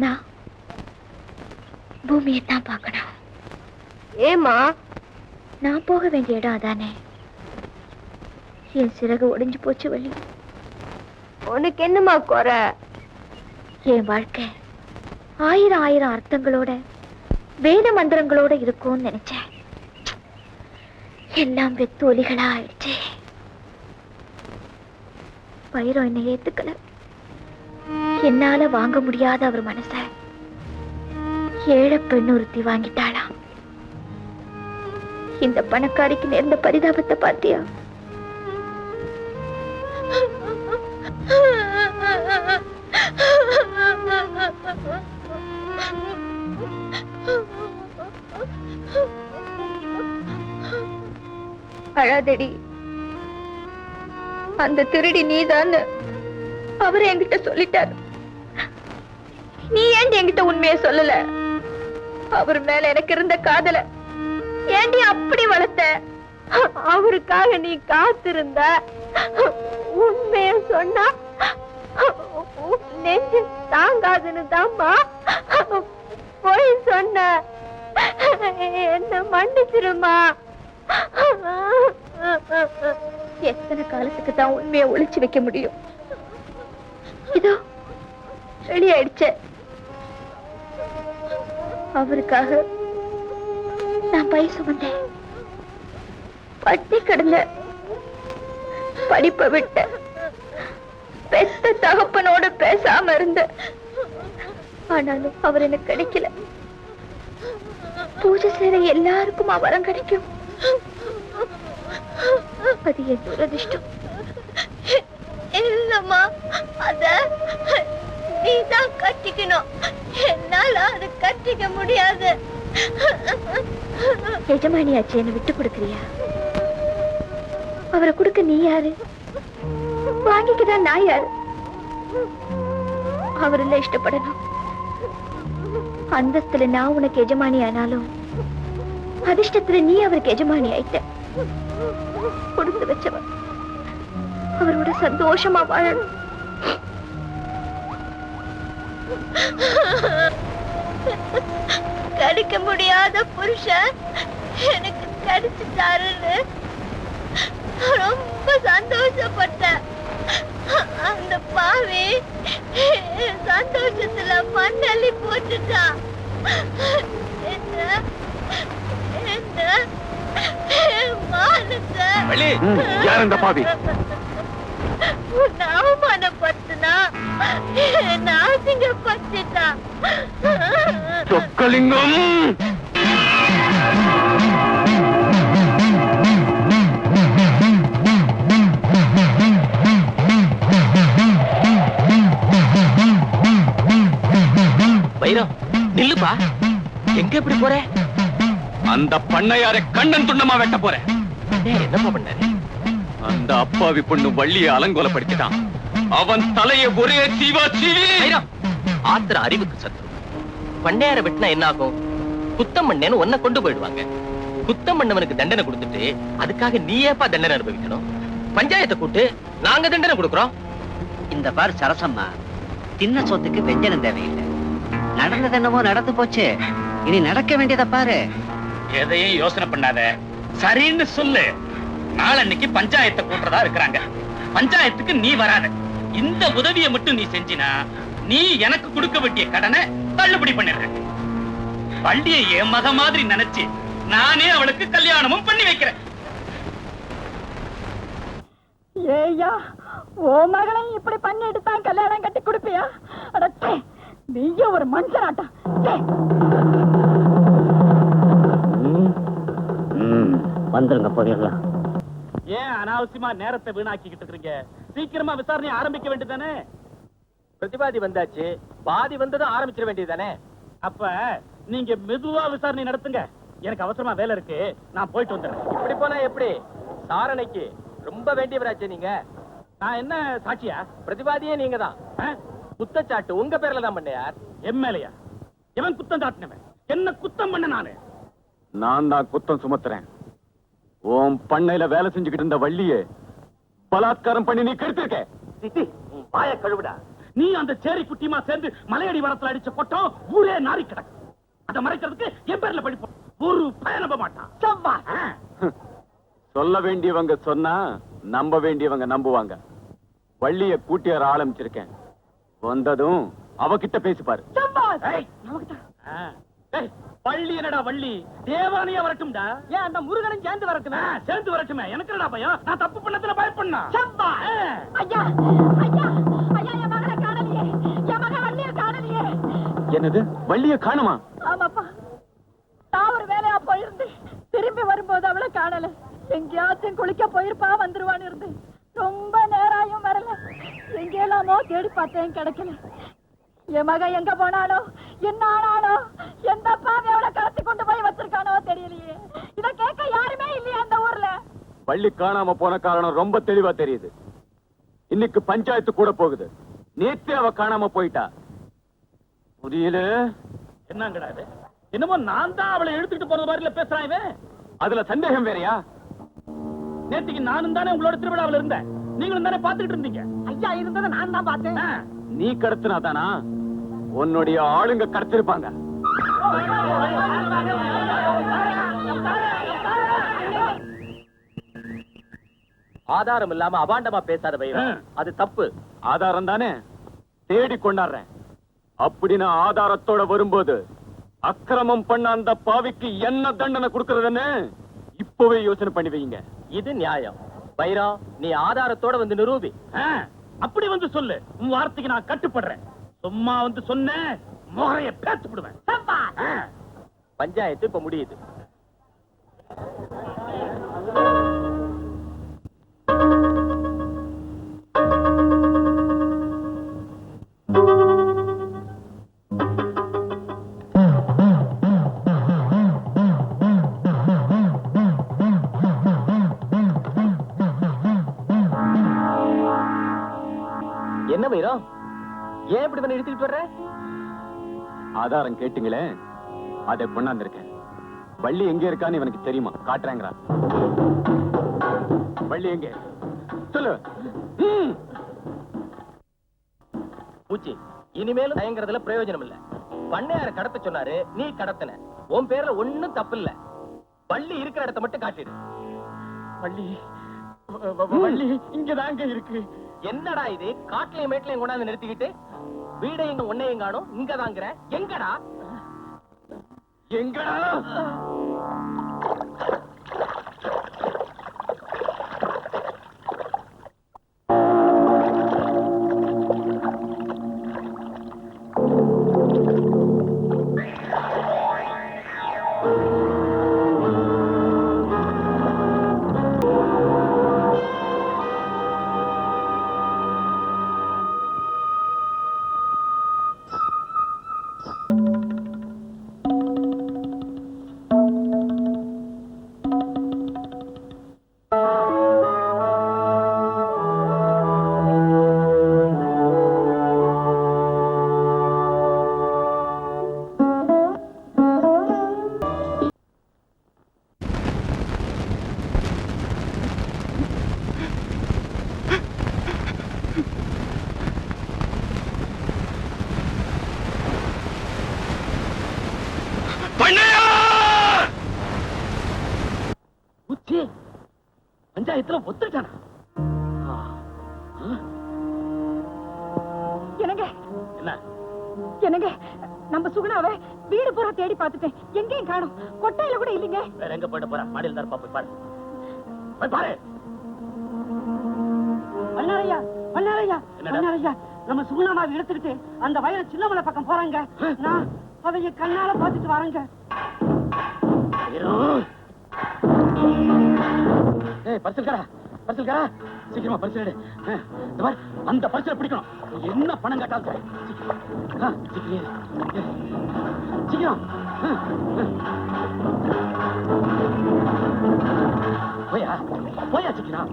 நான் பூமியை தான் பார்க்கணும். ஏமா? நான் போக வேண்டிய இடம் அதானே. என் சிறகு ஒடிஞ்சு போச்சு வள்ளி. உனக்கு என்னமா குறை? என் வாழ்க்கை 1000 அர்த்தங்களோட வேத மந்திரங்களோட இருக்கும்னு நினைச்சேன். எல்லாம் வெத்து ஒலிகளா ஆயிடுச்சு. பைரம் என்னை ஏத்துக்கல. என்னால வாங்க முடியாத அவர் மனச ஏழை பெண் ஒருத்தி வாங்கிட்டாளாம். இந்த பணக்காரிக்கு நேர்ந்த பரிதாபத்தை பார்த்தியா? அழாதடி, அந்த திருடி நீதான் அவர் என்கிட்ட சொல்லிட்டாரு. நீ ஏண்டி என்கிட்ட உண்மையை சொல்லல? அவர் மேல எனக்கு இருந்த காதல ஏண்டி அப்படி வளர்த்த? அவருக்காக நீ காத்திருந்த. உண்மைய சொன்னா நெஞ்சு தாங்காதுன்னு தாம்மா போய் சொன்ன. என்ன மன்னிச்சிருமா. எத்தனை காலத்துக்கு தான் உண்மையை ஒளிச்சு வைக்க முடியும்? இதோ வெளியாயிடுச்ச. அவருக்காக நான் பை சுமந்தேன், பட்டி கிடந்த, படிப்பை விட்ட, பெத்த தகப்பனோடு பேசாம இருந்த. ஆனாலும் அவர் எனக்கு கிடைக்கல. பூஜை செய்யற எல்லாருக்கும் வரம் கிடைக்கும். அது என் துரதிஷ்டம். இல்லம்மா, அத நீதான் கட்டிக்கணும். என்னால அது கட்டிக்க முடியாது. எஜமானியாச்சு, என்ன விட்டு கொடுக்கறியா? அவரை கொடுக்க நீ யாரு? வாங்கிக்கதான் நான் யாரு? அவருல இஷ்டப்படணும். அந்தஸ்துல நான் உனக்கு எஜமானி ஆனாலும் அதிர்ஷ்டத்துல நீ அவருக்கு எஜமானி ஆயிட்ட. கொடுத்து வச்சவன் அவரோட சந்தோஷமா வாழணும். கிடைக்க முடியாத புருஷன் எனக்கு கிடைச்சிட்டாருன்னு ரொம்ப சந்தோஷப்பட்டேன். அந்த பாவி சந்தோஷத்துல மண்ணள்ளி போட்டுட்டான். என்ன என்ன மானத்தை அவமானப்படுத்தினா, நாசிங்கப்பட்டுட்டான். சொக்கலிங்கம், வைரம் நில்லுப்பா. எங்க எப்படி போற? அந்த பண்ணையாரை கண்ணன் துண்டமா வெட்ட போறேன். என்னப்பா பண்ணாரு? அந்த அப்பாவி பொண்ணு வள்ளியை அலங்கோலப்படுத்திட்டான். அவன் தலையை ஒரே சீவா சீவி. ஆத்திர அறிவுக்கு சத்து. பண்ணையார வெட்டினா என்ன ஆகும்? குத்தம் பண்ணேன்னு உன்னை கொண்டு போயிடுவாங்க. குத்தம் பண்ணவனுக்கு தண்டனை கொடுத்துட்டு அதுக்காக நீ ஏப்பா தண்டனை அனுபவிக்கணும்? பஞ்சாயத்தை கூட்டு, நாங்க தண்டனை கொடுக்குறோம். இந்த பார் சரசம்மா, தின்ன சொத்துக்கு வெஞ்சனம் தேவையில்லை. நடந்தது என்னவோ நடந்து போச்சு, இனி நடக்க வேண்டியதை பாரு. எதையும் யோசனை பண்ணாத, சரின்னு சொல்லு. நாளன்னைக்கு பஞ்சாயத்தை கூட்டுறதா இருக்கிறாங்க. பஞ்சாயத்துக்கு நீ வராத. இந்த உதவியை மட்டும் நீ செஞ்சினா நீ எனக்கு கொடுக்க வேண்டிய கடனை தள்ளுபடி பண்ணிடுற. வள்ளியை என் மக மாதிரி நினைச்சு நானே அவளுக்கு கல்யாணமும் பண்ணி வைக்கிறேன். ஏய்யா, ஓ மகளையும் இப்படி பண்ணிட்டு தான் கல்யாணம் கட்டி கொடுப்பியா? அடச்சே, நீயும் ஒரு மனுஷனாட்டா. வந்துருங்க, போயிடலாம். ஏன் அனாவசியமா நேரத்தை வீணாக்கிக்கிட்டு இருக்கீங்க? சீக்கிரமா விசாரணை ஆரம்பிக்க வேண்டியதானே? பிரதிவாதி வந்தாச்சு, பாதி வந்ததும் ஆரம்பிச்சிட வேண்டியதானே? அப்ப நீங்க மெதுவா விசாரணை நடத்துங்க. எனக்கு அவசரமா வேலை இருக்கு, நான் போயிட்டு வந்துடுறேன். இப்படி போனா எப்படி? சாரணைக்கு ரொம்ப வேண்டியவராச்சே நீங்க. நான் என்ன சாட்சியா? பிரதிவாதியே நீங்க தான். குத்தச்சாட்டு உங்க பேர்ல தான் பண்ணையார். எம்எல்ஏயா? எவன் குத்தம் சாட்டினவன்? என்ன குத்தம் பண்ண நானு? நான் தான் குத்தம் சுமத்துறேன். உன் பண்ணையில வேலை செஞ்சுக்கிட்டு இருந்த வள்ளியை பலாத்காரம் பண்ணி நீ கெடுத்திருக்க. சித்தி, வாய கழுவிடா. நீ அந்த சேரி குட்டியுமா சேர்ந்து மலையடி வரத்துல அடிச்ச கொட்டம் ஊரே நாரி கிடக்கு. அதை மறைக்கிறதுக்கு என் பேர்ல படிப்போம். ஒரு பயணப்ப மாட்டான். சொல்ல வேண்டியவங்க சொன்னா நம்ப வேண்டியவங்க நம்புவாங்க. வள்ளிய கூட்டியார ஆரம்பிச்சிருக்கேன். வந்ததும் அவகிட்ட பேசி பாரு. வள்ளி என்னடா வள்ளி? தேவானியா வரட்டும்டா. ஏன் அந்த முருகனும் சேர்ந்து வரட்டுமே? சேர்ந்து வரட்டுமே. எனக்கு என்னடா பயம்? நான் தப்பு பண்ணதுல பயப்பண்ணா. ஐயா, ஐயா, ஐயா, என் மகளை காணலையே, என் மகன் வள்ளியை காணலையே. என்னது, வள்ளிய காணுமா? ஆமாப்பா, நான் ஒரு வேலையா போயிருந்து திரும்பி வரும்போது அவளை காணல. எங்கேயாச்சும் குளிக்க போயிருப்பா, வந்துருவான்னு இருந்து ரொம்ப நேராயும் வரல. எங்கேலாமோ தேடி பார்த்தேன், கிடைக்கல. என் மகன் எங்க போனானோ, என்ன ஆனானோ, எந்த பாவி அவளை கடத்தி கொண்டு போய் வச்சிருக்கானோ தெரியலையே. இத கேட்க யாருமே இல்லையா அந்த ஊர்ல? வள்ளி காணாம போன காரணம் ரொம்ப தெளிவா தெரியுது. இன்னைக்கு பஞ்சாயத்து கூட போகுது. நேத்தே அவ காணாம போயிட்டா. புரியல? என்னங்கடா இது? என்னமோ நான் தான் அவளை எடுத்துக்கிட்டு போறது மாதிரில பேசுறான் இவன். அதுல சந்தேகம் வேறயா? நேத்திக்கு நானும் தானே உங்களோட திருவிழாவில் இருந்தேன். நீங்களும் தானே பாத்துக்கிட்டு இருந்தீங்க. ஐயா இருந்ததை நான் தான் பார்த்தேன். நீ கடத்தினாதானா? உன்னுடைய ஆளுங்க கடத்திருப்பாங்க. ஆதாரம் இல்லாம அபாண்டமா பேசாத பையன், அது தப்பு. ஆதாரம் தானே தேடி கொண்டாடுறேன். அப்படின்னு ஆதாரத்தோட வரும்போது அக்கிரமம் பண்ண அந்த பாவிக்கு என்ன தண்டனை கொடுக்கறதுன்னு இப்பவே யோசனை பண்ணி வைங்க. இது நியாயம். பைரா, நீ ஆதாரத்தோட வந்து நிரூபி. அப்படி வந்து சொல்லு. உன் வார்த்தைக்கு நான் கட்டுப்படுறேன். சும்மா வந்து சொன்ன முறைய பேத்து விடுவேன். பஞ்சாயத்து இப்ப முடியுது. என்ன பைரா, ஏன் இப்படி பண்ணி இழுத்துக்கிட்டு வர்ற? ஆதாரம் கேட்டீங்களே, அதை கொண்டாந்துருக்கேன். வள்ளி எங்க இருக்கான்னு இவனுக்கு தெரியுமா? காட்டுறாங்கறா. வள்ளி எங்க? சொல்லு. பூச்சி, இனிமேலும் தயங்குறதுல பிரயோஜனம் இல்ல. பண்ணையார கடத்த சொன்னாரு, நீ கடத்தன. உன் பேர்ல ஒண்ணும் தப்பு இல்ல. வள்ளி இருக்கிற இடத்தை மட்டும் காட்டிடு. வள்ளி வள்ளி இங்கதாங்க இருக்கு. என்னடா இது? காட்டுலயும் மேட்லயும் கொண்டாந்து நிறுத்திக்கிட்டு வீடையும் உன்னையும் காணும். இங்கதாங்கிற? எங்கடா? எங்கடா? பஞ்சாயத்துல ஒத்துட்டானா? என்னங்க என்ன என்னங்க, நம்ம சுகுணாவை வீடு பூரா தேடி பார்த்துட்டேன், எங்கேயும் காணோம். கொட்டையில கூட இல்லைங்க. வேற எங்க போயிட்டு போறா? மாடியில் தான் போய் பாரு, போய் பாரு. வண்ணாரையா, வண்ணாரையா, வண்ணாரையா, நம்ம சுகுணாவை எடுத்துக்கிட்டு அந்த வயல சின்னமலை பக்கம் போறாங்க. நான் அவைய கண்ணால பார்த்துட்டு வரேங்க. ஏய் பரிசல்காரா, பரிசல்காரா, சீக்கிரமா பரிசல் எடு. இந்த பாரு, அந்த பரிசலை பிடிக்கணும். என்ன பணம் கேட்டாலும் சரி. சீக்கிரம் போயா, போயா சீக்கிரம்.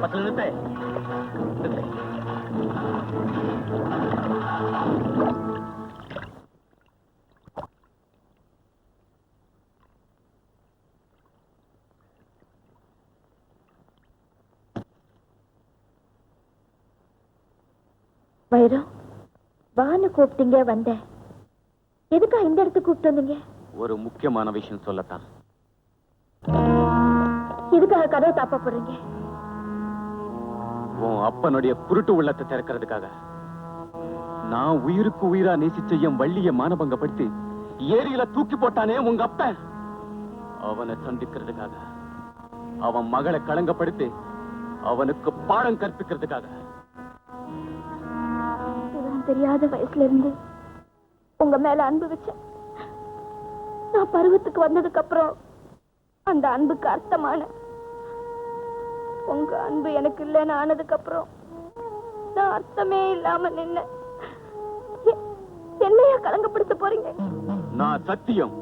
பஸ்ல நிறுத்து. வைரம், வான்னு கூப்பிட்டீங்க, வந்தேன். எதுக்கா இந்த இடத்துக்கு கூப்பிட்டு வந்தீங்க? ஒரு முக்கியமான விஷயம் சொல்லத்தான். எதுக்காக கதவை தாப்பா போடுறீங்க? உன் அப்பனுடைய குருட்டு உள்ளத்தை திறக்கிறதுக்காக. நான் உயிருக்கு உயிரா நேசிச்ச என் வள்ளிய மானபங்கப்படுத்தி ஏரியில தூக்கி போட்டானே உங்க அப்பன், அவனை சந்திக்கிறதுக்காக. அவன் மகளை களங்கப்படுத்தி அவனுக்கு பாடம் கற்பிக்கிறதுக்காக. தெரியாத வயசுல இருந்து உங்க மேல அன்பு வச்சேன். நான் பருவத்துக்கு வந்ததுக்கு அப்புறம் அந்த அன்புக்கு அர்த்தமான உங்க அன்பு எனக்கு இல்லைன்னு ஆனதுக்கு அப்புறம் நான் அர்த்தமே இல்லாம நின்ன. என்னையா கலங்கப்படுத்த போறீங்க? நான் சத்தியம்,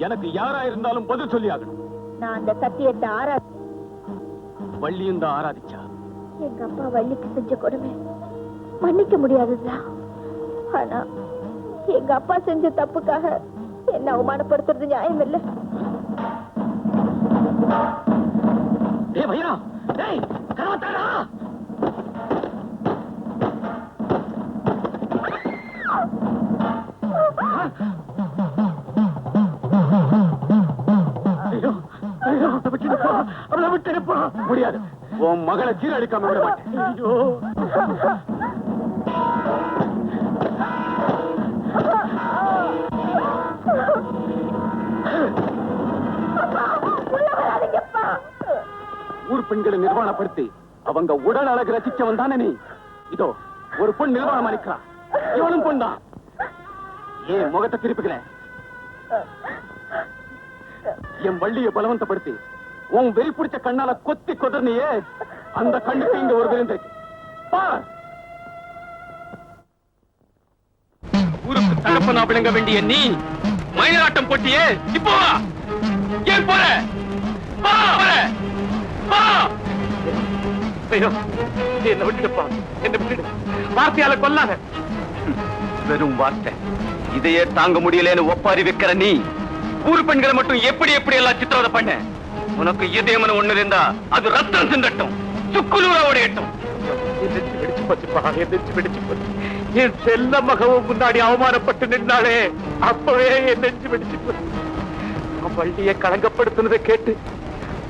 எனக்கு யாரா இருந்தாலும் பதில் சொல்லி ஆகணும். நான் அந்த சத்தியத்தை வள்ளியும் தான் ஆராதிச்சா. எங்க அப்பா வள்ளிக்கு செஞ்ச கொடுமை மன்னிக்க முடியாதுதான். ஆனா எங்க அப்பா செஞ்ச தப்புக்காக என்ன அவமானப்படுத்துறது நியாயம் இல்ல. ஏய் பையா, டேய் கதவை தரடா. ஐயோ ஐயோ, அவளை விட்டுடுப்பா. முடியாது, உன் மகளை சீரழிக்காம விட மாட்டேன். ஐயோ ஊர் பெண்களை நிர்வாணப்படுத்தி அவங்க உடல் அழகு ரசிச்சவன் தானே நீ. இதோ ஒரு பொண் நிர்வாணம் அளிக்கிறான், இவனும் பொண் தான். ஏன் முகத்தை திருப்புகிற? என் வள்ளியை பலவந்தப்படுத்தி உன் வெறி பிடிச்ச கண்ணால கொத்தி கொதர்னியே, அந்த கண்ணுக்கு இங்க ஒரு விருந்திருக்கு. ஊருக்கு தகப்பனா விளங்க வேண்டிய நீ மயிலாட்டம் போட்டியே, இப்போ வா. ஏன் போற? வா, வர. வா. ஐயோ, என்ன விட்டுடுப்பா, என்ன விட்டுடு. வார்த்தையால கொல்லாத. வெறும் வார்த்தை, இதையே தாங்க முடியலன்னு ஒப்பாரி வைக்கிற நீ ஊர் பெண்களை மட்டும் எப்படி எப்படி எல்லாம் சித்திரவதை பண்ண. உனக்கு இதயமன ஒண்ணு இருந்தா அது ரத்தம் சிந்தட்டும், சுக்குலூரா உடையட்டும். வெடிச்சு போச்சுப்பா, வெடிச்சு போச்சு. என் செல்ல மகவும் முன்னாடி அவமானப்பட்டு நின்னாலே அப்பவே என் நெஞ்சு வெடிச்சு போச்சு. வள்ளியை களங்கப்படுத்தினதை கேட்டு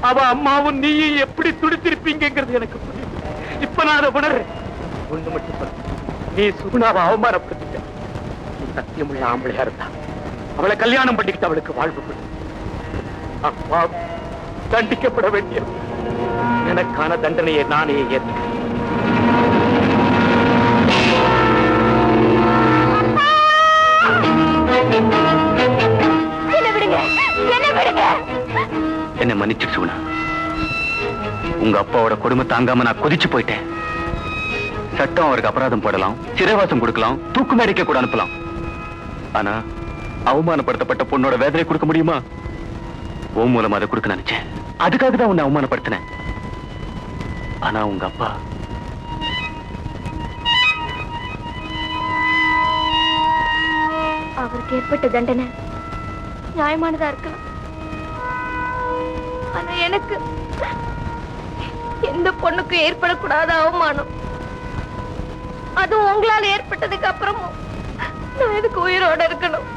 அவ அம்மாவும் நீயும் எப்படி துடிச்சிருப்பீங்கிறது எனக்கு புரியும். இப்ப நான் அதை உணர்றேன். ஒண்ணு மட்டும் சொல்ல, நீ சுகுணாவை அவமானப்படுத்திட்ட. நீ சத்தியமுள்ள ஆம்பளையா இருந்தா அவளை கல்யாணம் பண்ணிக்கிட்டு அவளுக்கு வாழ்வு கொடு. அப்பா தண்டிக்கப்பட வேண்டிய எனக்கான தண்டனையை நானே ஏற்கிறேன். என்ன மன்னிச்சு சுகுணா, உங்க அப்பாவோட கொடுமை தாங்காம நான் கொதிச்சு போயிட்டேன். சட்டம் அவருக்கு அபராதம் போடலாம், சிறைவாசம் கொடுக்கலாம், தூக்கு மேடைக்க கூட அனுப்பலாம். ஆனா அவமானப்படுத்தப்பட்ட பொண்ணோட வேதனை கொடுக்க முடியுமா? உன் மூலமா அதை கொடுக்க நினைச்சேன். அதுக்காக தான் உன்னை அவமானப்படுத்தினேன். ஆனா உங்க அப்பா அவருக்கு ஏற்பட்ட தண்டனை நியாயமானதா இருக்கலாம். ஆனா எனக்கு எந்த பொண்ணுக்கும் ஏற்படக்கூடாத அவமானம், அதுவும் உங்களால ஏற்பட்டதுக்கு அப்புறமும் நான் எதுக்கு உயிரோட இருக்கணும்?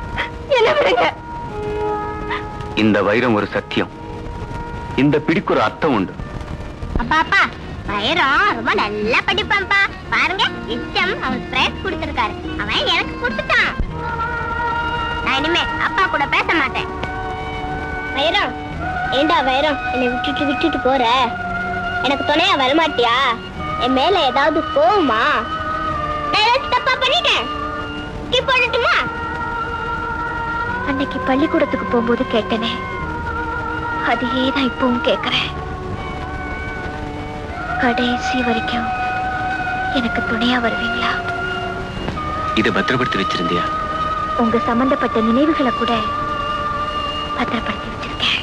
என்ன விடுங்க. இந்த வைரம் ஒரு சத்தியம், இந்த பிடிக்கு ஒரு அர்த்தம் உண்டு. அப்பா வைரம் ரொம்ப நல்லா படிப்பான்பா. பாருங்க இஷ்டம் அவன் பிரைஸ் கொடுத்திருக்காரு. அவன் எனக்கு கொடுத்துட்டான். நான் இனிமே அப்பா கூட பேச மாட்டேன். வைரம், ஏண்டா வைரம் என்னை விட்டுட்டு போற? எனக்கு துணையா வரமாட்டியா? என் மேல ஏதாவது கோவமா? நான் ஏதாச்சும் தப்பா பண்ணிட்டேன்? போடட்டுமா? அன்னைக்கு பள்ளிக்கூடத்துக்கு போகும்போது கேட்டனே, அதையே தான் இப்பவும் கேட்கிறேன். கடைசி வரைக்கும் எனக்கு துணையா வருவீங்களா? இதை பத்திரப்படுத்தி வச்சிருந்தியா? உங்க சம்பந்தப்பட்ட நினைவுகளை கூட பத்திரப்படுத்தி வச்சிருக்கேன்.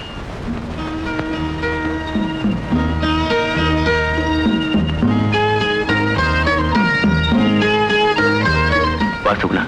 வாசுகுணா,